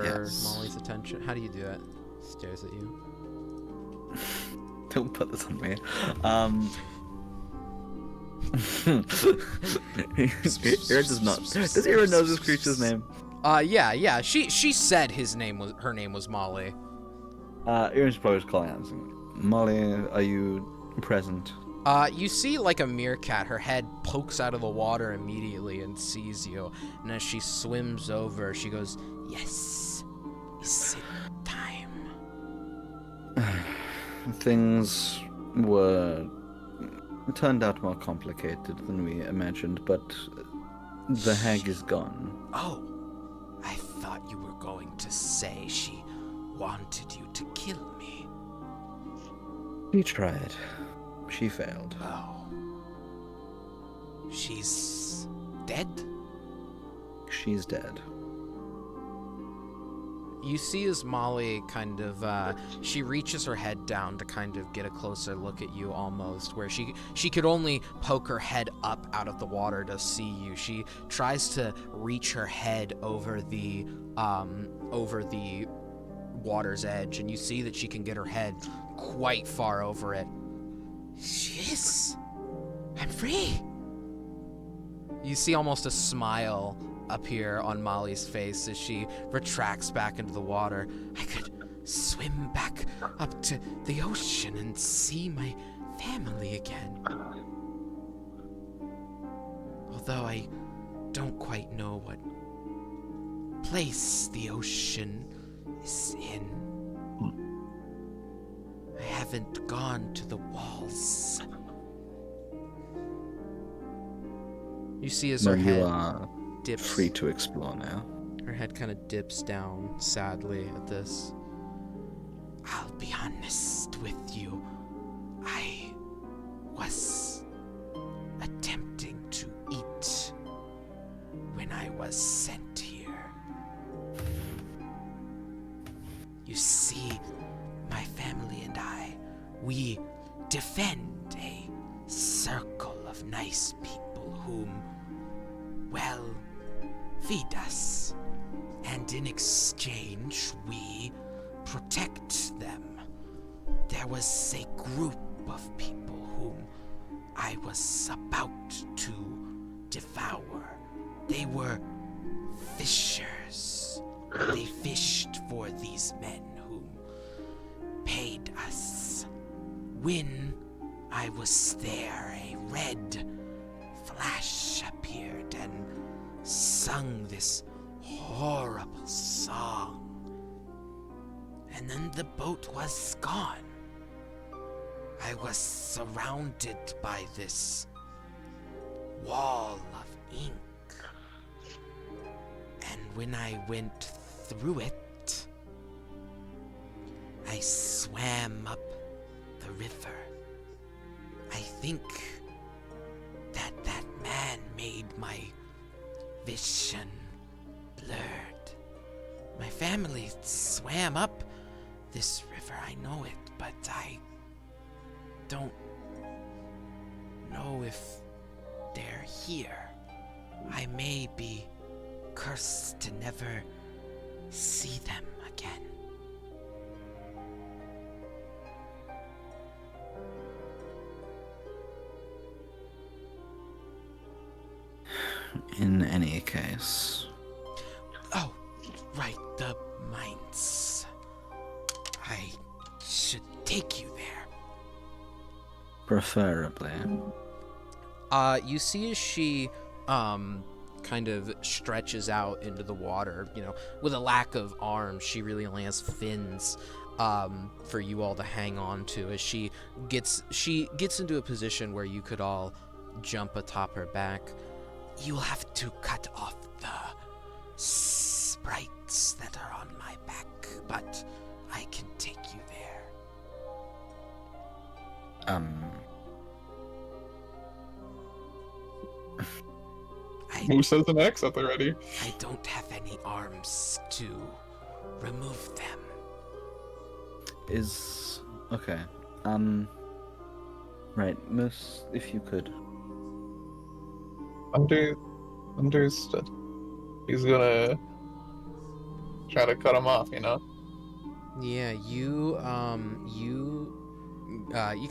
Yes. Molly's attention? How do you do it? Stares at you. Don't put this on me. Ira does not. Does Ira know this creature's name? Yeah. She said her name was Molly. Ira's probably just calling out and saying, Molly, are you present? You see like a meerkat, her head pokes out of the water immediately and sees you. And as she swims over, she goes, "Yes, is it time?" Things turned out more complicated than we imagined, but the hag is gone. Oh, I thought you were going to say she wanted you to kill me. She tried. She failed. Oh. She's dead? She's dead. You see as Molly kind of, she reaches her head down to kind of get a closer look at you almost, where she could only poke her head up out of the water to see you. She tries to reach her head over the water's edge, and you see that she can get her head quite far over it. Yes, I'm free. You see almost a smile appear on Molly's face as she retracts back into the water. I could swim back up to the ocean and see my family again. Although I don't quite know what place the ocean is in. I haven't gone to the walls. You see as her You head are dips. free to explore now. Her head kind of dips down sadly at this. I'll be honest with you. I was attempting to eat when I was sent here. You see, my family and I, we defend a circle of nice people whom, well, feed us. And in exchange, we protect them. There was a group of people whom I was about to devour. They were fishers. They fished for these men whom paid us. When I was there, a red flash appeared and sung this horrible song. And then the boat was gone. I was surrounded by this wall of ink. And when I went through it, I swam up the river. I think that man made my vision blurred. My family swam up this river, I know it, but I don't know if they're here. I may be cursed to never see them again. In any case, Oh, right, the mines. I should take you there. preferably. You see as she, kind of stretches out into the water, with a lack of arms, she really only has fins, for you all to hang on to as she gets into a position where you could all jump atop her back. You'll have to cut off the sprites that are on my back, but I can take you there. Moose has an axe at the ready. I don't have any arms to remove them. Okay. Right, Moose, if you could. Understood. He's gonna try to cut him off, you know? Yeah, you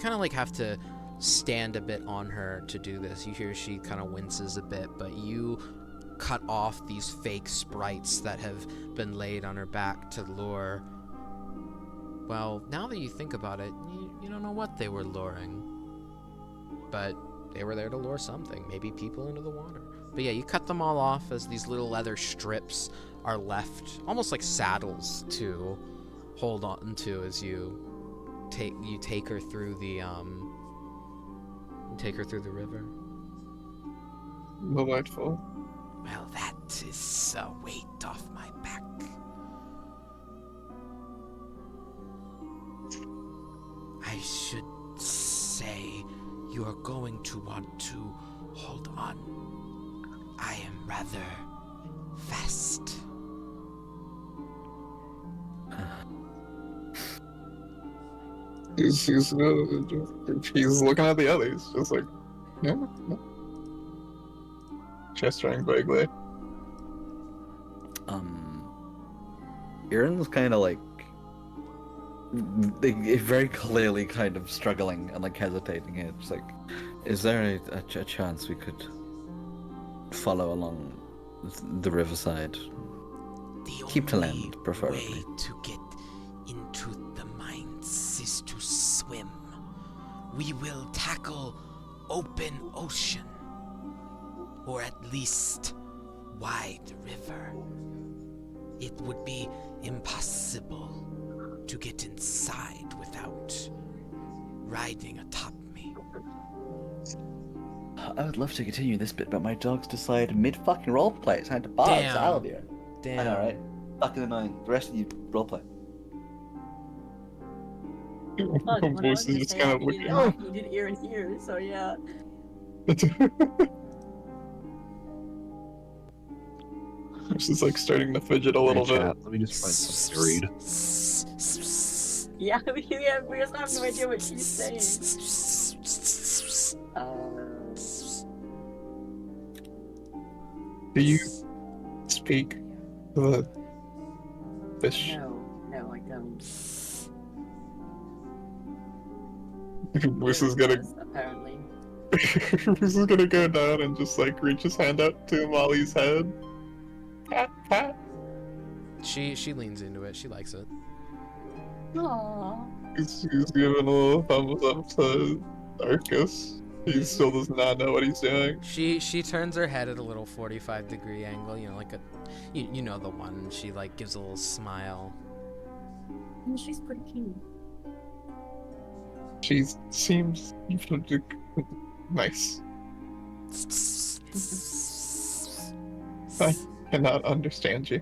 kind of like have to stand a bit on her to do this. You hear she kind of winces a bit, but you cut off these fake sprites that have been laid on her back to lure. Well, now that you think about it, you don't know what they were luring. But they were there to lure something, maybe people into the water. But yeah, you cut them all off as these little leather strips are left, almost like saddles to hold on to as you take her through the river. Delightful. Well, that is a weight off my back. I should say you are going to want to hold on. I am rather fast. He's looking at the others, just like, yeah. Gesturing vaguely. Aaron's kind of like very clearly kind of struggling and like hesitating here. It's like, is there a chance we could follow along the riverside? Keep to land, preferably. The only way to get into the mines is to swim. We will tackle open ocean, or at least wide river. It would be impossible to get inside without riding atop me. I would love to continue this bit, but my dogs decide mid-fucking roleplay. It's time to bar us out of here. Damn. I know, right? Fucking annoying. The rest of you roleplay. Fuck, when I Moose was is gonna just say kind it, of you did- looking. You did ear and ear, so yeah. She's like starting to fidget a little Hey, bit. chat, let me just find something to read. Yeah, we just have no idea what she's saying. Do you speak the fish? No, I don't. Moose is gonna Apparently. Moose is gonna go down and just like reach his hand up to Molly's head. Pat, pat. She leans into it. She likes it. Aww. He's giving a little thumbs up to Arcus. He still does not know what he's doing. She turns her head at a little 45-degree angle, you know, like you know the one. She like gives a little smile. She's pretty cute. She seems nice. I cannot understand you.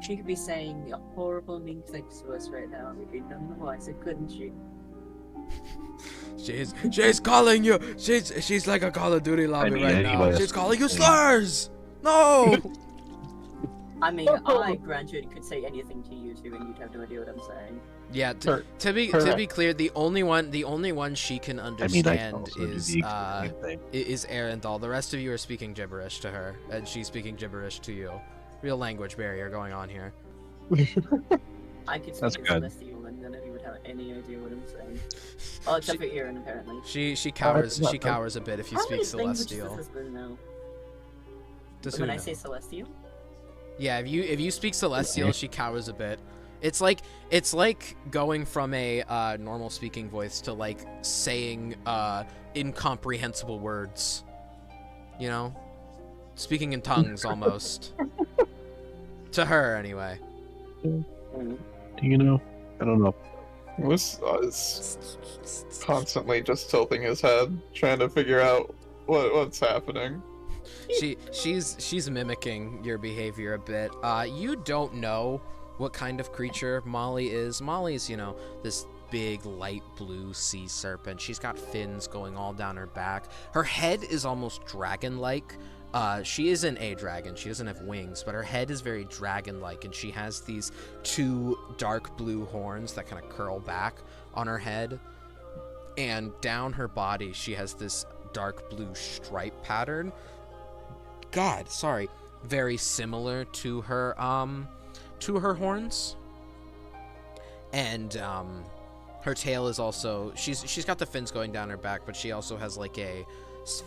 She could be saying horrible mean things to us right now. We'd be none the wiser, couldn't she? She's calling you. She's like a Call of Duty lobby mean, right now. anyway, She's calling you yeah. slurs. No. I mean, I, granted, could say anything to you two, and you'd have no idea what I'm saying. Yeah. Her- To be clear, the only one she can I understand mean, I can also do is the exact same thing. is Arendelle. The rest of you are speaking gibberish to her, and she's speaking gibberish to you. Real language barrier going on here. I could That's speak good. in Celestial, and none of you would have any idea what I'm saying. Oh, except for Aaron, apparently. She cowers. not She bad. cowers a bit if you How speak many languages Celestial. does this bird know? Does who When I know? say Celestial? Yeah, if you speak Celestial, she cowers a bit. It's like going from a normal speaking voice to like saying incomprehensible words. You know, speaking in tongues almost. To her, anyway. You know, I don't know. Moose is constantly just tilting his head, trying to figure out what's happening. She's mimicking your behavior a bit. You don't know what kind of creature Molly is. Molly's, you know, this big light blue sea serpent. She's got fins going all down her back. Her head is almost dragon-like, She isn't a dragon. She doesn't have wings, but her head is very dragon-like, and she has these 2 dark blue horns that kind of curl back on her head. And down her body, she has this dark blue stripe pattern. God, sorry. Very similar to her horns. And her tail is also, she's got the fins going down her back, but she also has like a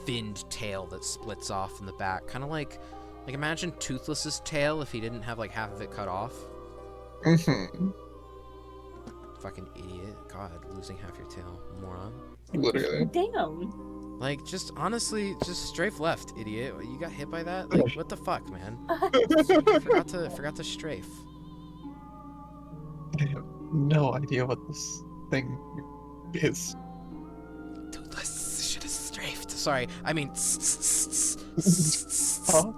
finned tail that splits off in the back, kind of like imagine Toothless's tail if he didn't have like half of it cut off. Fucking idiot. God, losing half your tail, moron. Literally. Damn. Like, just honestly, just strafe left, idiot. You got hit by that? Like, what the fuck, man? forgot to strafe. I have no idea what this thing is. Toothless should have strafed. Sorry, I mean. Huh?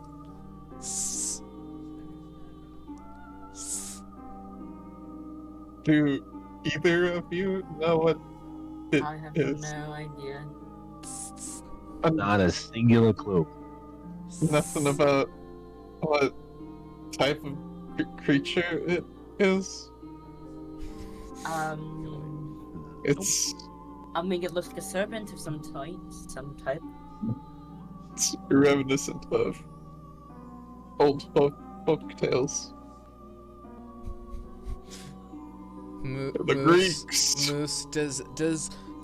Do either of you know what it I have is? no idea. Not a singular clue. Nothing about what type of creature it is. It's I mean, it looks like a serpent of some type. it's reminiscent of old folk tales. The Greeks. Moose,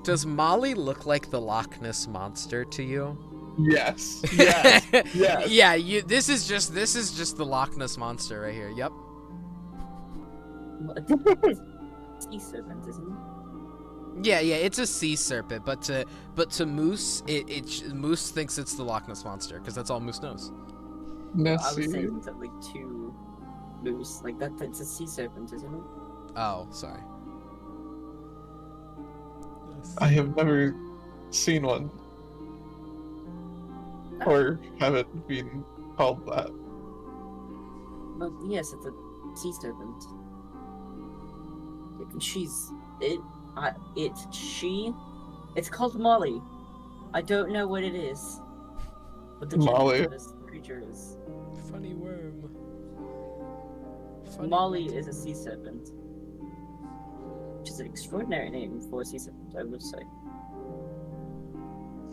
does Molly look like the Loch Ness monster to you? Yes. Yes. Yes. Yeah, this is just the Loch Ness monster right here. Yep. Sea serpent, isn't it? Yeah, it's a sea serpent, but to Moose, Moose thinks it's the Loch Ness monster because that's all Moose knows. I was Nessie. saying that like 2 moose, like that's a sea serpent, isn't it? Oh, sorry. I have never seen one. Or have it been called that. Well, yes, it's a sea serpent. It's called Molly. I don't know what it is. What the Molly. gender of this creature is. Funny worm. Molly is a sea serpent. Which is an extraordinary name for a sea serpent, I would say.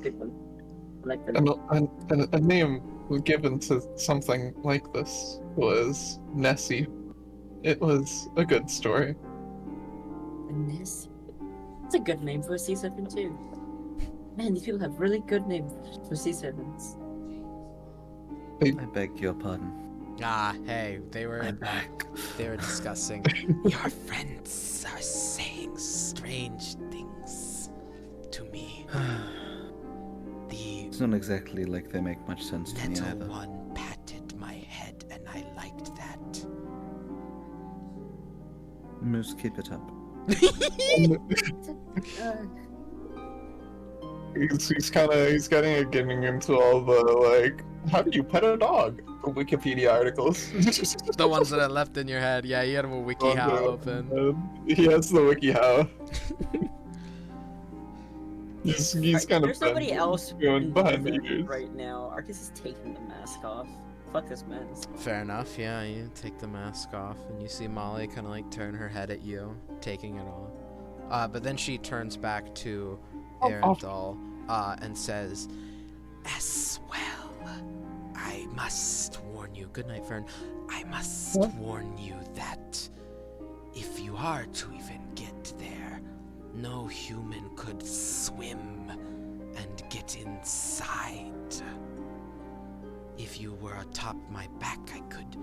Good one. I like that. A name given to something like this was Nessie. It was a good story. Nessie. It's a good name for a sea serpent too. Man, these people have really good names for sea serpents. I beg your pardon. Ah, hey, they were I'm back. discussing. Your friends are saying strange things to me. The It's not exactly like they make much sense to me little either. one patted my head, and I liked that. Moose, keep it up. He's getting into all the like, how do you pet a dog? Wikipedia articles. The ones that I left in your head. Yeah, you had a WikiHow open. He has the WikiHow. he's kind of There's somebody else going behind the invisible ears. right now. Arcus is taking the mask off. Fuck this mask. Fair enough. Yeah, you take the mask off, and you see Molly kind of like turn her head at you, taking it off. But then she turns back to Arendelle and says, "As well, I must warn you. Good night, Fern. I must warn you that if you are to even get there, no human could swim and get inside. If you were atop my back, I could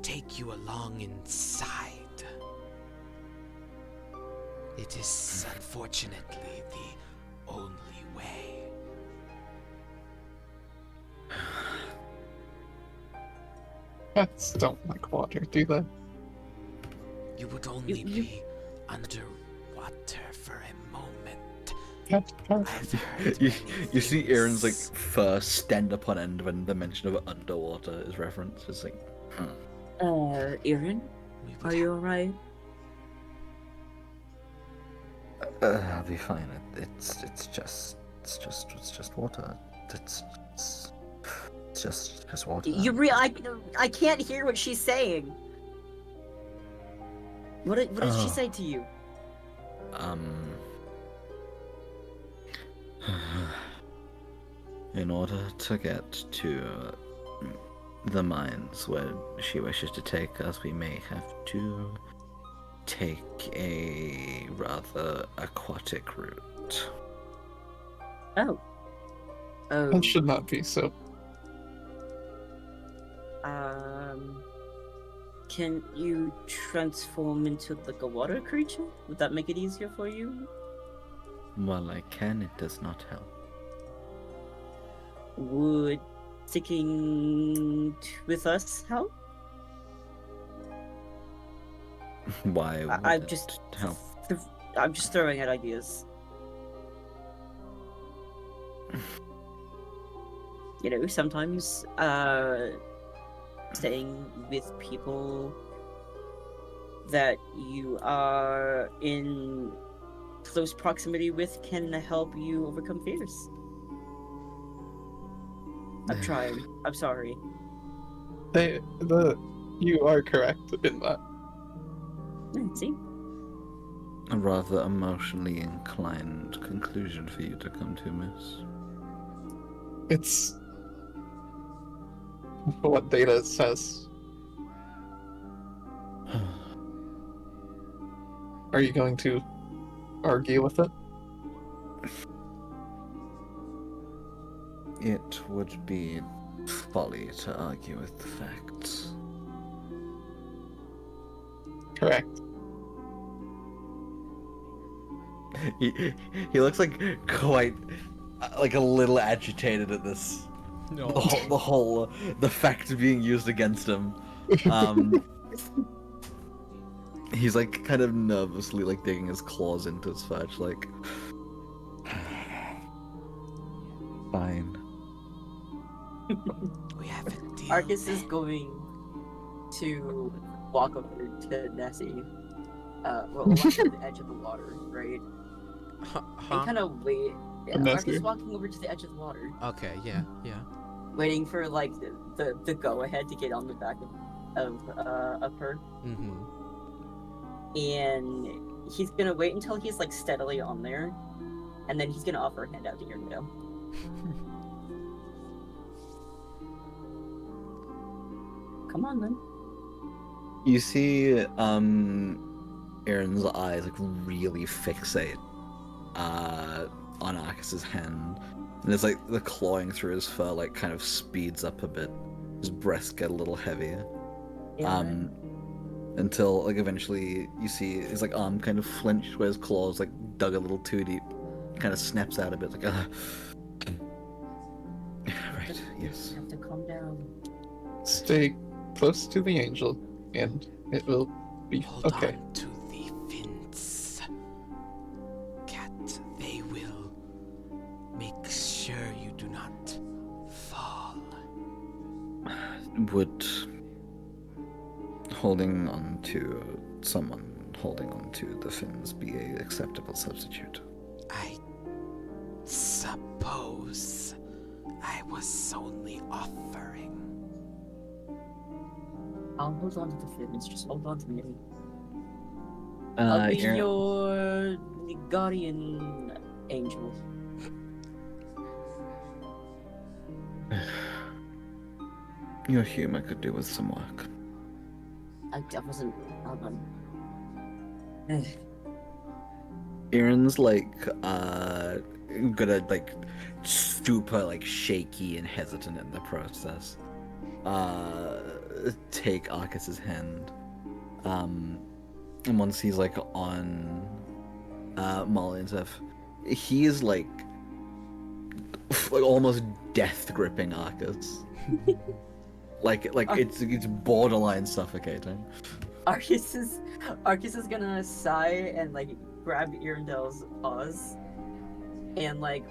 take you along inside. It is unfortunately the only way." Cats don't like water, do they? You would only You- be underwater for a moment. Cats are. I've heard You, many you see things. Aaron's like fur stand upon end when the mention of underwater is referenced. It's like, Erin, We would are you alright? I'll be fine. It's just water. It's It's just water. I can't hear what she's saying. What did she say to you? In order to get to the mines where she wishes to take us, we may have to take a rather aquatic route. Oh. It should not be so. Can you transform into like a water creature? Would that make it easier for you? While I can, it does not help. Would sticking with us help? Why would I'm it just help? I'm just throwing out ideas. You know, sometimes staying with people that you are in close proximity with can help you overcome fears. I'm trying. I'm sorry. You are correct in that. See? A rather emotionally inclined conclusion for you to come to, miss. It's what data says. Are you going to argue with it? It would be folly to argue with the facts. Correct. He looks like quite like a little agitated at this. No. The fact being used against him. He's like kind of nervously like digging his claws into his fudge, like. Fine. We have a deal. Arcus is going to walk over to Nessie. Walk to the edge of the water, right? And kind of wait. Yeah, Arcus walking over to the edge of the water. Okay, yeah. Waiting for like the go ahead to get on the back of her. Mm-hmm. And he's gonna wait until he's like steadily on there, and then he's gonna offer a hand out to Irindale. Come on, then. You see, Aaron's eyes like really fixate on Arcus's hand, and it's like the clawing through his fur like kind of speeds up a bit. His breaths get a little heavier. Yeah. Until like eventually you see his like arm kind of flinched where his claws like dug a little too deep. Kind of snaps out a bit, like right, yes. You have to calm down. Stay close to the angel, and it will be Hold okay. on to the fins. Cat, they will make sure you do not fall. Would holding on to someone holding on to the fins be an acceptable substitute? I suppose I was only offering. I'll hold on to the fins. Just hold on to me. I'll be your guardian angel. Your humor could do with some work. I wasn't. Aaron's like gonna like super like shaky and hesitant in the process. Take Arcus's hand. And once he's like on Molly and stuff, he is like almost death gripping Arcus. like it's borderline suffocating. Arcus is gonna sigh and like grab Irindale's paws and like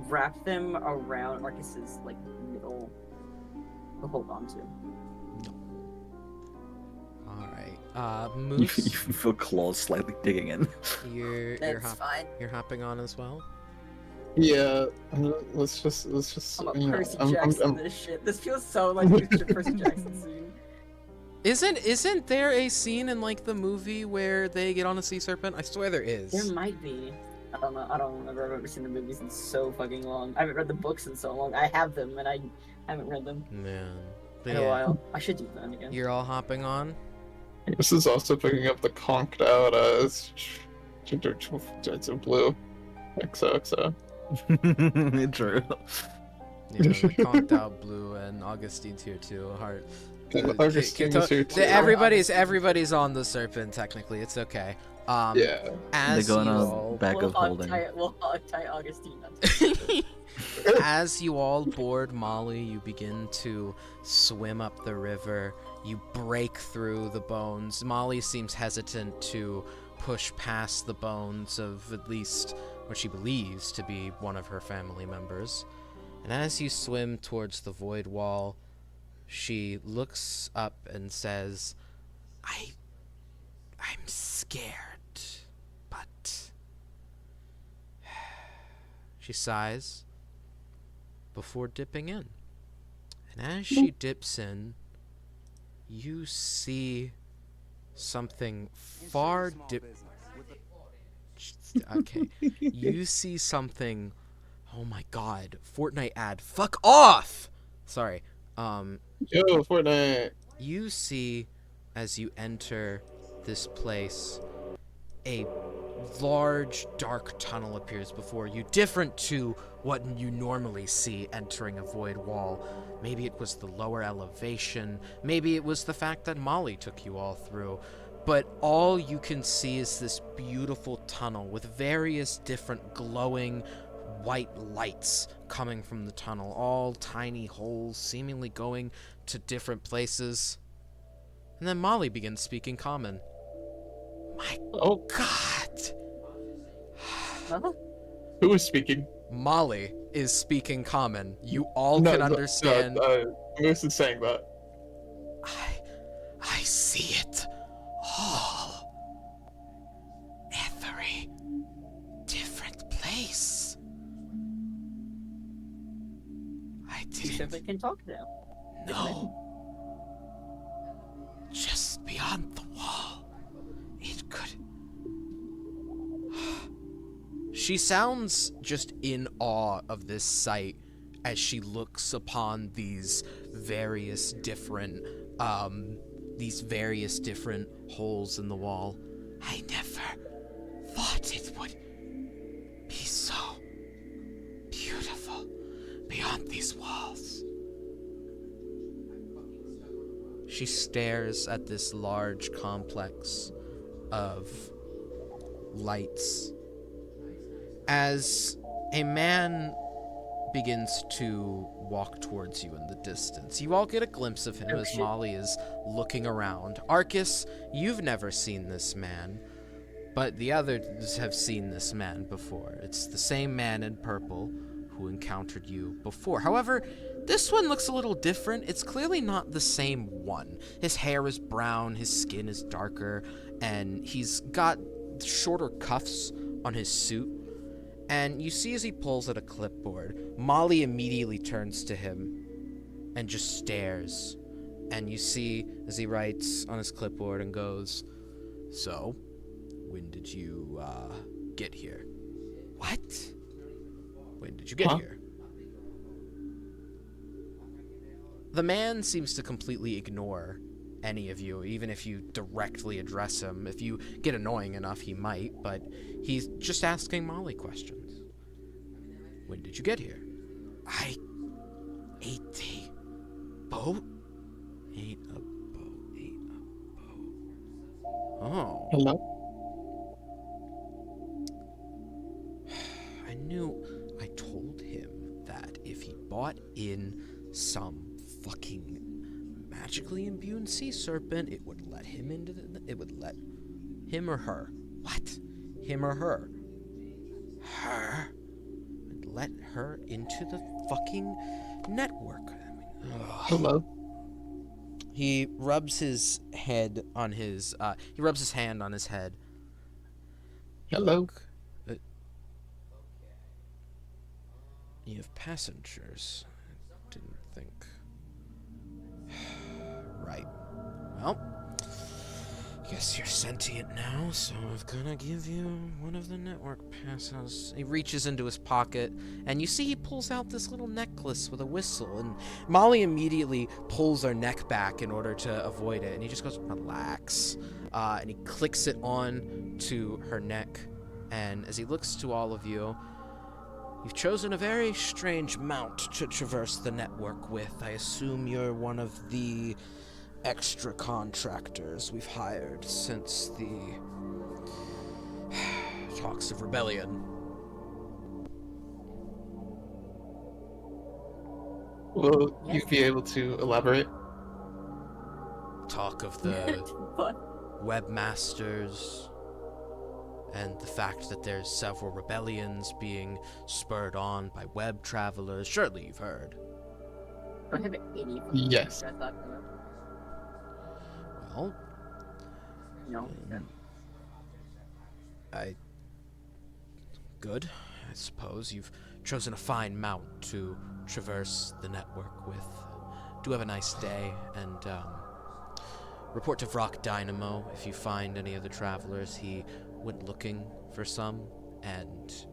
wrap them around Arcus's like middle to hold on to. All right. You Moose, feel claws slightly digging in. you're That's fine. You're hopping on as well. Yeah, let's just I'm a you know, Percy Jackson this shit. This feels so like a Percy Jackson scene. Isn't there a scene in like the movie where they get on a sea serpent? I swear there is. There might be. I don't know. I don't remember. I've never seen the movies in so fucking long. I haven't read the books in so long. I have them, and I haven't read them Man. But in a yeah, while. I should do that again. you're all hopping on? This is also picking up the conked out blue. XOXO. True. You know, the conked out blue and Augustine's here too. Heart. Augustine is here too. Everybody's on the serpent technically. It's okay. Yeah. As They're going you on all, back of holding. We'll hog tie Augustine. as you all board Molly, you begin to swim up the river. You break through the bones. Molly seems hesitant to push past the bones of at least what she believes to be one of her family members. And as you swim towards the void wall, she looks up and says, I'm scared, but... She sighs before dipping in. And as she dips in, you see something far Okay. You see something... Oh my god. Fortnite ad. Fuck off! Sorry. Yo, Fortnite. You see, as you enter this place, a large, dark tunnel appears before you, different to what you normally see entering a void wall. Maybe it was the lower elevation, maybe it was the fact that Molly took you all through, but all you can see is this beautiful tunnel with various different glowing white lights coming from the tunnel, all tiny holes seemingly going to different places. And then Molly begins speaking common. My God! Huh? Who is speaking? Molly is speaking common. You all can understand. Moose is saying that. I see it all. Every different place. I You said they didn't can talk now. know. Just beyond the wall. It could... She sounds just in awe of this sight as she looks upon these various different holes in the wall. I never thought it would be so beautiful beyond these walls. She stares at this large complex of lights as a man begins to walk towards you in the distance. You all get a glimpse of him as Molly is looking around. Arcus, you've never seen this man, but the others have seen this man before. It's the same man in purple who encountered you before. However, this one looks a little different. It's clearly not the same one. His hair is brown, his skin is darker, and he's got shorter cuffs on his suit. And you see as he pulls at a clipboard, Molly immediately turns to him and just stares. And you see as he writes on his clipboard and goes, "So, when did you, get here?" "What? When did you get here?" The man seems to completely ignore any of you, even if you directly address him. If you get annoying enough, he might, but he's just asking Molly questions. "When did you get here?" "I ate a boat. Ate a boat. Oh. Hello? I told him that if he bought in some fucking magically imbued sea serpent, it would let him into it would let him or her. What? Him or her? Her? Would let her into the fucking network. Hello? He rubs his head on his, he rubs his hand on his head. Hello? Look, You have passengers. I didn't think. Right. Well, guess you're sentient now, so I'm gonna give you one of the network passes. He reaches into his pocket, and you see he pulls out this little necklace with a whistle, and Molly immediately pulls her neck back in order to avoid it, and he just goes, relax. And he clicks it on to her neck, and as he looks to all of you, you've chosen a very strange mount to traverse the network with. I assume you're one of the extra contractors we've hired since the talks of rebellion. Will you be able to elaborate? Talk of the What? webmasters and the fact that there's several rebellions being spurred on by web travelers. Surely you've heard. I have any. Yes. Well, No. Good. I suppose you've chosen a fine mount to traverse the network with. Do have a nice day, and report to Vrock Dynamo if you find any of the travelers. He went looking for some and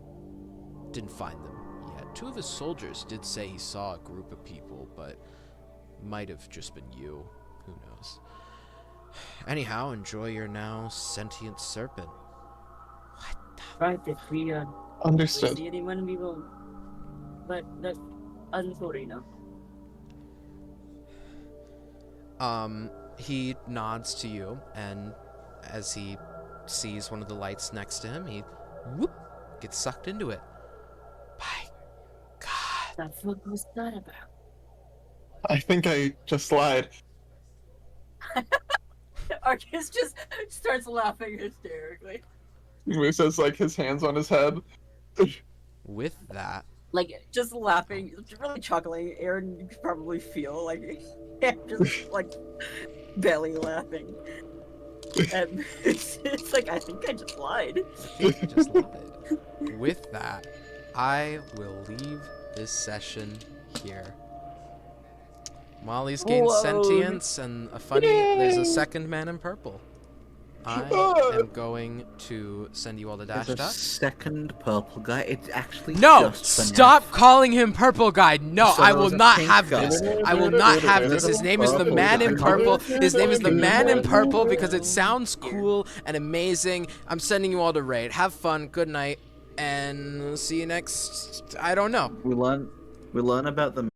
didn't find them yet. 2 of his soldiers did say he saw a group of people, but might have just been you. Who knows? Anyhow, enjoy your now sentient serpent. Right, if we Understood. see anyone, we will let Anthony know. He nods to you, and as he sees one of the lights next to him, he whoop gets sucked into it. By God. That's what was that about? I think I just lied. Arcus just starts laughing hysterically. He says, like, his hands on his head. With that, Like, just laughing, really chuckling. Aaron, you could probably feel, like, just, like, belly laughing. And it's like, I think I just lied. I just lied. With that, I will leave this session here. Molly's gained Whoa. sentience, and there's a second man in purple. I am going to send you all the dash There's a dot. second purple guy. It's actually No! just FNAF. Stop calling him Purple Guy! No, So I there will was a not pink have guy. this. I will not have this. His name is the Man in Purple. His name is the Man in Purple because it sounds cool and amazing. I'm sending you all to raid. Have fun. Good night. And see you next... I don't know. We learn about the